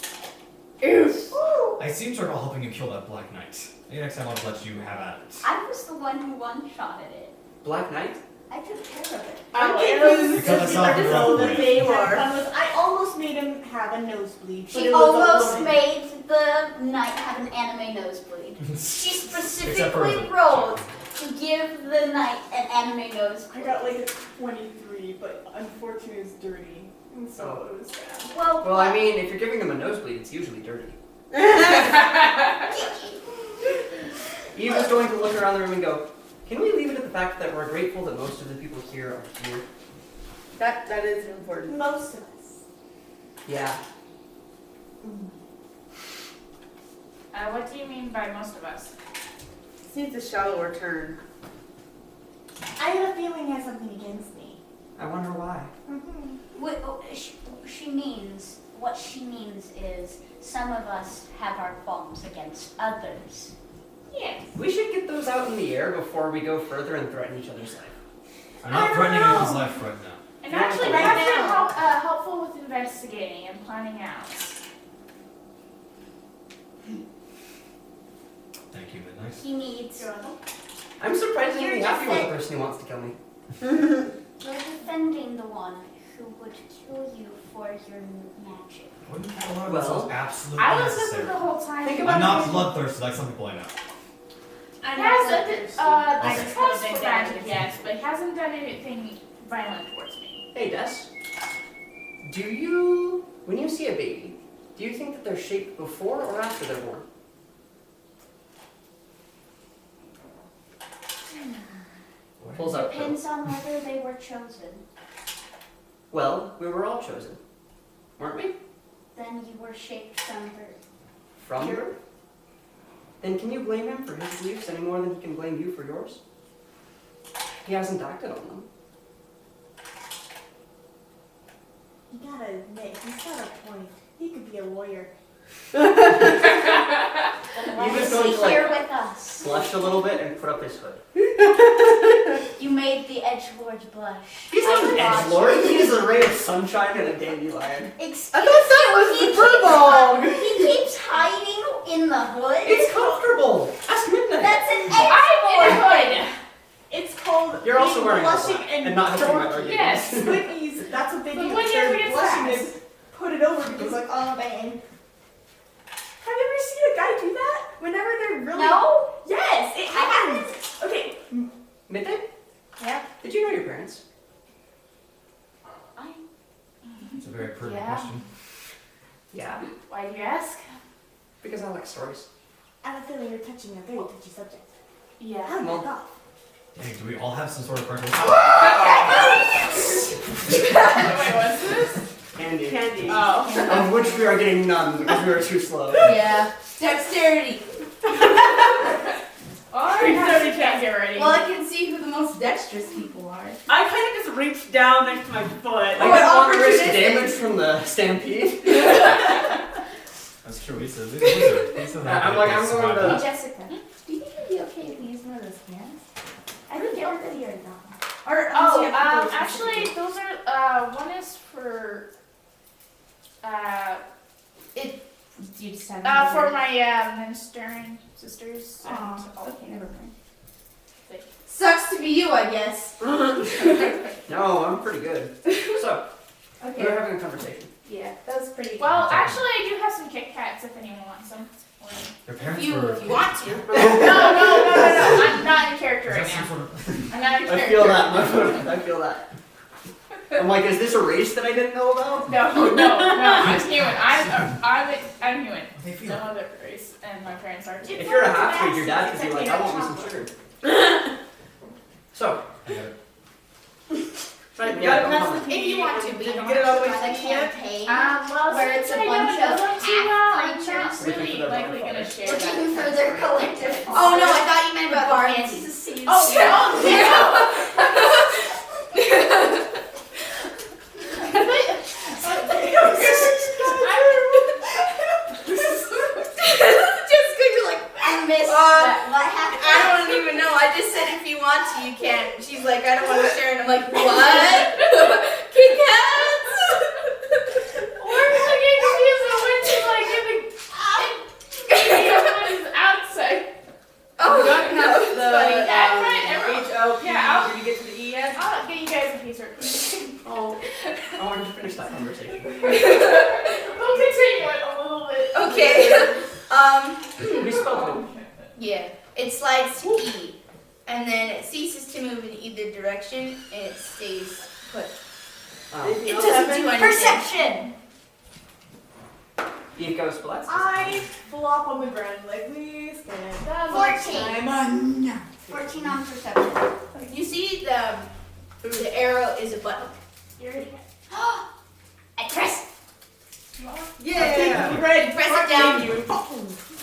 Ooh. I seem to recall helping you kill that Black Knight. Maybe next time I'll let you have at it. I was the one who one-shotted it. Black Knight? I took care of it. Because I saw the know rough that blade. they were. I almost made him have a nosebleed. But She it was a almost woman. made the knight have an anime nosebleed. She Except for specifically the- rolled to give the knight an anime nosebleed. I got like a 23, but unfortunately it's dirty. And so it was bad. Well, I mean, if you're giving them a nosebleed, it's usually dirty. Eve is going to look around the room and go, can we leave it at the fact that we're grateful that most of the people here are here? That is important. Most of us. Yeah. What do you mean by most of us? This needs a shallower turn. I have a feeling he has something against me. I wonder why. What she means is some of us have our qualms against others. Yes. We should get those out in the air before we go further and threaten each other's life. I'm not threatening anyone's life right now. And Yeah, actually, right that's been now. helpful with investigating and planning out. Thank you, Midnight. He needs. I'm surprisingly You're happy with the defend- person who wants to kill me. You're defending the one who would kill you for your magic. Wouldn't a lot of Well, this was absolutely I was with necessary. him the whole time. Think I'm about not it. bloodthirsty like some people I know. He has a Okay. distrust for magic, yes, but he hasn't done anything violent towards me. Hey, Des. When you see a baby, do you think that they're shaped before or after they're born? Pulls up. Depends on whether they were chosen. Well, we were all chosen, weren't we? Then you were shaped from birth. From her? Then can you blame him for his beliefs any more than he can blame you for yours? He hasn't acted on them. You gotta admit, he's got a point. He could be a lawyer. Why You is just going he to, here like, with us? Blush a little bit and put up his hood. You made the edgelords blush. He's not an I watched edgelord. it. He's a ray of sunshine and a dandelion. Excuse I thought that was you, the furbolg. He keeps hiding in the hood. It's comfortable. Ask Midnight. That's an I'm in edgelord. a hood. It's called You're also being wearing a blushing black and and not helping my dorky. argument. Yes. Whitney's, that's what they But do. Whitney They're ever gets blushing fast. and put it over because like, oh man. Have you ever seen a guy do that? Whenever they're really No? Yes, it I haven't. happens. Okay. Midnight? Yeah. Did you know your parents? It's a very pertinent Yeah. question. Yeah. Why do you ask? Because I like stories. I have a feeling you're touching a very touchy subject. Yeah. How did Well- that go? Dang, do we all have some sort of parental? Wait, what's this? Candy. Candy. Oh. Of which we are getting none because we are too slow. Yeah. Dexterity. Oh, you already can't get ready. Well, I can see who the most dexterous people are. I kind of just reached down next to my foot. I don't want to risk opportunistic. damage from the stampede. That's true. He's a wizard. He's a I'm like, I'm going Hey, to. Jessica, do you think it'd be okay if we use one of those cans? I think everybody already got one. Or Actually, those are, one is for, you just have for my, ministering sisters and Aw, all. okay, never mind. Sucks to be you, I guess. No, I'm pretty good. So, Okay. we're having a conversation. Yeah, that was pretty. Well, actually, I do have some Kit Kats if anyone wants some. Your if parents you were. if you want to. No. I'm not in character Is right that some now. sort of? I'm not in I character. feel that. I feel that. I'm like, is this a race that I didn't know about? No, I'm human. I'm human. They feel. No other race, and my parents are too. If you're a half-breed, your dad could be like, I want me some sugar. So, I got it. Right, Yeah, gotta pass the If you want to, but you Did you don't get it all the way have to to the try can? campaign. Well, Where since it's a I bunch don't of know them too well, I'm half not creatures. really likely gonna share that. Looking for their collective. Oh no, I thought you meant about the fancy. Oh, Jessica, you're like, I missed that. What happened? I don't even know. I just said if you want to, you can. She's like, I don't want to share, and I'm like, what? Kit Kats? We're gonna get confused on when she's like in the when is outside. Oh, You don't have no, the funny. H-O-P. Yeah, Did you get to the E yet? I'll get you guys a piece of it. oh, I wanted to finish that conversation. We'll continue it a little bit. Okay. We spoke it. Yeah, it slides to E, and then it ceases to move in either direction, and it stays put. Anything It else doesn't happen? do anything. Perception. Eve goes Blitz. I flop on the ground like we spend that 14. much time. 14 on perception. You see the arrow is a button. You're I press. Yeah. You press it down,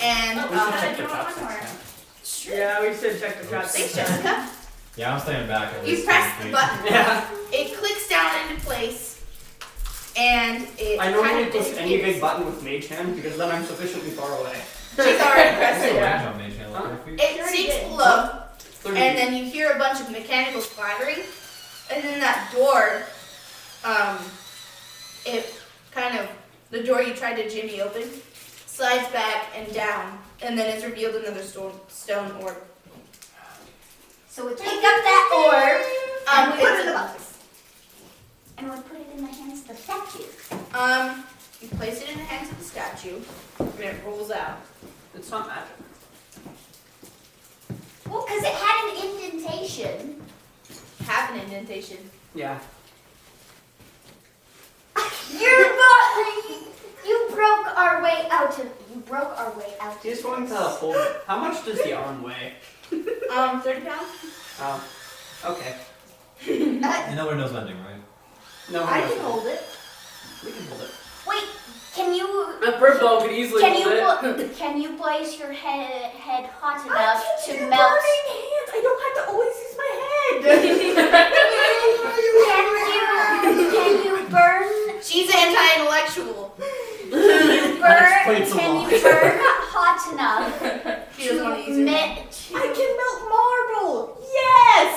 and We should check the you want top one more? six. Yeah, we should check the chat. Thanks, Jessica. Yeah, I'm staying back. At You least press 10 the feet. button. Yeah. It clicks down into place, and it I kind normally of push any big disappears. button with Mage Hand because then I'm sufficiently far away. She's already What's pressed the it. range on Mage Hand? Like 30 feet? It sinks below, 30 and then you hear a bunch of mechanical clattering, and then that door, it kind of, the door you tried to jimmy open, slides back and down, and then it's revealed another stone orb. So we pick up that orb and we put it in the It's, box. And we put it in the hands of the statue. you place it in the hands of the statue, and it rolls out. It's not magic. Well, because it had an indentation. Have an indentation. Yeah. You broke our way out of. You broke our way out. of He's going to this. hold it. How much does the arm weigh? 30 pounds? Oh. Okay. And nobody knows mending, right? No, I no, can no. hold it. We can hold it. Wait, Can you A purple could easily can hold you it. can you blaze your head hot I enough can to do melt? burning hands. I don't have to always use my head. Can you burn? She's anti-intellectual. Explain some Can more. you burn hot enough She doesn't want to use it. I can melt marble. Yes.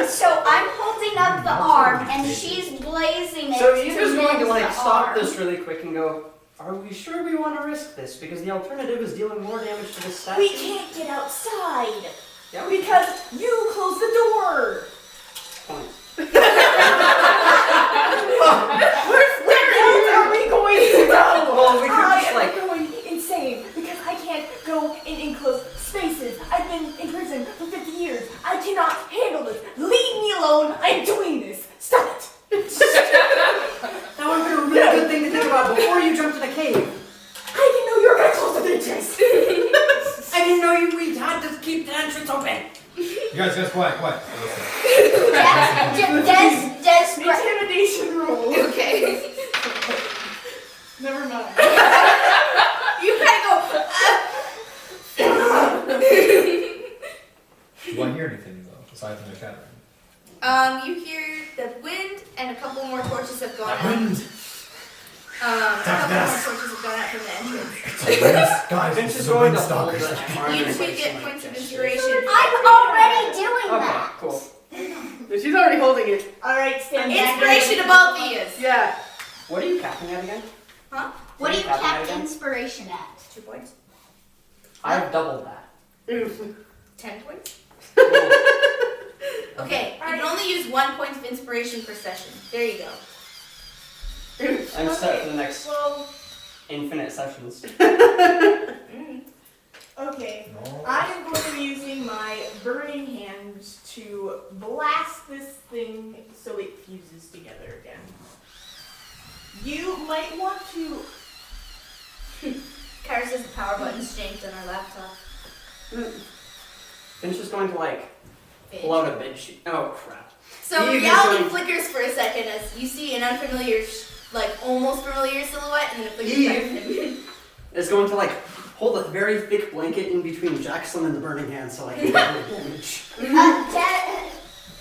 So I'm holding up the arm and she's blazing it. So to you're just going to melt like the stop arm. this really quick and go, are we sure we want to risk this? Because the alternative is dealing more damage to this statue. We can't get outside Yeah, we because you closed the door. point. Where else are we going to go? Well, we could I just am like going insane because I can't go in enclosed spaces. I've been in prison for 50 years. I cannot handle this. Leave me alone. I'm doing this. Stop it. that would have been a really good thing to think about before you jumped in the cave. I didn't know you were going to close the entrance. I didn't know we had to keep the entrance open. You guys, quiet. Intimidation roll. Okay. Never mind. You kind of go. Do I hear anything though, aside from the shattering? You hear the wind, and a couple more torches have gone out. Wind! A couple more Darkness. torches have gone out from the entrance. Guys, Vince this is is a going wind to hold stalker. the arm You and two like get some, points of like, inspiration. I'm already doing Okay, that. cool. She's already holding it. All right, stand back. Inspiration to both of you. Yeah. What are you capping at again? What do you Capping at cap again? inspiration at? 2 points. I've doubled that. 10 points. Cool. Okay, you can only use 1 point of inspiration per session. There you go. I'm set for the next Well, infinite sessions. okay. No. I am going to be using my burning hands to blast this thing so it fuses together again. You might want to. Kara says the power button's shanked on our laptop. Finch is going to like pull out a bed sheet. Oh crap. So Eve is reality going- flickers for a second as you see an unfamiliar, like almost familiar silhouette, and then it flickers back to him. Is going to like hold a very thick blanket in between Jackson and the burning hand so I can get no damage.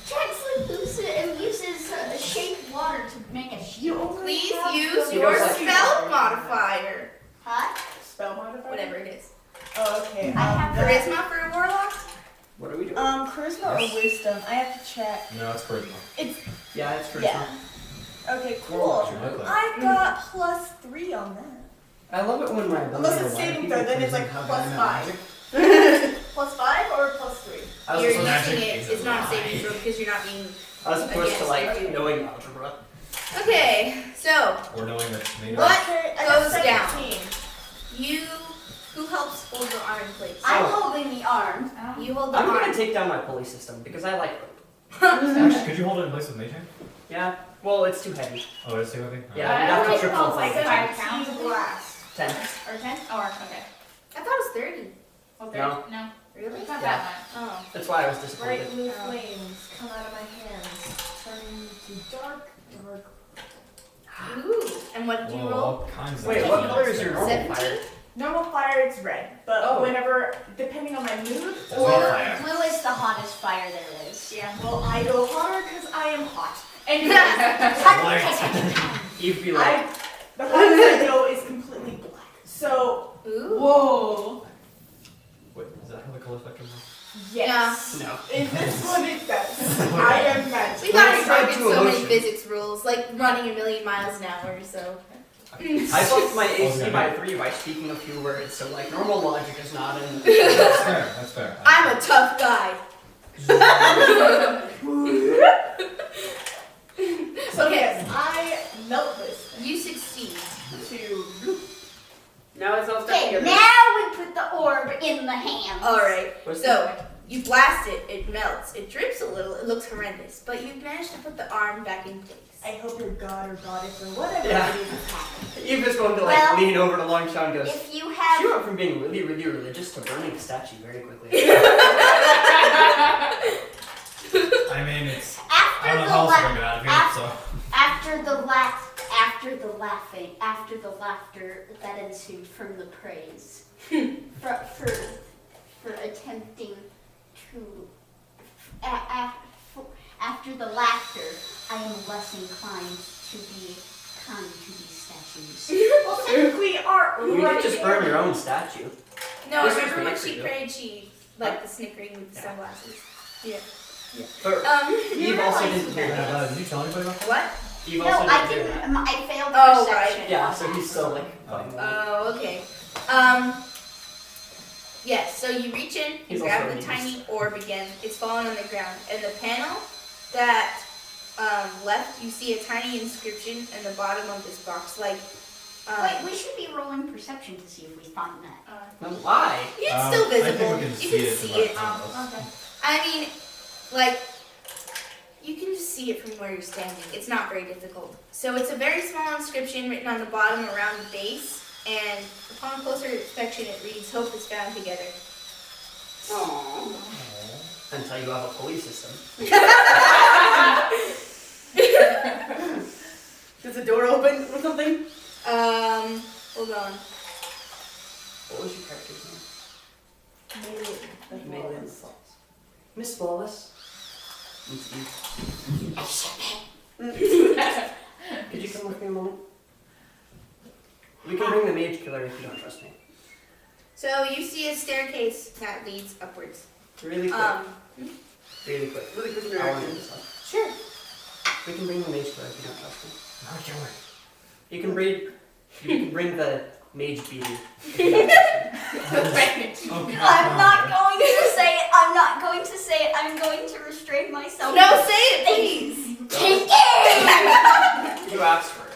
Jackson uses shaped water to make a shield. Please have use the your goes like- spell modifier. Huh? Spell modifier? Whatever it is. Oh, okay. I have Charisma for a warlock? What are we doing? Charisma or wisdom? I have to check. No, it's charisma. Yeah, it's charisma. Yeah. Okay, What cool. you look like. I've got +3 on that. I love it when my ability Unless to it's lie to saving people throw, then it's like doesn't have +5. magic. +5 or +3? I was You're supposed- using magic it. is It's a not a lie. saving throw because you're not being. I was supposed to Yes, like I do. knowing algebra. Okay, so Or knowing that maybe. What? Okay, I got Goes down. 17. you. Who helps hold the arm in place? I'm holding the arm. You hold the I'm arm. gonna take down my pulley system because I like it. Actually, could you hold it in place with Mage Hand? Yeah. Well, it's too heavy. Oh, it's too heavy? Yeah, I we have don't to think triple it's like flank. 5 pounds. 17 blast. 10. Or 10? Oh, okay. I thought it was 30. Well, No. No. Really? It's not Yeah. that much. Oh. That's why I was Bright disappointed. blue Oh. flames come out of my hands, turning to dark. Ooh. And what did you Whoa, roll? all kinds of Wait, things what there. color is your normal 17? fire? Normal fire, it's red, but Oh. whenever, depending on my mood, That's or all fire. Blue is the hottest fire there is. yeah, well, I go hotter because I am hot. Anyways, You'd be like, the hottest I go is completely black. So Ooh. Whoa. Wait, is that how the color spectrum works? yes, no. is this what it does? I am magic. We've When already it's tied broken to so many emotion. physics rules, like running a million miles an hour, so. I bumped my AC Okay. by 3 by speaking a few words, so like normal logic is not in. That's fair, that's fair. I'm a tough guy. So Okay. yes, I melt this You succeed. to. Now it's all stuck Okay, together. now we put the orb in the hand. Alright, What's so you blast it, it melts, it drips a little, it looks horrendous, but you managed to put the arm back in place. I hope your god or goddess or whatever Yeah. it is is happy. You've just going to like Well, lean over to Longshot and goes, If you she have, went from being really, really religious to burning a statue very quickly. I mean, it's. I after don't know the how else to la- bring it out of here, af- so. after after the laughter that ensued from the praise, for attempting to, after the laughter, I am less inclined to be kind to these statues. Well, technically, art. You could just burn your own statue. No, This was remember when made for she you. prayed, she like the snickering with the sunglasses. Yeah. But Eve also didn't hear that. Did you tell anybody about that? What? Eve No, also I didn't hear didn't. that. I failed Oh, perception. right. Yeah, so he's still like. Oh, okay. Yes, so you reach in, you He's grab also the a tiny orb again, it's fallen on the ground, and the panel that left, you see a tiny inscription in the bottom of this box, like, Wait, we should be rolling perception to see if we find that. Why? it's still visible, I think we can you see can it. see from it. our photos. Okay. I mean, like, you can just see it from where you're standing, it's not very difficult. So it's a very small inscription written on the bottom around the base, and upon closer inspection it reads, "Hope is found together." Aww. Until you have a pulley system. Does the door open or something? Hold on. What was your character's name? Megan. Miss Flawless. Miss Eve. Could you come with me a moment? We can bring the mage killer if you don't trust me. So you see a staircase that leads upwards. Really quick. Really quick. Really quick I want to do interaction. this one. Sure. We can bring the mage killer if you don't trust me. No, kill her. You can bring the mage beater. If you don't trust me. Oh, God. I'm not going to say it. I'm not going to say it. I'm going to restrain myself. No, say it, please. Take it! You asked for it.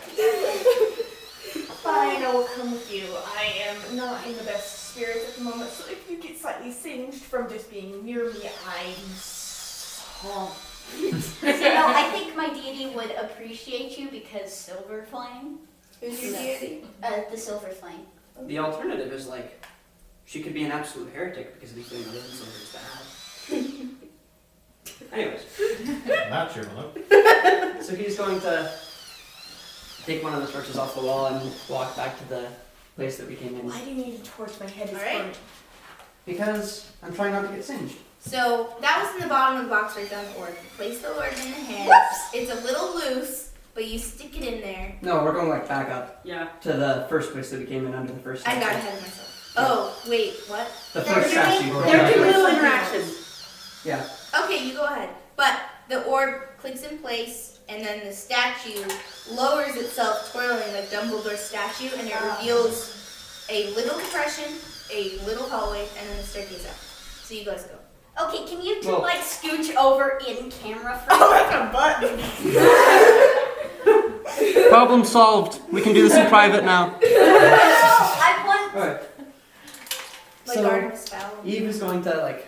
Fine, I will come with you. I am not in the best spirits at the moment, so if you get slightly singed from just being near me, I'm sorry. No, I think my deity would appreciate you because silver flame. Who's your deity? The silver flame. The alternative is like, she could be an absolute heretic because we think that silver is bad. Anyways, Not your look. so he's going to take one of the torches off the wall and walk back to the place that we came in. Why do you need a torch? My head is Alright. burnt. Because I'm trying not to get singed. So that was in the bottom of the box right down the orb. You place the orb in the hand. Whoops! It's a little loose, but you stick it in there. No, we're going like back up Yeah. to the first place that we came in under the first I statue. got ahead of myself. Oh, wait, what? The They're first statue. doing- we're They're going doing back. little interactions. Yeah. Okay, you go ahead. But the orb clicks in place, and then the statue lowers itself, twirling like Dumbledore's statue, and it reveals a little depression, a little hallway, and then the staircase up. So you guys go. Okay, can you two Whoa. like scooch over in camera for Oh, that's a button. Problem solved. We can do this in private now. I want. Alright. Like So, Artemis Fowl. Eve is going to like,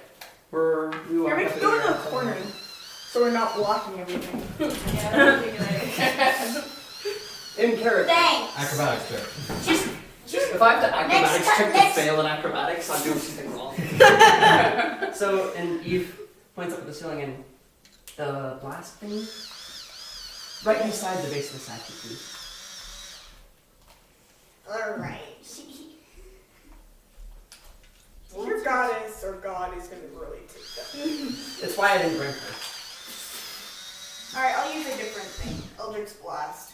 we walk Here, we up can to go to the the corner, so we're not blocking everything. In character. Thanks. Acrobatics check. Just If I have to acrobatics Next check time- to next- fail in acrobatics, I'm doing something wrong. So, and Eve points up at the ceiling and the blast thing right beside the base of the statue, please. all right. Your goddess or god is going to really take that. It's why I didn't bring her. Alright, I'll use a different thing. Eldritch Blast.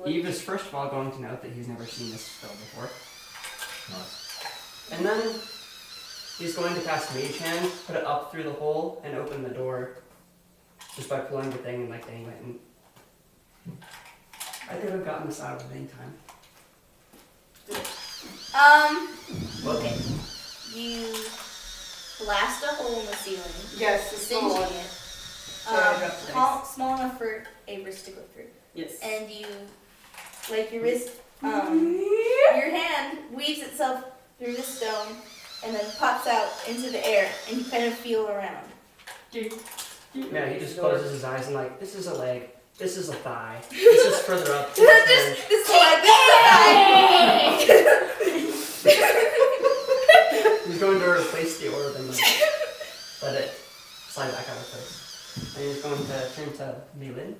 Eve is first of all going to note that he's never seen this spell before. Nice. And then he's going to cast Mage Hand, put it up through the hole, and open the door just by pulling the thing and like dang it. And I could have gotten this out of any time. Okay. You blast a hole in the ceiling, Yes, the small singeing one. it. Sorry, I dropped the Small enough for a wrist to go through. Yes. And you, like your wrist, your hand weaves itself through the stone and then pops out into the air, and you kind of feel around. Yeah, he just closes his eyes and like, this is a leg, this is a thigh, this is further up. This is This is like He's going to replace the orb and like, let it slide back out of place. And he's going to turn to Melin.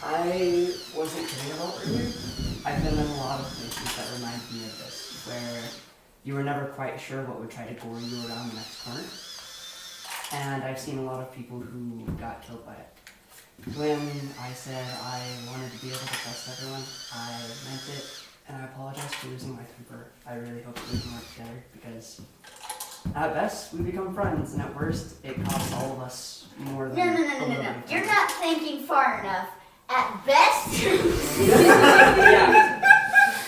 I wasn't kidding about earlier. I've been in a lot of places that remind me of this, where you were never quite sure what would try to gore you around the next corner. And I've seen a lot of people who got killed by it. When I said I wanted to be able to trust everyone, I meant it, and I apologize for losing my temper. I really hope that we can work together, because at best, we become friends, and at worst, it costs all of us more than No. a little bit of You're time. not thinking far enough. At best. Yeah.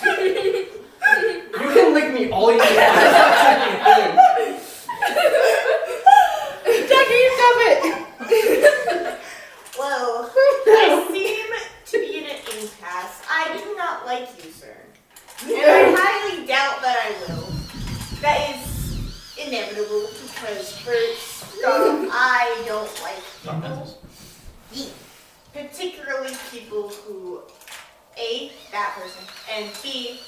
You can lick me all you want. It's not such a thing. Jackie, you stop it! Well, I seem to be in an impasse. I do not like you, sir. And I highly doubt that I will. That is inevitable because first off, I don't like people. Particularly people who A, that person, and B,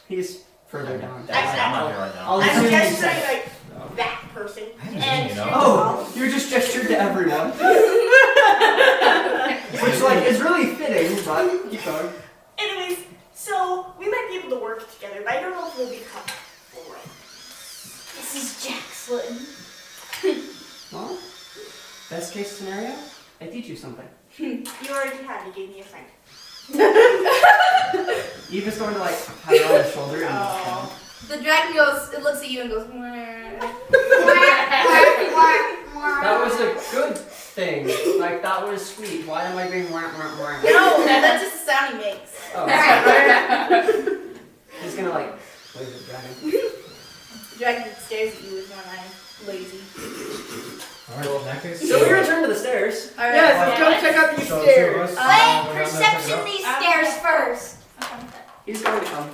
He's further down. I'm not here right now. I'll I'm assume you gesturing said. like that person. I haven't And seen you, know. Oh, you just gestured to everyone. Which, like, is really fitting, but keep going. anyways, so we might be able to work together, but I don't know if we'll become friends. This is Jackson. Well, best case scenario, I teach you something. You already have. You gave me a friend. Eva's going to, like, have her on the shoulder and Oh. The dragon goes, it looks at you and goes, "Mwah." that was a good thing. Like, that was sweet. Why am I being wah, wah, wah? No, that's just the sound he makes. Oh. He's gonna, like, play the dragon. The dragon stares at you with one eye, lazy. Alright, in that case. So we return to the stairs. Alright. Yes, let's go check out these So two of stairs. us, Wait, we're down there perception checking these out. stairs first. He's going to come.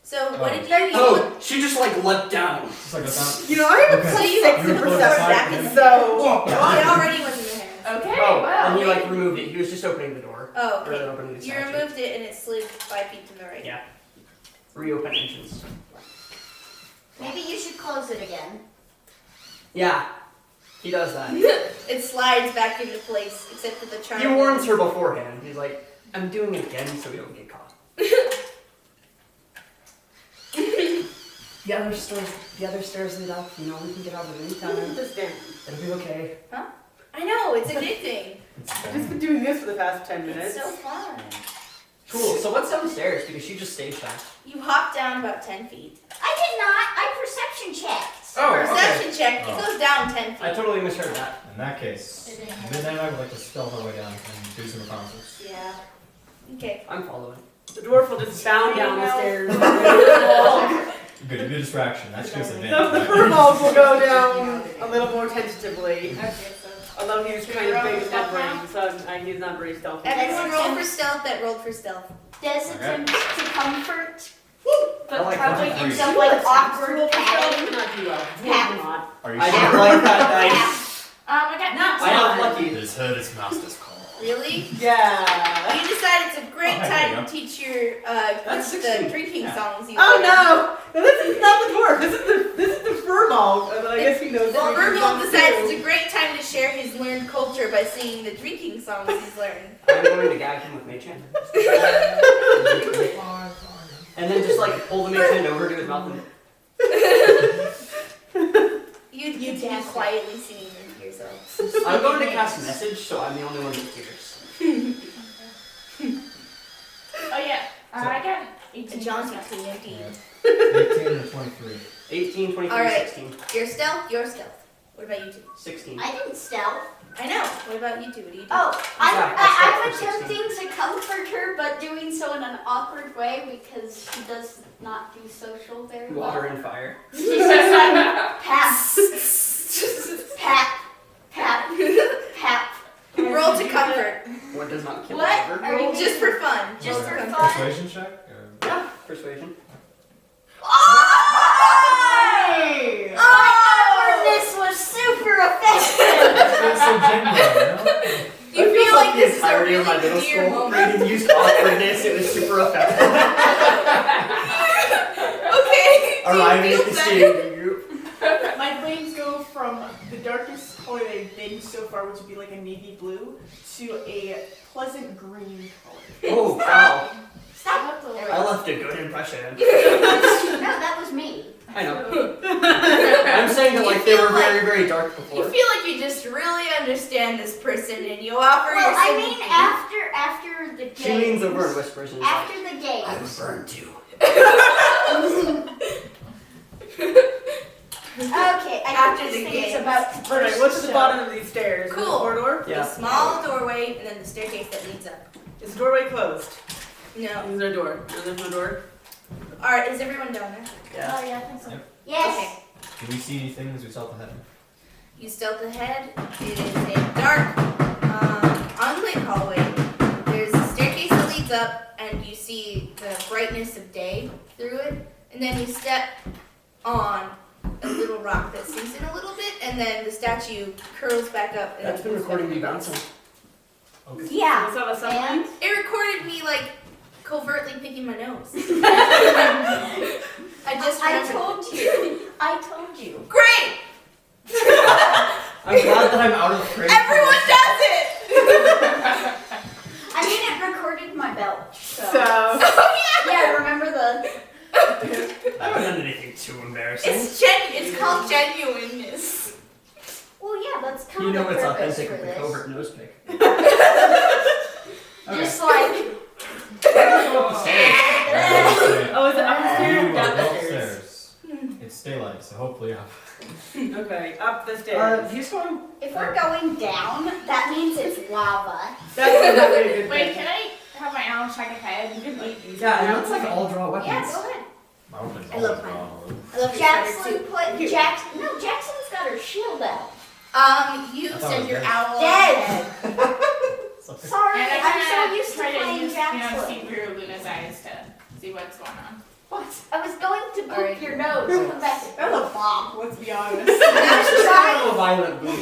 So what did you do? Oh, she just, like, leapt down. Just like a sound. You know, I have a Okay. pretty You sexy close the perception, side, so... Well, it already was in your hands. Okay, Oh, wow. and he, like, removed it. He was just opening the door. Oh, Or okay. opening the You statue. removed it and it slid 5 feet to the right. Yeah. Reopen entrance. Maybe you should close it again. Yeah. He does that. It slides back into place, except for the charm. He warns her beforehand. He's like, I'm doing it again so we don't get caught. The other stairs lead up. You know, we can get out of it anytime. This damn. It'll be okay. I know, it's addicting. I've just been doing this for the past 10 It's minutes. so fun. Cool. So what's downstairs? Because she just staged that. You hop down about 10 feet. I did not. I perception checked. Perception check, Oh. it goes down 10 feet. I totally misheard that. In that case, Midnight and I would like to stealth our way down and do some reconnaissance. Yeah. Okay. I'm following. The dwarf will just bound down the stairs. Good distraction. That's just The advantage. furball will go down a little more tentatively. Okay, so Although he's kind of big and numbering, so he's not very stealthy. Everyone roll for stealth that rolled for stealth. Does Okay. attempt to comfort, but I like probably that. in some You like attempt awkward to roll for stealth, padding. but not too well. Pat. Not. Are you I sure? don't like that dice. I got Not I have lucky. His heard its master's call. Really? Yeah. You decide it's a great Oh, there you time go. to teach your That's group 16. the drinking Yeah. songs you Oh learned. no! No, this is not the dwarf. This is the furball. I guess he knows. Well, the drinking Virgil songs decides too. it's a great time to share his learned culture by singing the drinking songs he's learned. I'm going to gag him with Mage Hand. And then just like pull the Mage Hand over to his mouth and You do quietly singing to yourself. I'm going to cast message, so I'm the only one that hears. Oh yeah, I got 18. John's between empty. 18 and 23. 18, 23, All right. 16. Your stealth. What about you two? 16. I didn't stealth. I know. What about you two? What do you do? Oh, Yeah, I'm I stealthed for attempting to comfort her, but doing so in an awkward way because she does not do social very well. Water and fire. She says like, pat, pat, pat, pat. Roll to comfort. What does not kill What ever? are you Just for fun. Just Roll to for comfort. fun. Persuasion check? Or... Yeah, persuasion. Oh! Awkwardness was super effective. It's so genuine, You I feel like the this is a entirety of my really middle dear school moment. reading used awkwardness. It was super effective. Okay. do you Arriving feel at the better? stadium group. My flames go from from the darkest color they've been so far, which would be like a navy blue, to a pleasant green color. Oh, wow. Stop. I left a good impression. No, that was me. I know. I'm saying that like they were very, very dark You before. feel like you just really understand this person and you offer Well, your I sympathy. mean, after the games. She leans over and whispers and is like, After the games. I was burned too. Okay, I After think the this thing is games. about to Alright, burst, what's at the so- bottom of these stairs? Cool. The corridor? Yeah. A small doorway and then the staircase that leads up. Is the doorway closed? No. Is there a door? No, there's no door. Alright, is everyone down there? Yeah. Oh yeah, I think so. Yes. Did we see anything as we saw the head? You stealth ahead. It is a dark, unlit hallway. There's a staircase that leads up, and you see the brightness of day through it. And then you step on a little rock that sinks in a little bit, and then the statue curls back up. And That's been recording me bouncing. Yeah. What's up, something? It recorded me like covertly picking my nose. I just I remembered. told you. I told you. Great! I'm glad that I'm out of frame. Everyone does it! I mean, it recorded my belch. So. Oh yeah! Yeah, remember the. I haven't done anything too embarrassing. It's called genuineness. Well, yeah, that's kind You know of it's the purpose authentic for with the this. covert nose pick. Just like. Oh, is it upstairs or You down are the stairs? upstairs. It's daylight, so hopefully up. Okay, up the stairs. He's going. If we're going down, that means it's lava. That's not very good. Wait, thing. can I have my own check ahead? You can eat. Yeah, and let's like all draw weapons. Yeah, go ahead. My weapon's I love always mine. gone. I love your Jackson sweater, too. put Jackson. No, Jackson's got her shield out. You I thought it said was your dead. owl. Dead. Something. Sorry, And I'm so I used to try to playing use, Jackson. see through Luna's eyes to see what's going on. I was going to poop Alright. your nose. Come back. That was a bomb, let's be honest. That's just kind of a violent boot.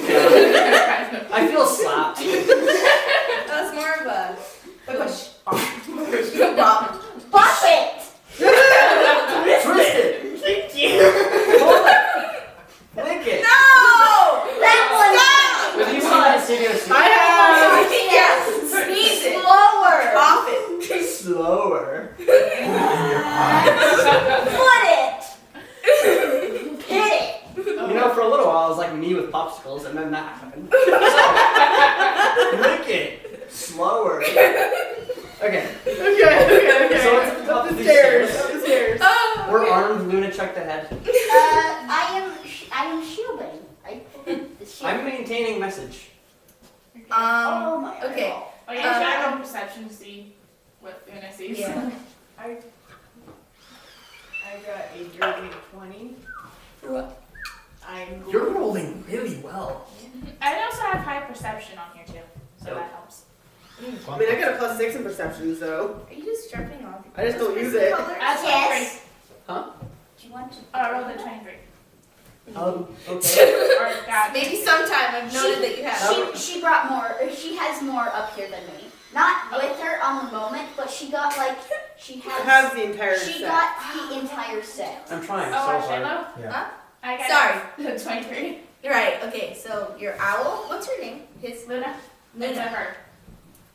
I feel slapped. That was more of a push. Bop. Bop it! Twist it. Thank you. Hold it. Lick it. No! That Have you seen that seriously? I have. Yes. Sneeze it. Slower! Pop it. Slower. Put it! Hit it! You know, for a little while, it was like me with popsicles, and then that happened. Lick it. Slower. Okay. Okay. So it's at the top Up of the these stairs. stairs. Up the stairs. Oh. We're armed. Luna checked ahead. I am shielding. I put the shield. I'm maintaining message. Oh my okay. eyeball. Oh yeah, should I roll perception to see what Luna sees? Yeah. I got a dirty 20. For what? I'm You're rolling really well. I also have high perception on here too, so that helps. I mean, I got a +6 in perception, so Are you just jumping off? I just don't use it. That's Yes. Huh? Do you want to? Oh, I rolled a 23. Okay. Or that. Maybe sometime. I've noted that you have. She brought more. She has more up here than me. Not with her on the moment, but she got like she it has. has the entire She set. got the entire set. I'm trying Oh, so actually, hard. no. Yeah. I got Sorry. a 23. Right. Okay. So your owl. What's her name? His Luna? It's a Luna. her.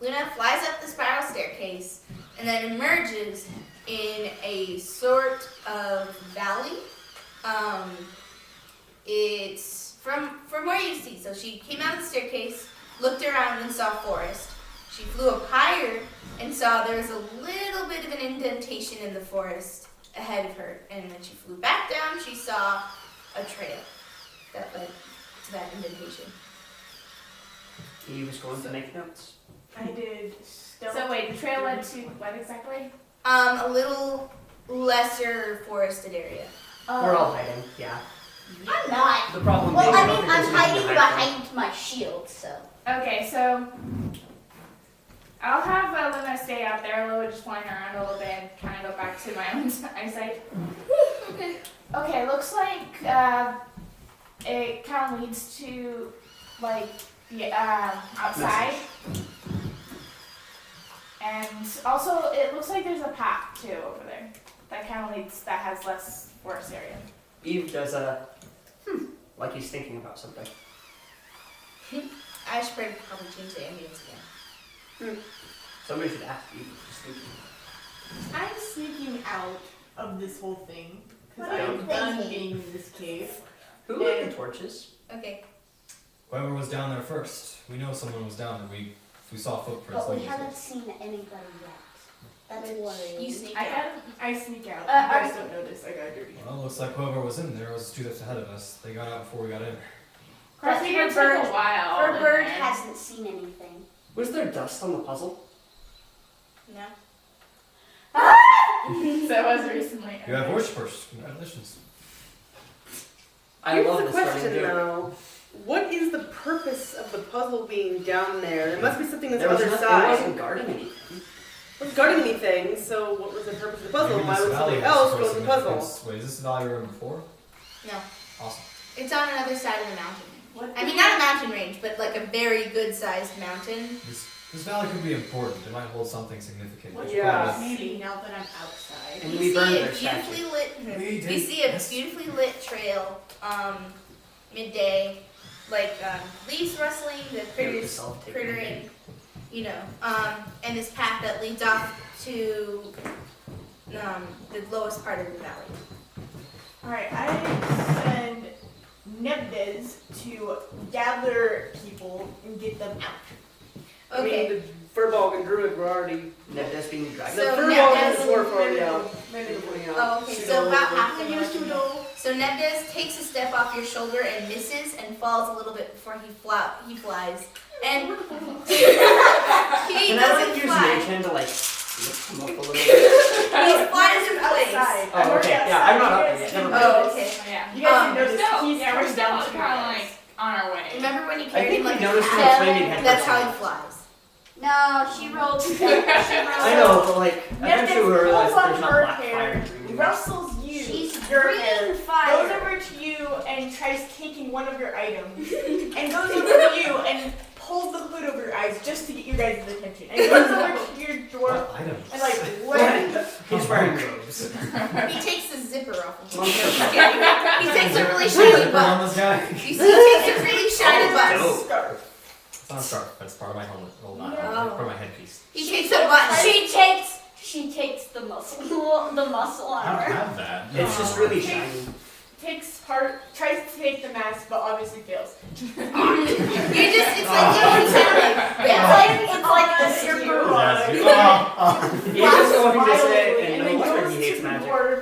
Luna flies up the spiral staircase and then emerges in a sort of valley. It's from where you see. So she came out of the staircase, looked around and saw forest. She flew up higher and saw there was a little bit of an indentation in the forest ahead of her. And when she flew back down, she saw a trail that led to that indentation. He was going to make notes. I did stealth. So wait, the trail led to what exactly? A little lesser forested area. We're all hiding. Yeah. I'm not. The problem Well, being I don't mean, think I'm there's anything hiding to hide from. behind my shield, so. Okay, so I'll have Luna stay out there. Luna just flying around a little bit and kind of go back to my own eyesight. Okay. Okay, looks like it kind of leads to like the outside, and also it looks like there's a path too over there that kind of leads that has less forest area. Eve does a like he's thinking about something. I should probably change the ambience again. Somebody should ask you. Just thinking. I'm sneaking out of this whole thing because What are you I'm done thinking? being in this cave. Who lit the torches? Okay. Whoever was down there first. We know someone was down there. We saw footprints. But we leading to haven't it. seen anybody yet. That's worrying. You sneak I out. got I sneak out. Uh, You guys don't notice. I got dirty. Well, looks like whoever was in there was 2 steps ahead of us. They got out before we got in. But Crossfeeder her took bird, a while. her bird and then- hasn't seen anything. Was there dust on the puzzle? No. So it was recently. You have okay. worshippers. Congratulations. I Here's love the this running question joke. though. What is the purpose of the puzzle being down there? There must be something on the There was other nothing, it side. wasn't guarding anything. It wasn't guarding anything, so what was the purpose of the puzzle? Maybe Why this would valley something has else some go in the puzzle? significance. Wait, is this the valley we were in before? No. Awesome. It's on another side of the mountain. What? I mean, not a mountain range, but like a very good-sized mountain. This valley could be important. It might hold something significant. What Yeah. maybe now that I'm outside. And You we see burned a their statue. beautifully lit. We You did, see a yes. beautifully lit trail. Midday, like leaves rustling, the critters Self-taking. crittering, you know, and this path that leads off to the lowest part of the valley. Alright, I send Nebdez to gather people and get them out. Okay. I mean, the Furball and Druid were already. Nebdas being the dragon. So the Furball Nebdez- and the Dwarf were already out. Oh, okay. So about half the way. So Nebdez takes a step off your shoulder and misses and falls a little bit before he flies. And he Can I doesn't like use fly. Mage Hand to like lift him up a little bit? He flies in place. Outside. Oh, okay. Yeah, I'm not up yet. Never mind. Oh, okay. Oh, yeah. You guys didn't We're notice still, he's yeah, we're coming still down to kind of us. like on our way. Remember when you I carried think him like we a noticed him cat? flaming head. That's how he flies. No, she rolled. I know, but like, eventually we realized pulls there's on not her black fire hair, dreaming. rustles you, She's your breathing hair, goes fire. over to you and tries taking one of your items, and goes over to you and pulls the hood over your eyes just to get you guys' attention, and goes over to your dwarf What items? and like, what? He's wearing robes. He takes the zipper off of Long him. hair. He takes a really Put shiny on bus. this guy. You see, he takes a really shiny bus. dope. Scarf. It's not a scarf. That's part of my helmet. Hold on. No. Part of my headpiece. He takes a button. She takes the muscle on I don't her. have that. It's just really shiny. Tries to take the mask, but obviously fails. You just, it's like, It's like the super Yes, you- He's just going to Wildly, say, and and no then wonder goes he to hates the magic. dwarf.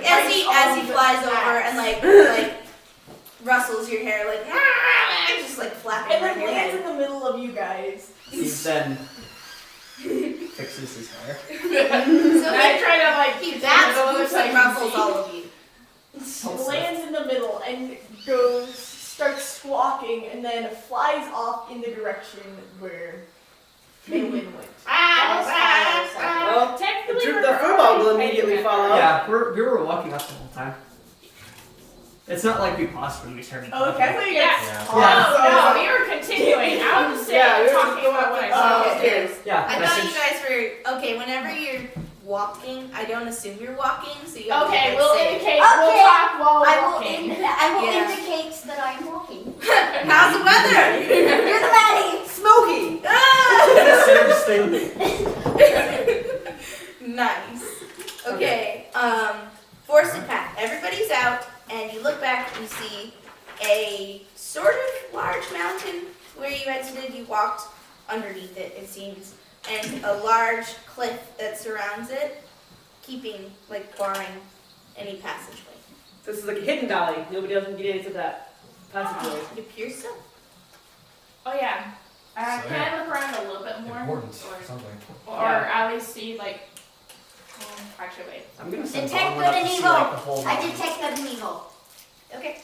as he flies over and like rustles your hair like just like flapping And around then your lands head. in the middle of you guys. He then fixes his hair. So I try to like he get bats, to the boots, other and side ruffles see. all of you. Lands in the middle and starts squawking, and then flies off in the direction where Maylin went. Well, Technically, the we're Furball will already immediately heading follow. Yeah, we were walking up the whole time. It's not like we paused when we started Oh, talking. okay. I thought you guys Yeah. paused. No, we were continuing. I was just Yeah, we were talking just about what I going saw. up. Okay. Yeah, I and thought since- you guys were okay. Whenever you're walking, I don't assume you're walking, so you have Okay, to we'll say, indicate. We'll Okay, talk while I will, walking. Yeah. indicate that I'm walking. "How's the weather?" You're the baddie. Smoky! Nice. Okay. Forested path. Everybody's out, and you look back and you see a sort of large mountain where you exited. You walked underneath it, it seems, and a large cliff that surrounds it, barring any passageway. This is like a hidden valley. Nobody else can get into that passageway. It appears so. Oh yeah. So, Can I look around a little bit more? Important. Or, Something. or Yeah. at least see like. Actually, wait. I'm gonna send Detect Bronwyn good up and to see evil. like the whole I mountain. detect good and evil. Okay.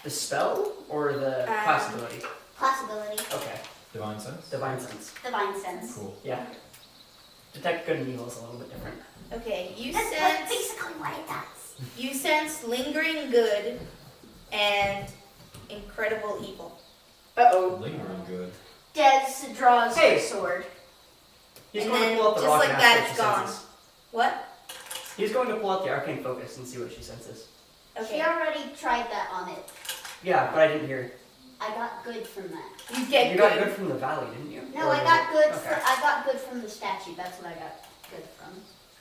The spell or the possibility? Possibility. Okay. Divine sense? Divine sense. Divine sense. Cool. Yeah. Detect good and evil is a little bit different. Okay. That's basically what it does. You sense lingering good and incredible evil. Uh-oh. Lingering good. Des draws Hey. her sword. He's And going then to pull out the just rock like and that, ask what it's she gone. senses. What? He's going to pull out the arcane focus and see what she senses. Okay. She already tried that on it. Yeah, but I didn't hear. I got good from that. You get You got good from the valley, didn't you? No, Or I was got it- good. Okay. I got good from the statue. That's what I got good from.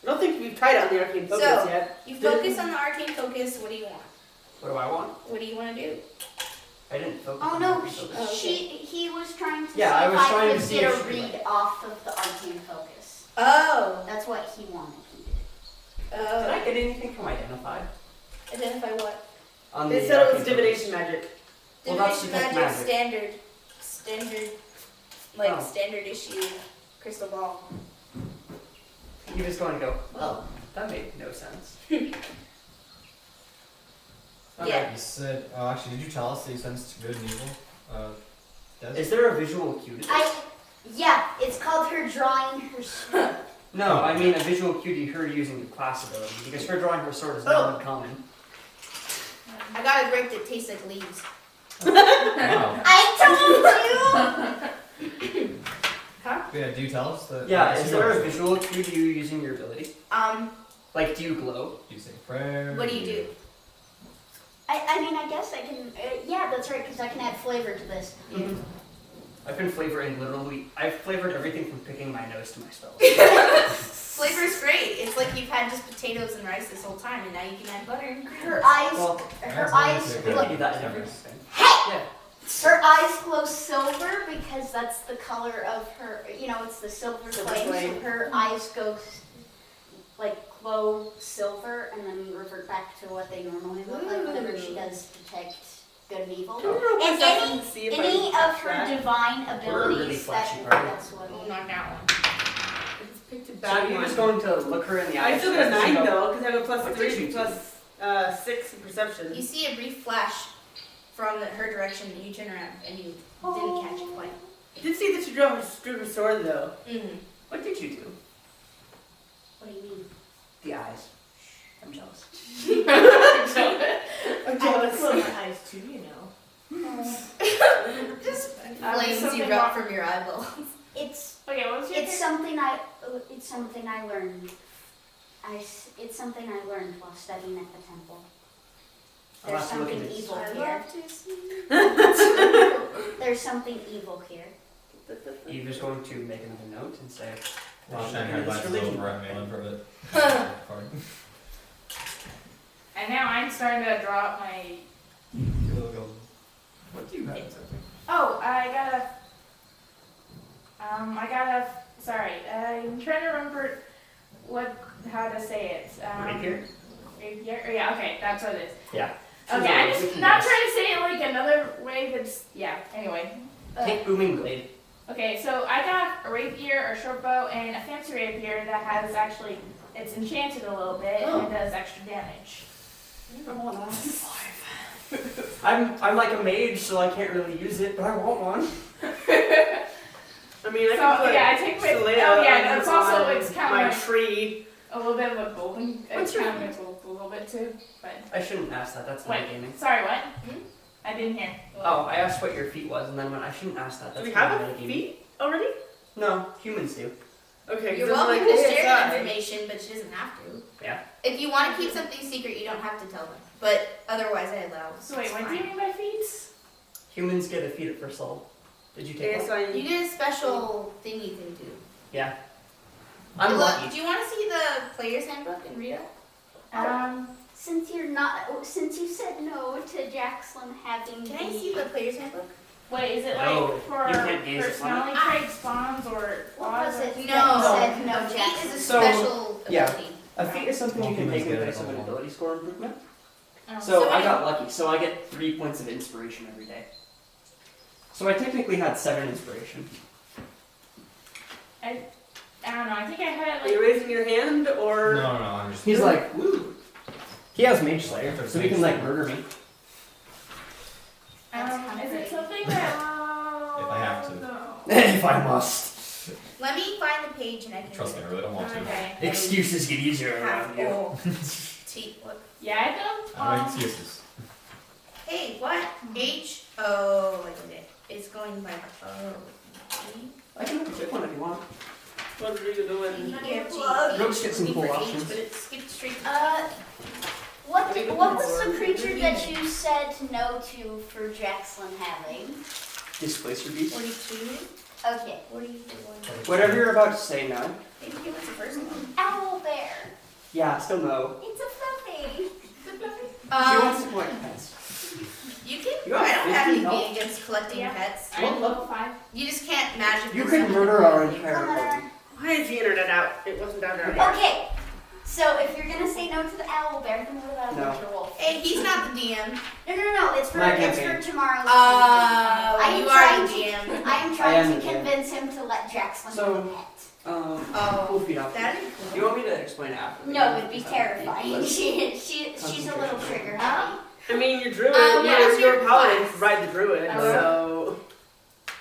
I don't think we've tried out the arcane focus So- yet. You focus on the arcane focus. What do you want? What do I want? What do you want to do? I didn't focus. Oh on no, the focus. he was trying to Yeah, I see was if trying I to could see get if a she read off of the arcane focus. Oh. That's what he wanted. He did. Did I get anything from identify? Identify what? On They the said it was arcane divination focus? magic. Well, that's Divination detect magic, magic. standard, like Oh. standard issue crystal ball. You just going to go, well, that made no sense. Yeah. You said, oh, actually, did you tell us that you sensed good and evil? Des? Is there a visual cue to this? Yeah, it's called her drawing her sword. No, I mean a visual cue to her using the class ability, because her drawing her sword is not uncommon. I got a grape that tastes like leaves. Wow. I told you. Yeah, do you tell us that? Yeah, so is you there don't- a visual cue to you using your ability? Like, do you glow? Do you say a prayer? What do you do? I mean, I guess I can. Yeah, that's right, because I can add flavor to this. Mm-hmm. I've been flavoring literally. I've flavored everything from picking my nose to my spells. Flavor's great. It's like you've had just potatoes and rice this whole time, and now you can add butter and cream. Her eyes, Well, her eyes, good. I do that in everything. hey, Yeah. her eyes glow silver because that's the color of her. You know, it's the silver Silver flame. So flame. her eyes go like glow silver and then revert back to what they normally look like whenever she does detect good and evil. And any of her divine We're a abilities really flashy that party. that's what. Oh, not that one. Just picked a So bad you're one. just going to look her in the eye. I still got a and she 9 go, though, because I have a plus What 3 did you plus 6 in perception. You see a brief flash from her direction, and you turn around, and you didn't catch it quite. I did see that she drew her sword though. Mm-hmm. What did you do? What do you mean? The eyes. I'm jealous. I'm jealous of my eyes too, you know. Just Flames flames something erupt from your eyeballs. It's Okay, what was your it's something I learned. It's something I learned while studying at the temple. I'll There's have to look something at this. evil I here. love to see. There's something evil here. You're just going to make another note and say, Well, "Well, Shanghai this glasses religion." over at Malin for a bit. Pardon. And now I'm starting to draw up my. Go. What do you have? Oh, sorry, I'm trying to remember how to say it. Rapier? Rapier? Oh, yeah, okay, that's what it is. Yeah. Okay, I'm We just can not guess. trying to say it like another way that's, yeah, anyway. Take booming blade. Okay, so I got a rapier, a short bow, and a fancy rapier that has actually, it's enchanted a little bit and it does extra damage. I'm like a mage, so I can't really use it, but I want one. I mean, I So, can put yeah, I take my, Selena oh yeah, that's also, on it's kind my of like tree. a little bit of a golden, What's it's your- kind of a little bit too, but. I shouldn't ask that, that's Wait. not gaming. Sorry, what? I didn't hear. Oh, I asked what your feet was, and then when I shouldn't ask that. Do That's we have not a metagaming. feet already? No, humans do. Okay, You're 'cause I'm welcome like, to hey, share aside. information, but she doesn't have to. Yeah. If you want to keep something secret, you don't have to tell them. But otherwise, I allow. So wait, It's what do you fine. mean by feet? Humans get a feet at first level. Did you take one? ASI. You get a special thing you can do. Yeah. I'm Look, lucky. do you want to see the player's handbook and read it? Since you said no to Jackson having Can I see the player's handbook? Wait, is it No, like for you can't gaze upon personality traits, bonds, or What was laws? it? No. that said no, A feat Jackson. is a So, special yeah. ability. A feat is something you Well, can humans take in get it place of an all. ability score improvement. Oh. So I many- got lucky, so I get 3 points of inspiration every day. So I technically had 7 inspiration. I don't know. I think I had Are you like. raising your hand or? No, I'm just. He's like, woo. He has Mage Slayer, so he can like murder me. That's kinda Is it great. something that? If I have to. No. If I must. Let me find the page and I can. Trust me, I really don't want to. Okay. Excuses get easier Have around you. oh. What? Yeah, I don't. I don't make excuses. Hey, what? H O. Wait a minute. It's going by O. I can pick one if you want. What are you doing? E, F, G, Go just get some H cool for H, options. but it skipped straight. What was the creature that you said no to for Jackson having? Displacer beast. 42. Okay. 44. Whatever you're about to say, no. Thank you. What's the first one? Owl bear. Yeah, still no. It's a fluffy. She wants to collect pets. You can. You have I don't have 50 anything against collecting Yeah. pets. I'm level 5. You just can't magically. You could summon murder our them. entire party. Why is the internet out? It wasn't down there. Okay. So if you're gonna say no to the owl bear, then what about a No. winter wolf? Hey, he's not the DM. No. It's for My it's campaign. for tomorrow's. Oh, you you are are the the DM. I am I trying am to the DM. convince him to let Jackson So- have a pet. We'll feed off. That is Do you want me to explain it after? No, it'd be terrifying. She's a little trigger happy. I mean, you're druid. what is you're your a paladin. class? Ride the druid. So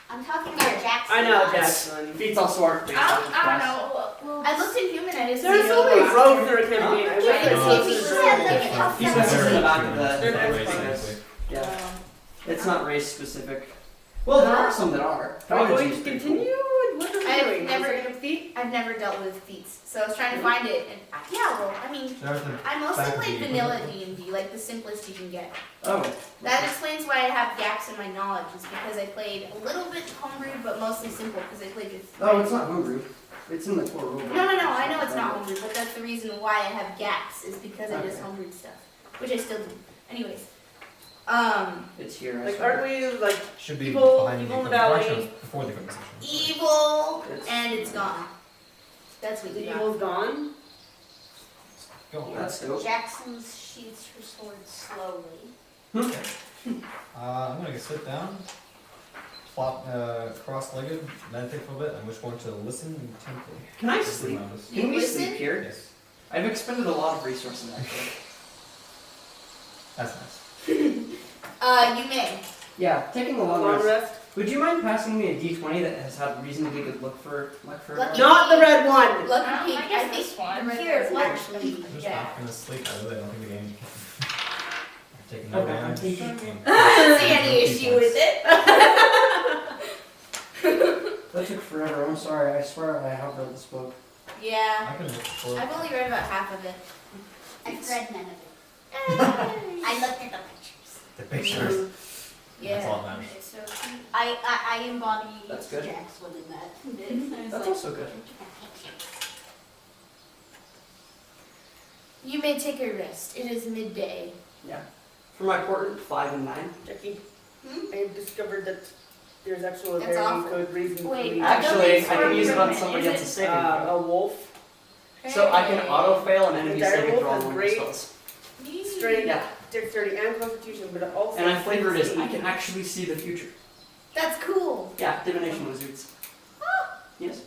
I'm talking about Jackson. I know not- Jackson. Feats also are based on his I class. don't know. I looked in human. I didn't There's see so no many roster. rogues in our campaign. I wish Yeah, I it's could easy. see Look at how He's fast in the he back of is. the. They're race, nice. basically. Yeah. It's not race specific. Well, there are some that are. Are we going Biology's to pretty continue? What are we I've doing? never- Second feet? I've never dealt with feats, so I was trying to find it, and yeah, well, I mean, Should I have the I mostly back of play the vanilla equipment? D&D, like the simplest you can get. Oh. That explains why I have gaps in my knowledge, is because I played a little bit homebrew, but mostly simple, because I played with. Oh, it's not homebrew. It's in the core rulebook. No, I know it's not homebrew, but that's the reason why I have gaps, is because I just Okay. homebrewed stuff, which I still do. Anyways, It's here. I Like, swear. aren't we like Should be People- behind people in the the equipment. valley. Actually, before the equipment section. evil, It's- and it's gone. That's what the you got. evil's gone? Go. That's dope. Jackson sheathes her sword slowly. I'm gonna sit down, plot cross-legged, meditate for a bit. I'm just going to listen intently. Can I to sleep? around us. Can we listen? sleep here? Yes, I've expended a lot of resources actually. that's nice. You may. Yeah, taking a long Long rest. rest? Would you mind passing me a D20 that has had reasonably good luck for Lucky. Not the red one! Lucky I pink. guess I think this one. the red Here, one's watch. actually. I'm just Yeah. not gonna sleep. I really don't think the game. I'm taking no Okay, I'm damage. taking- I don't see any issue with it. That took forever. I'm sorry. I swear I have read this book. Yeah. I can look for. I've only read about half of it. I've read none of it. I looked at the pictures. the pictures. Yeah. That's all that matters. Okay, so I embody That's good. Jackson in that. I was That's like, also good. you may take a rest. It is midday. For my portrait, 5 and 9. Jackie, Hmm? I have discovered that there's actually a That's very awful. good reason Wait, to leave. Actually, I Sort can of use it on movement. somebody Is else's it, saving throw. A wolf, So I can auto fail an enemy The saving direwolf throw on is one of great. my spells. strength, Yeah. dexterity, and constitution, but it also. And I flavored it. I speed. can actually see the future. That's cool. Yeah, divination wizards. Yes.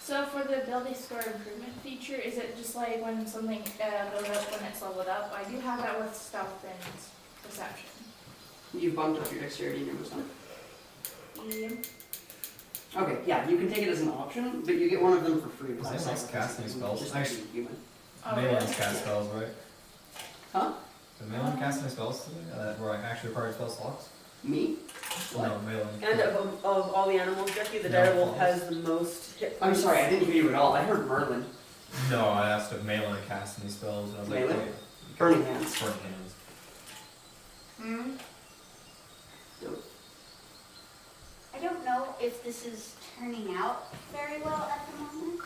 So for the ability score improvement feature, is it just like when something goes up when it's leveled up? I do have that with stealth and perception. You've bumped up your dexterity and your wisdom. Yeah. Okay, yeah, you can take it as an option, but you get one of them for free. Is anyone else casting spells? Just to be human. Oh, Melee really? cast spells, right? Huh? Did Melee cast any spells today? Where I actually require spell slots? Me? No, Melee. And of all the animals, Jackie, the No, direwolf false. has the most hit I'm points. sorry, I didn't hear you at all. I heard Merlin. No, I asked if Melee cast any spells, and I was like, Melee? wait. Burning Hands. Burning hands. Hmm? I don't know if this is turning out very well at the moment.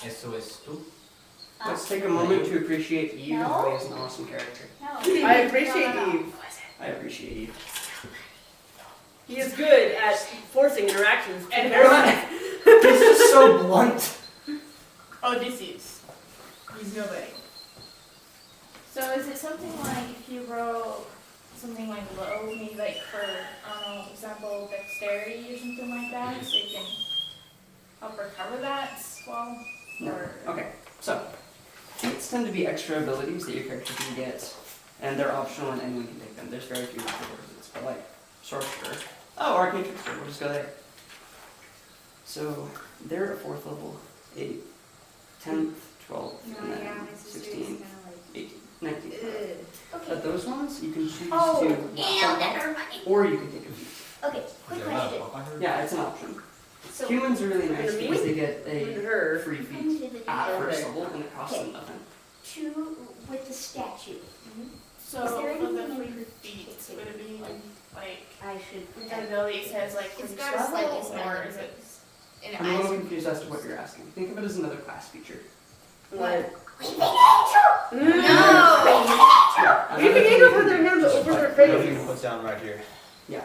SOS 2. Let's take a moment to appreciate Eve and how No. he is an awesome character. No. I appreciate No. Eve. I appreciate Eve. He is good at forcing interactions. And This is so blunt. Odysseus. He's nobody. So is it something like if you roll something like low, maybe like for, I don't know, example, dexterity or something like that, so you can help recover that while, or... Okay, so feats tend to be extra abilities that your character can get, and they're optional and anyone can take them. There's very few rewards, but like sorcerer. Oh, arcane trickster. We'll just go there. So they're at 4th level, 8th, 10th, 12th, and then 16th, 18th, 19th. Okay. But those ones you can choose Oh, to yeah, bump up, never mind. or you can take a feat. Okay, quick question. Yeah, it's an option. So, Humans are really nice And me? because they get And a her. free come feat to the at video. first level and it costs them Okay. nothing. Two with the statue. face has like It's reduced got a slightly level, or smiling is it? face. And I'm a little eyes. confused as to what you're asking. Think of it as another class feature. What? No! Yeah, You can either put their hands over their face. You can put down right here. Yeah.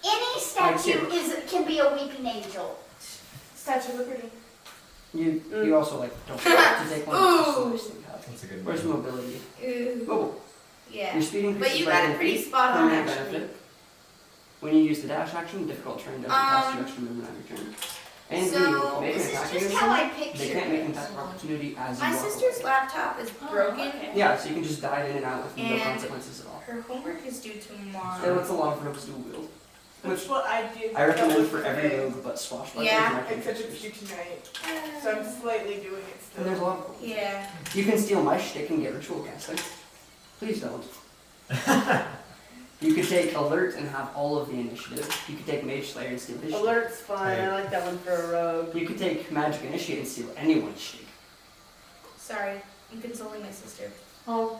Any statue can be a weeping angel. Statue of Liberty. You also like don't have to take one. That's the nice thing to have. That's a good Where's one. mobility? Ooh. Mobile. Yeah. Your speed increases But you by got 1 it pretty feet, spot on, permanent actually. benefit. When you use the dash action, difficult terrain doesn't cost you extra movement on your turn. And So, you make an This is attack just against how them, I they picture can't make an it. attack of opportunity as you My walk sister's away. laptop is Oh, broken. okay. Yeah, so you can just dive in and out with no And- consequences at all. Her homework is due tomorrow. So that's a lot of ropes dual wield. That's what I did. I recommend for today. every rogue but swashbuckler. Yeah. Except it's due tonight. So I'm slightly doing it And there's a still. lot of them. Yeah. You can steal my shtick and get ritual casting. Please don't. You could take alert and have all of the initiative. You could take mage slayer and steal his shtick. Alert's fine. I like that one for a rogue. You could take magic initiate and steal anyone's shtick. Sorry. I'm consoling my sister. Oh.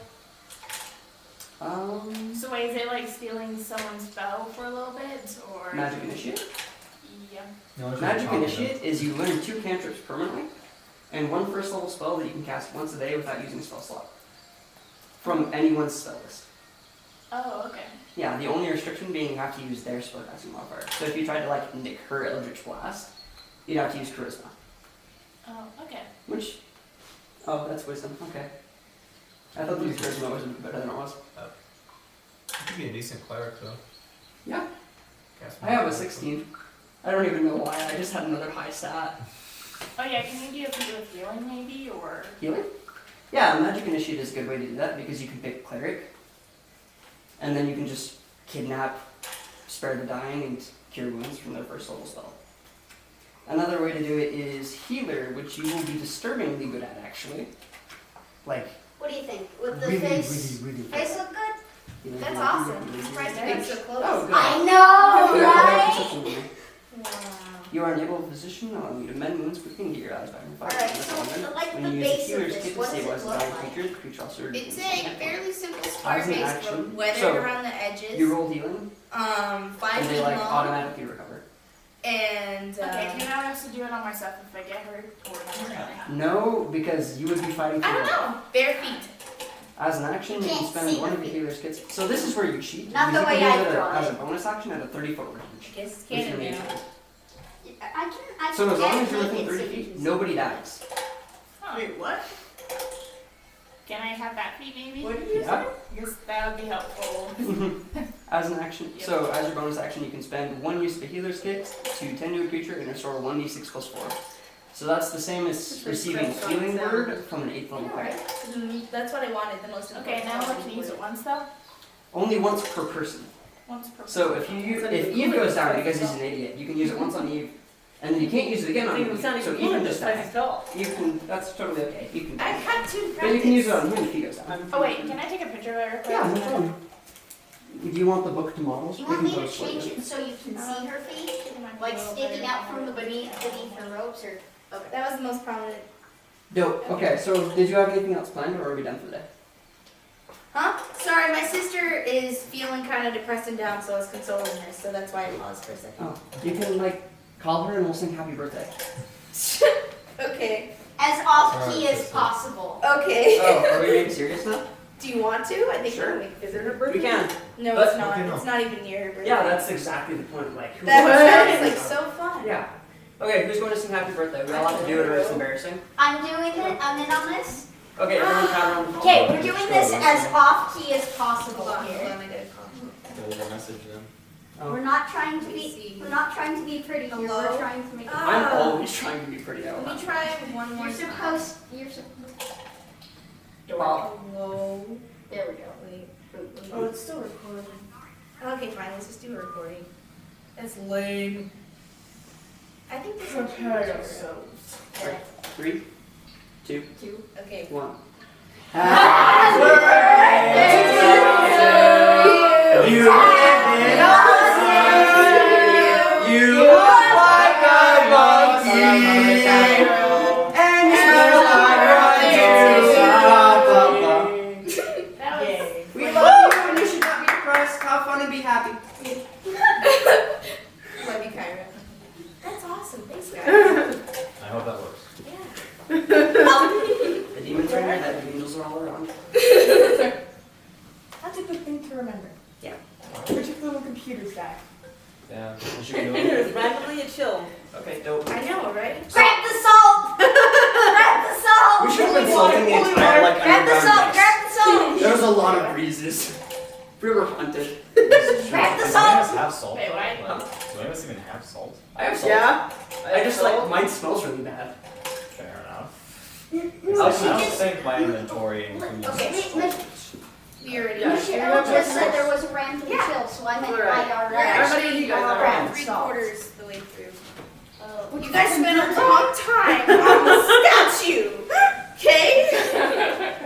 So wait, is it like stealing someone's spell for a little bit, or? Magic initiate? Yeah. No, it's Magic really initiate is you learn 2 cantrips permanently, and 1 first level spell that you can cast once a day without using a spell slot. From anyone's spell list. Oh, okay. Yeah, the only restriction being you have to use their spellcasting modifier. So if you tried to like nick her Eldritch Blast, you'd have to use Charisma. Oh, okay. Which, oh, that's wisdom. Okay. I thought the Charisma was better than it was. You could be a decent cleric though. Yeah. Cast I have a magic. 16. I don't even know why. I just had another high stat. Oh yeah, can you do a feat with healing maybe, or? Healing? Yeah, Magic Initiate is a good way to do that because you can pick Cleric, and then you can just kidnap, spare the dying, and cure wounds from their first level spell. Another way to do it is Healer, which you will be disturbingly good at actually. Like, What do you think? With the really, face? really, really good. Face look good? You know, That's like, awesome. really, I'm really surprised good. you got so close. Oh, good. I know, Good, I have right? perception in there. Wow. You are enabled physician, allowing you to mend wounds quickly and get your eyes back in fire. Alright, so like when the you use base the of healer's this, kit to what does it stabilize the look dying like? creature, the creature also It's regains a hit points. fairly simple As star an base, action, but weathered so, around the edges. You roll healing, 5 and feet they like long. automatically recover. And Okay, can I also do it on myself if I get hurt, or not really? No, because you would be fighting for I your don't life. know. Bare feet. As an action, you can Can't spend see one the of your feet. healer's kits. So this is where you cheat. Not because the you way can I use it draw as it. a bonus action at a 30-foot I range. guess with your can't mage now. hand. I So as long as you're can't within make it 30 so you feet, can nobody dies. Huh. Wait, what? Can I have that feat maybe? What did you Yeah. Because that would be helpful. As an action, so as your bonus action, you can spend 1 use of the healer's kit to tend to a creature and restore 1d6 plus 4. So that's the same as receiving healing word from an 8th I level know, cleric. right? That's what I wanted. The most important. Okay, now I quality can use word. it once though? Only once per person. Once per So if Eve goes down because he's an idiot, you can use it once on Eve, and then you can't use it again on It Eve. sounded So cool Eve in can this just place die. is dull. You can. That's totally okay. You can. I had to practice. But you can use it on him if he goes down. Oh wait, can I take a picture of it real quick? Yeah, no problem. Do you want the book to models? You We want can me to post for change you. it so you can see her feet? It might be a Like little sticking better. out from the beneath her robes, or? Okay. That was the most prominent. Dope. Okay, so did you have anything else planned, or are we done for the day? Huh? Sorry, my sister is feeling kind of depressed and down, so I was consoling her. So that's why I paused for a second. Oh, you can like call her and we'll sing happy birthday. Okay. As off key Alright, as sister. possible. Okay. Oh, are we being serious now? Do you want to? I think Sure. Is it her birthday? We can. No, But- it's not. okay, no. It's not even near her birthday. Yeah, that's exactly the point. Like, who That sounds like so fun. Yeah. Okay, who's going to sing happy birthday? We all have to do it or it's embarrassing. I'm doing it. I'm in on this. Okay, everyone count around the phone. Okay, we're doing this as off key as possible Hold on, here. I gotta call. There's a message then. Oh. We're not trying to Let me be. see. We're not trying to be pretty here. Hello? We're trying to make it. I'm always trying to be pretty out. Let me try one more You're time. supposed. You're supposed. Wow. Hello. There we go. Wait. Oh, it's still recording. Okay, fine. Let's just do a recording. That's lame. I think this is Prepare yourselves. Okay. 3, 2, 2. Okay. 1. Happy birthday You You look like a monkey, and you smell like That was Yay. We love you, and you should not be depressed. Have fun and be happy. breezes. River haunted. Wrap the Does salt. any of us have salt? Wait, though? what? Like, do any of us even have salt? I have salt. Yeah. I just like mine smells really bad. Fair enough. I'll I see. don't think my inventory includes Okay, salt. We already Yeah. Michelle just said there was a random chill, so I meant Alright. IRL. We're actually Everybody, you guys are Brand 3/4 the way through. Oh. You guys spent a long time on the statue. Okay?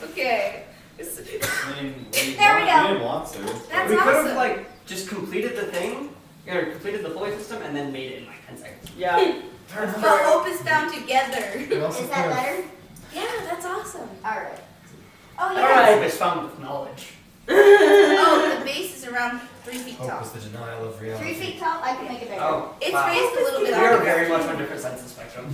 Okay. I mean, we, There we we go. didn't want to. That's we could have awesome. like just completed the thing, or completed the pulley system, and then made it in like 10 seconds. Yeah. But hope is found together. We also Is that could have- better? Yeah, that's awesome. Alright. Oh, yeah. Alright. Hope is found with knowledge. Oh, the base is around 3 feet Hope tall. is the denial of reality. 3 feet tall, I can make it bigger. Oh, It's wow. raised a little bit We on are the very ground. much on different sides of the spectrum.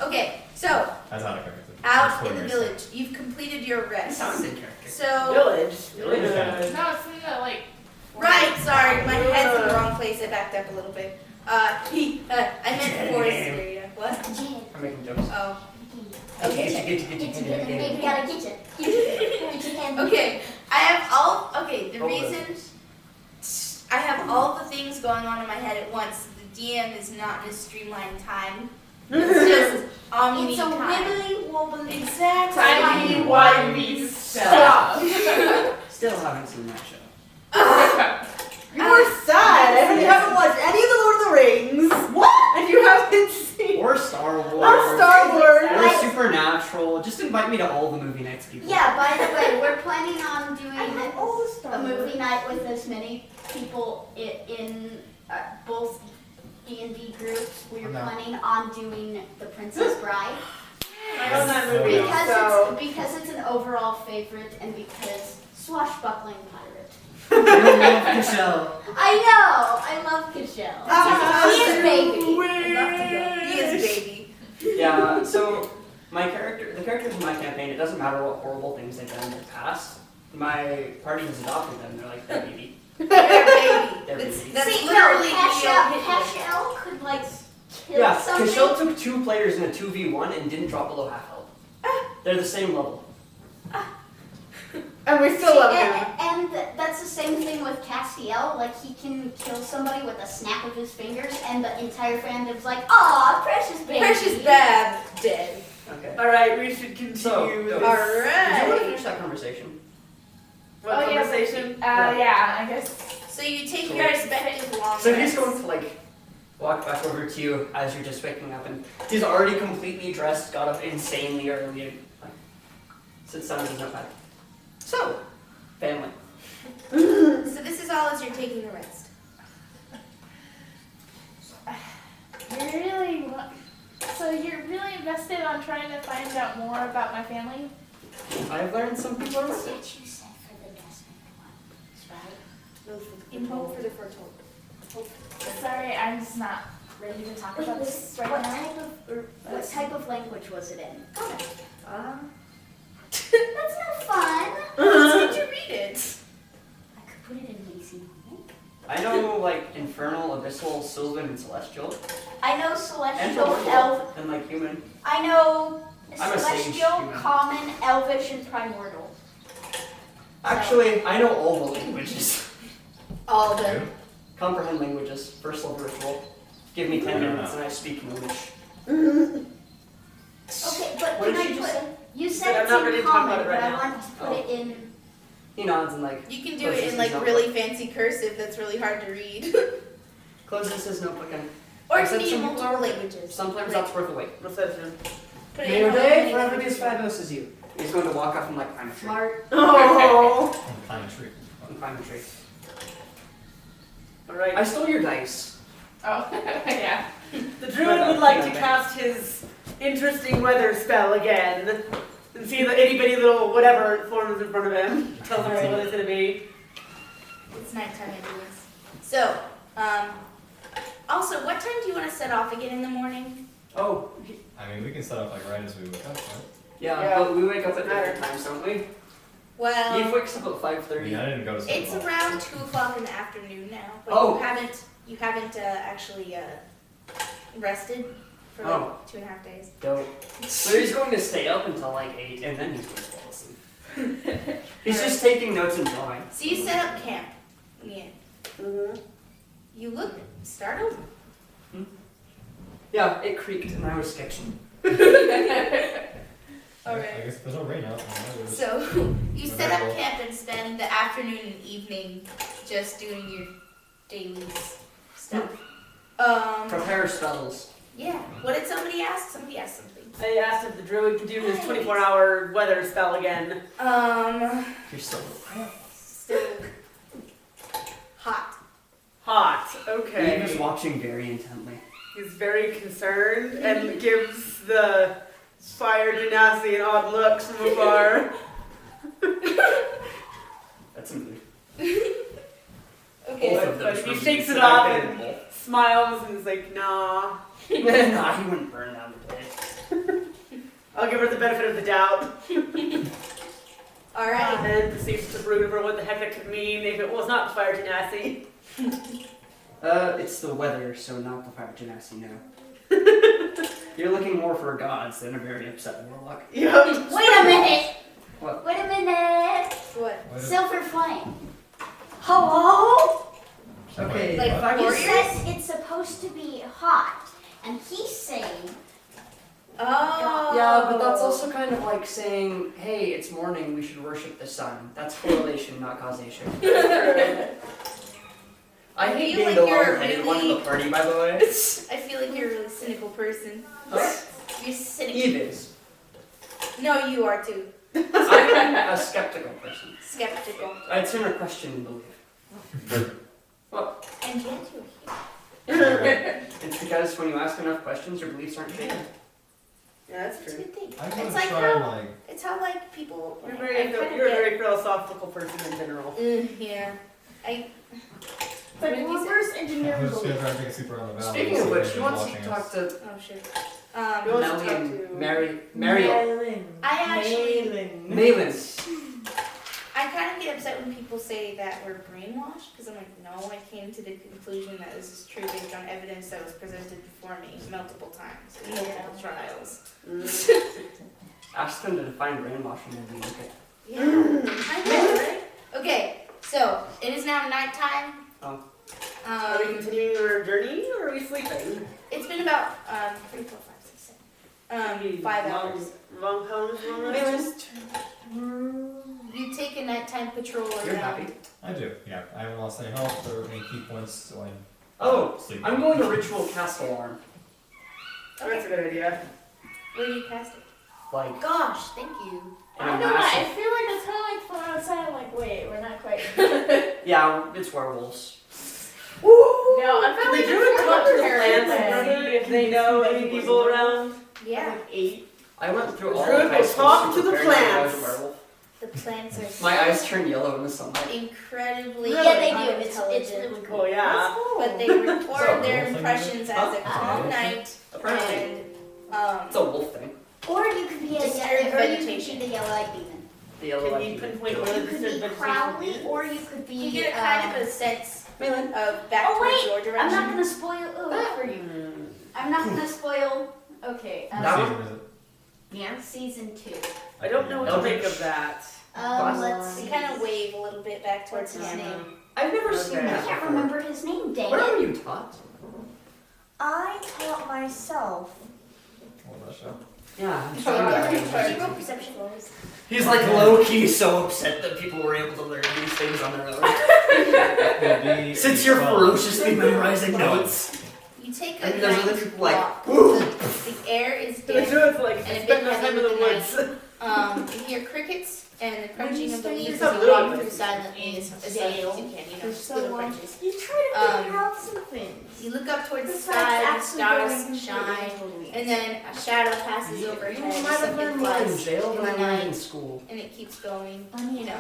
Okay, so That's out of character. out That's in the spoilers. village, you've completed your That rest. sounds in character. So, Village. Village. No, it's in the like. right, sorry, my head's in the wrong place. I backed up a little bit. I meant forest area. What? I'm making jokes. Oh, Maybe we gotta get it. okay. I have all. Okay, the Oh, reason I have all the things going on in my head at once. The DM is not in a streamlined time. It's just omni It's a time. wibbly wobbly. Exactly. Tiny wimey stuff. Still haven't seen that show. You are sad. I mean, you haven't watched any of the Lord of the Rings. What? And you haven't seen Or Star Wars. or Star Wars. Or Supernatural. Just invite me to all the movie nights, people. Yeah, by the way, we're planning on doing I have all the Star a Wars. movie night with as many people in both D&D groups. We're No. planning on doing The Princess Bride. I own that Oh, movie, yeah. so. Because it's an overall favorite and because swashbuckling pirate. I love Michelle. I know! I love Cashel. He is baby. I'd love to go. He is baby. Yeah, so the characters in my campaign, it doesn't matter what horrible things they've done in their past. My party has adopted them. They're like their baby. They're baby. They're That's, baby. that's See, no, literally Hitler. Cashel could like kill Yeah, something. Cashel took 2 players in a 2v1 and didn't drop below half health. They're the same level. And we still See, love him. and that's the same thing with Castiel. Like, he can kill somebody with a snap of his fingers, and the entire fandom's like, "Aw, precious baby." Precious Bab dead. Okay. Alright, we should continue So, with Did this. you want to Alright. finish that conversation? What Oh, yeah. conversation? Yeah, I guess. So you take your respective long So he's rests. going to like walk back over to you as you're just waking up, and he's already completely dressed, got up insanely early, and like, since sun is not bad. So, family. So this is all as you're taking the rest. You're really invested on trying to find out more about my family? I've learned some people are That's right. what you said for the Desmond ones, right? In hope for the foretold. Sorry, I'm just not ready to talk about this right What now. type of language was it in? That's That's not fun. good to read it. I could put it in lazy moment. I know like infernal, abyssal, sylvan, and celestial, I know and celestial, primordial, and like human. I know I'm a sage celestial, human. common, elvish, and primordial. Actually, I know all the languages. All of them. Comprehend languages. First level ritual. Give me 10 minutes and I speak English. Okay, but What can did I she just put? say? You But said I'm it's not in ready to talk common, about it but right I now. want to put Oh. it in. He nods and like You can do closes it in his like notebook. really fancy cursive that's really hard to read. Closes his notebook and Or I it said can be in some people multiple are- languages. sometimes that's worth a wait. What's that, Jim? Put it May in your however day many forever be languages. as fabulous as you. He's going to walk up and like climb a tree. Smart. Oh. And climb a tree. And climb a tree. Alright. I stole your dice. Oh, yeah. The druid would like to cast his interesting weather spell again. And see the itty bitty little whatever forms in front of him. Tells him what it's gonna be. It's nighttime anyways. So, also, what time do you want to set off again in the morning? Oh, I mean, we can set up like right as we wake up, right? yeah, Yeah. but we wake up at Doesn't different times, don't we? Eve Well, wakes up at I 5:30. mean, I didn't go to sleep. it's around 2 o'clock in the afternoon now, but Oh. you haven't actually rested for like Oh. 2.5 days. Dope. So he's going to stay up until like 8 and then he's going to fall asleep. He's just taking notes and drawing. So you set up camp. Yeah. Mm-hmm. You look startled. Yeah, it creaked and I was sketching. Alright. I guess there's no rain out. So you set up camp and spend the afternoon and evening just doing your daily stuff. Prepare spells. Yeah. What did somebody ask? Somebody asked something. I asked if the druid could do his 24-hour weather spell again. You're still Still hot. Hot. He Okay. was watching very intently. He's very concerned and gives the fire genasi an odd look from afar. That's a mood. Okay. Both of But those he were shakes moods it that I've off been and in both. smiles and is like, nah. Nah, he wouldn't burn down the place. I'll give her the benefit of the doubt. Alright. And proceeds to brood over what the heck it could mean if it was not the fire genasi. It's the weather, so not the fire genasi, no. You're looking more for gods than a very upset warlock. Yep. Wait a minute! What? Wait a minute! What? Silver Flame. Hello? Okay, Like if I You was- said it's supposed to be hot, and he's saying, Oh. Yeah, but that's also kind of like saying, hey, it's morning, we should worship the sun. That's correlation, not causation. I hate feel being like the you're long-headed one in really- the party, by the way. I feel like you're a really cynical person. Huh? You're cynical. Eve is. No, you are too. I'm a skeptical person. Skeptical. I'd sooner question and believe. and yet you're here. It's because when you ask enough questions, your beliefs aren't shaken. Yeah, that's It's a true. good thing. I'm It's gonna like try how and like. it's how like people. You're, I very, kinda you're a get- very philosophical person in general. Yeah. But reverse I'm engineering just gonna belief. try and take a super on the valley. Speaking of so which, they're who wants watching to talk us. to Oh sure. Who wants to Melly talk and to- Mariel? I actually- Malin. I kind of get upset when people say that we're brainwashed because I'm like, no, I came to the conclusion that this is true based on evidence that was presented before me multiple times in multiple trials. Ask them to define brainwashing and we look at. Yeah, I know, right? Okay, so it is now nighttime. Oh. Are we continuing our journey or are we sleeping? It's been about 3, 4, 5, 6, 7. 5 hours. Long hours, long Malin, you take a nighttime patrol You're around. happy. I do. Yeah, I haven't lost any health or any key points, so I'm Oh, sleeping. I'm going to ritual cast alarm. That's a good idea. Where do you cast it? Like, Gosh, thank you. in I a don't know. I massive. feel like it's kind of like fun outside. I'm like, wait, we're not quite. Yeah, it's werewolves. No, I feel Can like the druid talk to the it's plants and see if they know any people around? Yeah, 8. I went through The all druid of high will school talk to super the preparing to know I was a plants. werewolf. the plants are My eyes turn yellow in the sunlight. incredibly Yeah, they do. It's unintelligent. really Oh cool. yeah. But they So, record their wolf impressions thing, as a huh? calm Okay. night Apparently. and It's a wolf thing. Or you could be a Disturbed or you could vegetation. be the yellow-eyed demon. The yellow Can light you demon. pinpoint You where the could disturbed be vegetation Crowley, is? or you could be. you get a kind of a sense Malin. of back Oh, towards wait, your I'm direction. not gonna spoil for you. Hmm. I'm not gonna spoil. Okay. What That season is it? Yeah. Season 2. I don't know what to make of that. Let's You see. kind of wave a little bit back towards his What's his name. name? I've never seen Okay. I that can't before. remember his name. Dang Where it. were you taught? I taught myself. What was that show? Yeah, I'm trying to. Did you roll perception? He's like low key so upset that people were able to learn these things on their own. It'd be Since you're 12. ferociously memorizing notes. You take a And there's other night people like, walk. woo! The air is The dim. druid's like, And a spend bit no heavy time in the with the woods. You hear crickets and the crunching of the leaves Some as you walk leaves. through silently as much as you can, you know, There's little so crunches. You try to figure Um, out some things. You look up towards the Besides sky, the actually stars going shine, completely and then a shadow passes overhead, You and might have something learned more in flies jail in than the I learned in night, school. and it keeps going, Funny you know.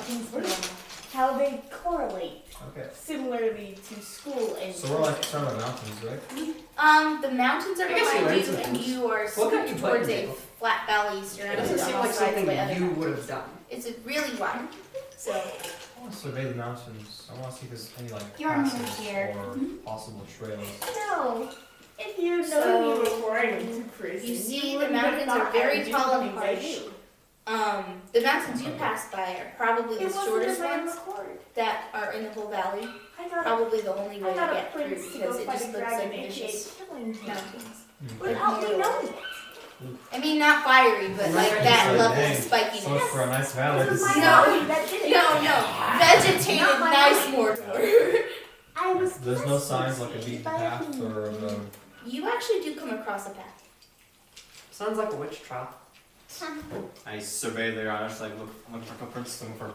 how they correlate Okay. similarly to school and. So we're like surrounded by mountains, right? The mountains are I guess you behind learned you, some and things. you are What got you towards a playing flat valley It surrounded doesn't on seem all like sides something by other you would mountains. have done. It's really wide, so I want to survey the mountains. I want to see if there's any like You're new passes here. or possible trails. No. If you So, know me before I went to prison, you see the wouldn't have mountains are thought very I'd do tall and things I harsh. do. The mountains you passed by are probably the It wasn't shortest in my ones record. that are in the whole valley. I thought Probably the only way I to got a get through prince to because go it fight just a looks dragon, like aka vicious killing him. mountains. Without me knowing it. I mean, not fiery, but like that Dang. level of So spikiness. for a nice valley, This this is is my No. body that did it. No, vegetated, Not my nice body. Mordor. I was there's no signs like a blessed beaten by path him. or the. You actually do come across a path. Sounds like a witch trap. I survey the ground, just like look for footprints, looking for.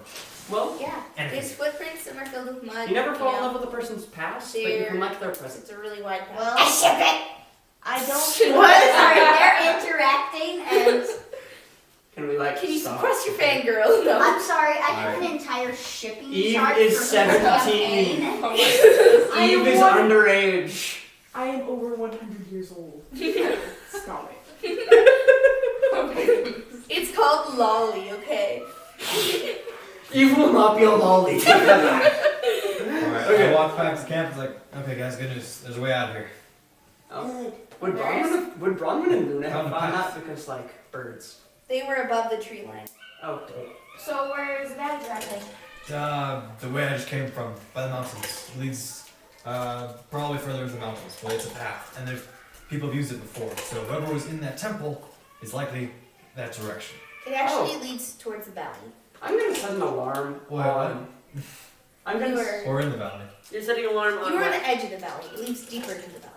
Well, Yeah, anything. there's footprints. Some are filled with mud. You never fall in know. love with a person's past, but you They're- can like their present. It's a really wide path. Well, I ship it. I don't. Sorry, they're interacting and Can we like Can you stop? suppress your fangirl? No. I'm sorry, I have an entire shipping Eve chart is for this 17. campaign. I am Eve is one- underage. I am over 100 years old. Stop it. It's called lolly, okay? Eve will not be a lolly. Alright, Okay. I walk back to camp. It's like, okay, guys, good news. There's a way out of here. Oh. Would Bronwyn and Luna have Found the found path. that because like birds? They were above the tree line. Oh, dope. So where is that exactly? The way I just came from, by the mountains, leads probably further into the mountains, but it's a path, and there's people have used it before. So whoever was in that temple is likely that direction. It actually leads towards the valley. I'm gonna set an alarm What? on. I'm You gonna. were, Or in the valley. You're setting an alarm on you were on what? the edge of the valley. It leads deeper into the valley.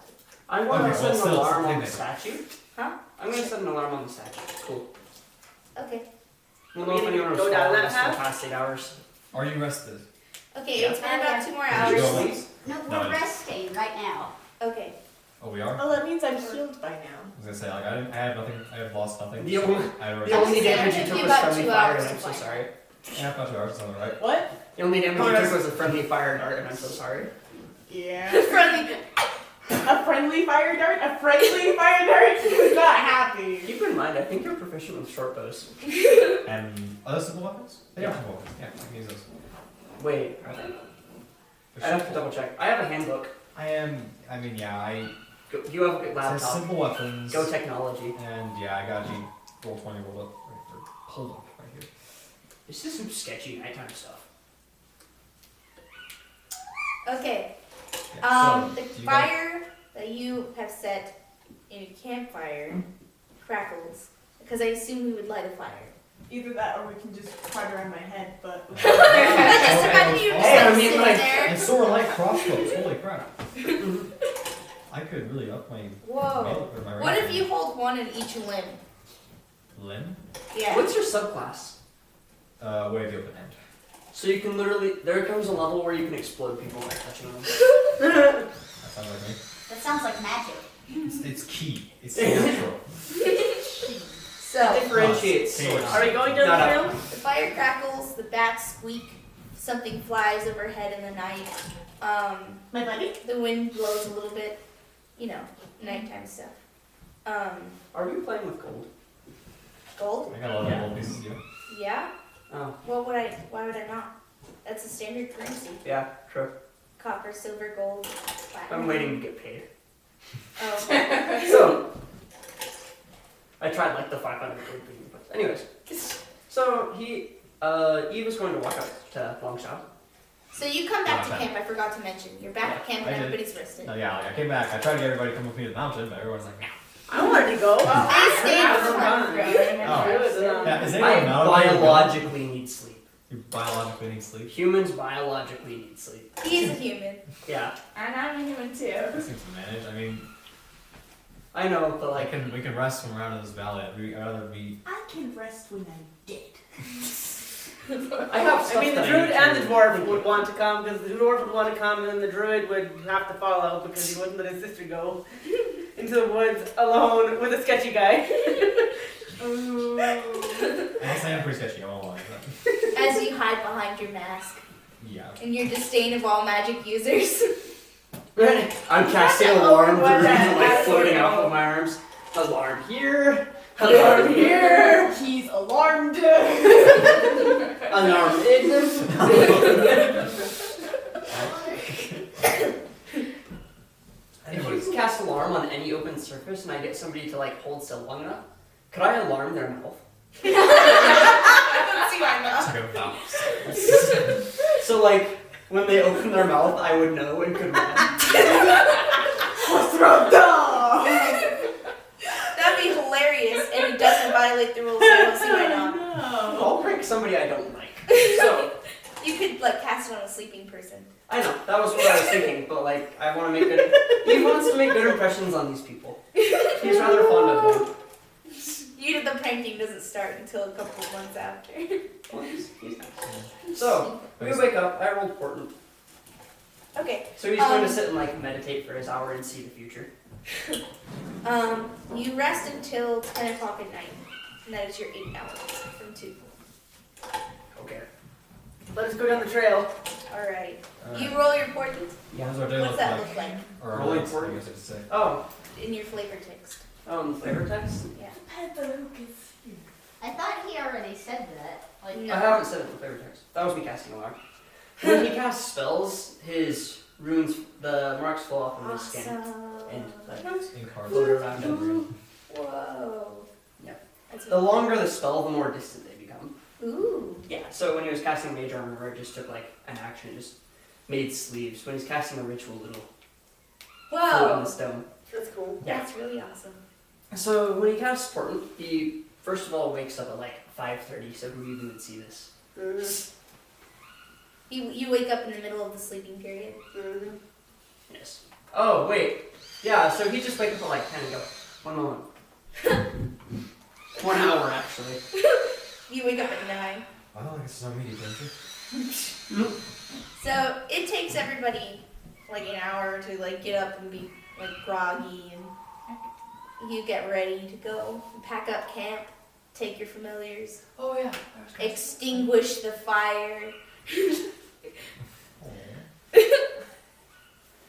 I want Okay, to well, set an still, it's alarm the on the thing. statue. Huh? I'm gonna set an alarm on the statue. Cool. Okay. We'll know if anyone was Go down following that us for the path? past 8 hours. Are you rested? Okay, Yeah. it's been about 2 more Did you hours. go- Please. No, No, we're I- resting right now. Okay. Oh, we are? I Oh, that means I'm healed by now. was gonna say, like, I had nothing, I had lost nothing. The only- I had The already. only saying damage it you took took you was about friendly 2 fire, hours and I'm to so find sorry. Yeah, about 2 hours, something, right? What? The only damage you Alright. took was a friendly fire dart, and I'm so sorry. Yeah. Friendly. A friendly fire dart? A friendly fire dart? Who's not happy? Keep in mind, I think you're proficient with short bows. And other simple weapons? They Yeah. are simple weapons. Yeah, I can use those. Wait, are they? For I have to simple- double check. I have a handbook. I You have a good says laptop. simple weapons. Go technology. And yeah, I got you. Roll 20, roll up. Right, hold up, right here. This is some sketchy nighttime stuff. Okay. Yeah, The so, do you guys- fire that you have set in a campfire crackles because I assume we would light a fire. Either that or we can just crowd around my head, but. Just imagine you Hey, yourself I mean, sitting like- there. And so are light crossbows. Holy crap! I could really up my Whoa. my What range. if you hold one in each limb? Limb? Yeah. What's your subclass? Way of the open end. So you can literally, there comes a level where you can explode people by touching them. That sounds like me. That sounds like magic. It's key. It's natural. So Differentiates. Oh, Are we going down Not the up. trail? the fire crackles, the bats squeak, something flies overhead in the night. My buddy? The wind blows a little bit. You know, nighttime stuff. Are we playing with gold? Gold? I got a lot of gold pieces, yeah. Yeah. Oh, Why would I not? That's a standard currency. yeah, true. Copper, silver, gold, platinum. I'm waiting to get paid. Oh. So, I tried like the 500 gold thing, but anyways. So Eve is going to walk up to Longshot. So you come back to Okay. camp. I forgot to mention. You're back at camp and I did. everybody's rested. No, yeah, like I came back. I tried to get everybody to come with me to the mountain, but everyone's like, I wanted to go. I stayed Yeah, for we're fun. done. yeah, is I anyone not biologically need sleep. You biologically need sleep? Humans biologically need sleep. He's a human. Yeah, And I'm a human too. That seems to manage. I mean, I know, but like, we can rest when we're out of this valley. I'd rather be. I can rest when I'm dead. I have stuff I mean, the that druid need and to the dwarf think would of. want to come because the dwarf would want to come, and then the druid would have to follow because he wouldn't let his sister go into the woods alone with a sketchy guy. Honestly, I'm pretty sketchy. I won't lie. But As you hide behind your mask yeah. and your disdain of all magic users. I'm casting That's alarm the one through that like has floating to off go. of my arms. Alarm here. Alarm here. He's alarmed. Alarm ignorant. If you can cast alarm on any open surface and I get somebody to like hold still long enough, could I alarm their mouth? Let's see why not. It's like a bounce. So like when they open their mouth, I would know and could run. That'd be hilarious, and it doesn't violate the rules, so I don't see why not. I'll prank somebody I don't like. So You could like cast it on a sleeping person. I know that was what I was thinking, but like I want to make good. He wants to make good impressions on these people. He's rather fond of them. You the pranking doesn't start until a couple of months after. Well, he's nice. So we wake up. I rolled important. Okay. So he's going to sit and like meditate for his hour and see the future. You rest until 10 o'clock at night, and that is your 8 hours from 2. Okay. Let us go down the trail. Alright. You roll your portent. What does our day What's look that like? look like Or our Rolling nights, forward. I guess I should say. Oh, in your flavor text? flavor text. Yeah. I thought he already said that. Like, No. I haven't said it in flavor text. That was me casting alarm. When he casts spells, his runes, the marks fall off of his skin and like Incarnate. float around him. Whoa. Yeah. That's The longer the spell, the more distant they become. Ooh. Yeah. So when he was casting Mage Armor, it just took like an action, just made sleeves. When he's casting a ritual, it'll float in Whoa. the stone. That's cool. Yeah. That's really awesome. So when he casts Portent, he first of all wakes up at like 5:30. So who even would see this? Mm-hmm. You wake up in the middle of the sleeping period. Mm-hmm. Yes. Oh wait. Yeah. So he just wakes up at like 10 and go. 1 moment. 1 hour actually. You wake up at 9. Well, I guess it's not me, don't So it takes everybody like an hour to like get up and be like groggy, and you get ready to go. You pack up camp, take your familiars, Oh yeah. extinguish the fire.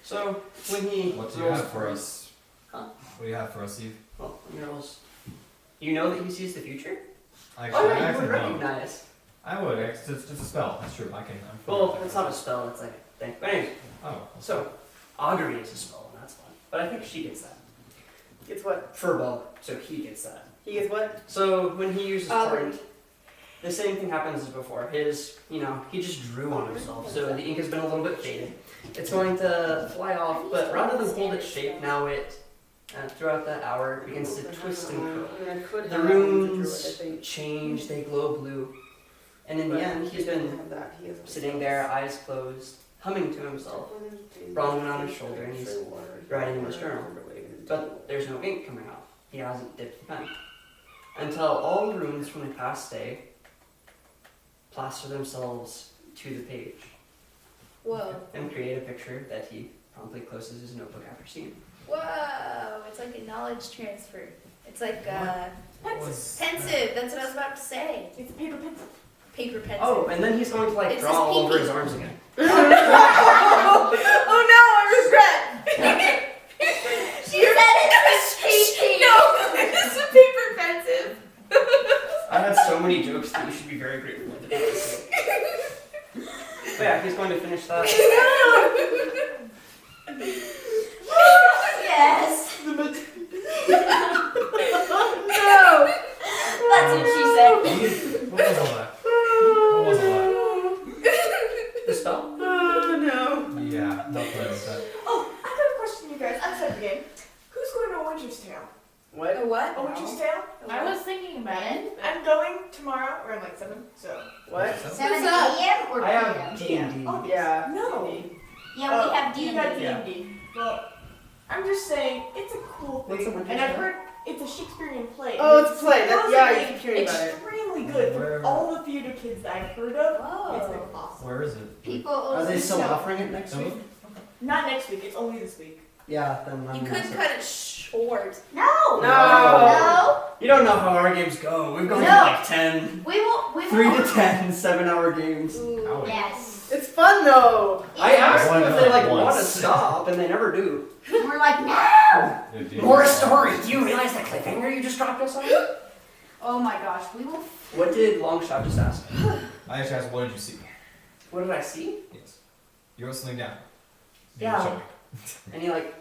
So when he What do you rolls have for us? Huh? What do you have for us, Eve? Well, when he rolls. You know that he sees the future? Actually, Oh I yeah, you actually would know. recognize. I would. It's a spell. That's true. I'm Well, it's not a spell. It's like a thing. But anyway, Oh. so augury is a spell, and that's fun. But I think she gets that. Gets what? Furball, so he gets that. He gets what? So when he uses Augury. Portent, the same thing happens as before. His, he just drew on himself, so the ink has been a little bit faded. It's going to fly off, but rather than hold its shape, now it, throughout that hour, begins to twist and curl. I mean, I could The have druid, I runes think. change, they glow blue. And in the But end, he he's doesn't been have that. He has sitting there, eyes closed, humming to himself. Bronwyn on his shoulder, and he's writing in his journal. But there's no ink coming off. He hasn't dipped the pen. Until all the runes from the past day plaster themselves to the page Whoa. and create a picture that he promptly closes his notebook after seeing. Whoa. It's like a knowledge transfer. It's like Was pensive. That's what I was about to say. It's a paper pencil. Paper pensive. Oh, and then he's going to like It's draw his all over pinky. his arms again. Oh no, I regret. she said it was creepy. No, it's a paper pensive. I had so many jokes that you should be very grateful for. But yeah, he's going to finish that. Yes. No. That's what she said. what was all that? What was all The spell? Oh that? Yeah, not playing with that. Oh, I got a question, you guys. Outside the game. Who's going to Winter's Tale? A What? what? A Winter's Tale? I was thinking about it. I'm going tomorrow around like 7, so. What? 7 up? a.m. or I have p.m.? D&D. Oh, Yeah. No. Yeah, we have You got D&D. Yeah. D&D. Well, I'm just saying, it's a cool What's thing. a Winter's And I've Tale? heard it's a Shakespearean play. Oh, and it's a play. That's, yeah, you keep hearing about it. extremely good. Where- From all the theater kids that I've heard of, it's Whoa. been awesome. Where is it? People Are they still No. offering it next week? Not next week, it's only this week. Yeah, then I'm You gonna could say- cut it short. No. No. You don't know how our games go. We've gone No. to like 10, We will. 3 to 10, 7-hour games. Ooh. Owie. Yes. It's fun though. I asked them if they like Once. want to stop, and they never do. We're like, no. Good deal. More story. Do you realize that cliffhanger you just dropped us on? Oh my gosh, we will. What did Longshot just ask? I actually asked, what did you see? What did I see? Yes. You wrote something down. You Yeah. didn't show me. And he like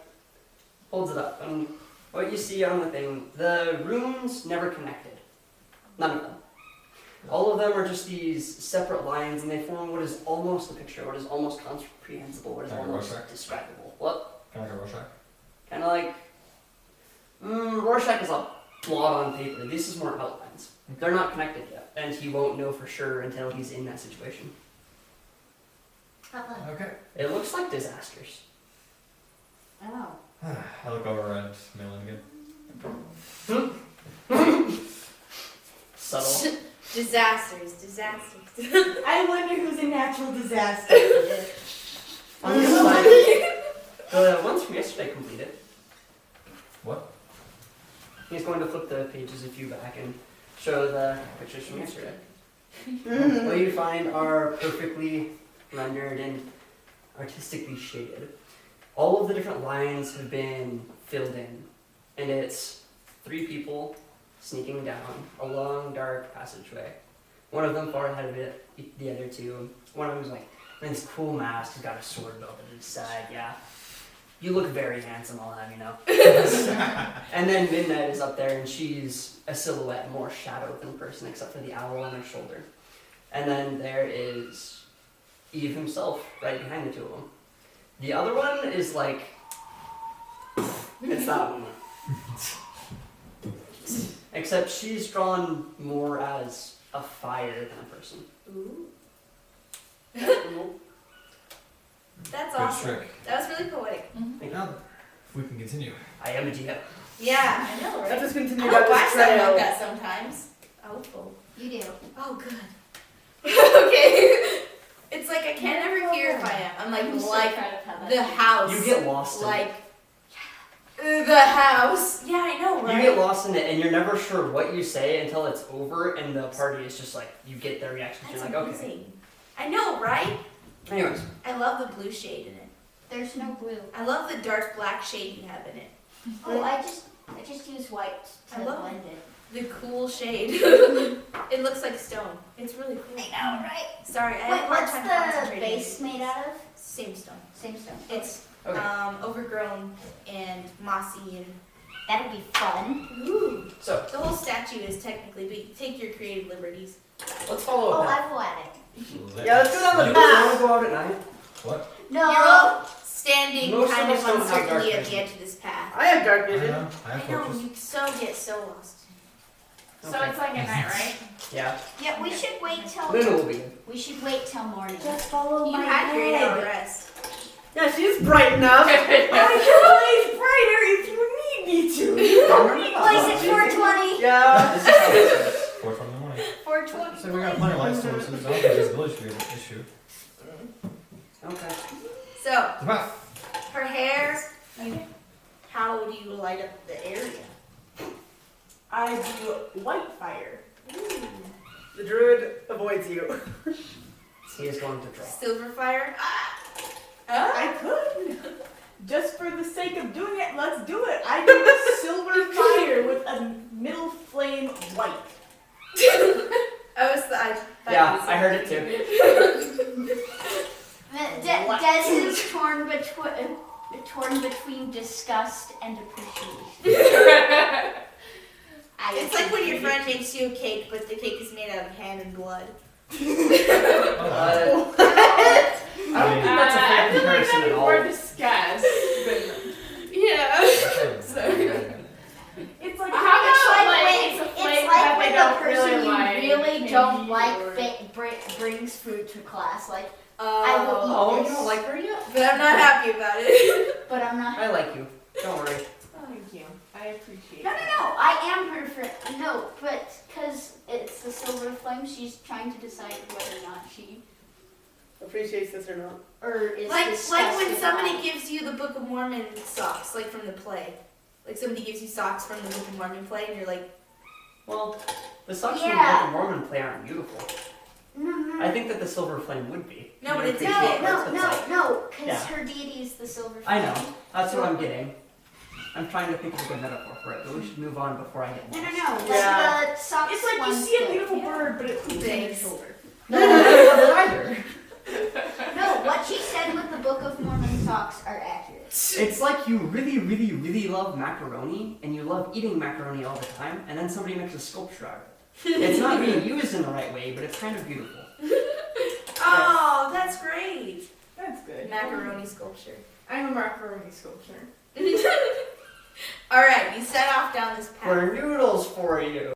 holds it up, and what you see on the thing, the runes never connected. None of them. All of them are just these separate lines, and they form what is almost a picture, what is almost comprehensible, what is Like a almost Rorschach? describable. What? Kind of like a Rorschach. Kind of like... Rorschach is a blot on paper. This is more outlines. They're not connected yet, and he won't know for sure until he's in that situation. Okay. It looks like disasters. Oh. I look over at Malin again. Subtle. Disasters. I wonder who's a natural disaster. On the side, the ones from yesterday completed. What? He's going to flip the pages a few back and show the pictures from yesterday. What you find are perfectly rendered and artistically shaded. All of the different lines have been filled in, and it's 3 people sneaking down a long, dark passageway. One of them far ahead of it, the other 2. One of them's like, in this cool mask, he's got a sword belt at his side, yeah. You look very handsome, I'll have you know. And then Midnight is up there, and she's a silhouette, more shadow than person, except for the owl on her shoulder. And then there is Eve himself, right behind the 2 of them. The other one is like, it's that one. Except she's drawn more as a fire than a person. Ooh. Cool. That's Good awesome. trick. That was really poetic. Now, if we can continue. I am a DM. Yeah, I know, Let's right? just I continue hope down I this sound like trail. that sometimes. Oh, cool. You do. Oh, good. Okay. It's like I can't ever hear if I am. I'm I'm so like proud of how that the house. You get lost in Like the house. Yeah, I know, it. right? You get lost in it, and you're never sure what you say until it's over, and the party is just like, you get their reaction. That's You're like, amazing. okay. I know, right? Anyways, I love the blue shade in it. There's no blue. I love the dark black shade you have in it. Oh, I just use white to I love blend it. The cool shade. It looks like stone. It's really cool. I know, right? Sorry, I Wait, have a hard what's time the concentrating. base made out of? Same stone. Same stone. It's okay. overgrown and mossy and That'll be fun. ooh. So, The whole statue is technically, but you take your creative liberties. let's follow Oh, up. I will add it. Yeah, let's go down You the want path. to go out at night? What? No. You're all standing Most of kind of us don't have dark uncertainly at the vision. edge of this path. I have dark I vision. know. I have I know, torches. you get so lost. So Okay. it's like at night, right? Yeah. Yeah, we should wait till Luna will be good. we should wait till morning. Just follow You my had your 8 head. hour rest. Yeah, she's bright enough. I can always brighter if you need me to. Place it 420. Yeah. This is how it is. 4 from the morning. 420. So we got plenty of light sources. I don't think visibility should be an issue. Okay. So, The path. her hair, how do you light up the area? I do white fire. The druid avoids you. He is going to draw. Silver fire? I could. Just for the sake of doing it, let's do it. I do a silver fire with a middle flame white. Oh, it's the Yeah, I heard it too. Des is torn between disgust and appreciation. It's like when your friend makes you a cake, but the cake is made out of hand and blood. Oh, I don't think that's a fair I feel like comparison that'd at be all. more disgust. Yeah. It's like How about like it's a it's flavor like that when they the don't person really you like, really maybe, don't like or- brings food to class. Like, Oh, will you don't like her yet? But I'm not happy about it. but I'm not. I like you. Don't worry. Thank you. I appreciate No, it. I am her friend. No, but because it's the silver flame, she's trying to decide whether or not she Appreciates this or not. or is like when disgusted somebody by it. gives you the Book of Mormon socks, like from the play. Like somebody gives you socks from the Book of Mormon play, and you're like, Well, the socks from the Yeah. Book of Mormon play aren't beautiful. No, I think that the silver flame would be. No, but You it's appreciate not. what it's like. no, because Yeah. her deity is the silver flame. I know. That's what I'm getting. I'm trying to think of a good metaphor for it, but we should move on before I get No, lost. no, like Yeah. the socks. It's like you one's see a good. beautiful Yeah. bird, but it poops on your Thanks. shoulder. No, I don't love it either. No, what she said with the Book of Mormon socks are accurate. It's like you really, really, really love macaroni, and you love eating macaroni all the time, and then somebody makes a sculpture out of it. It's not being used in the right way, but it's kind of beautiful. Oh, that's great. That's good. Macaroni sculpture. I'm a macaroni sculpture. All right, you set off down this path. We're noodles for you.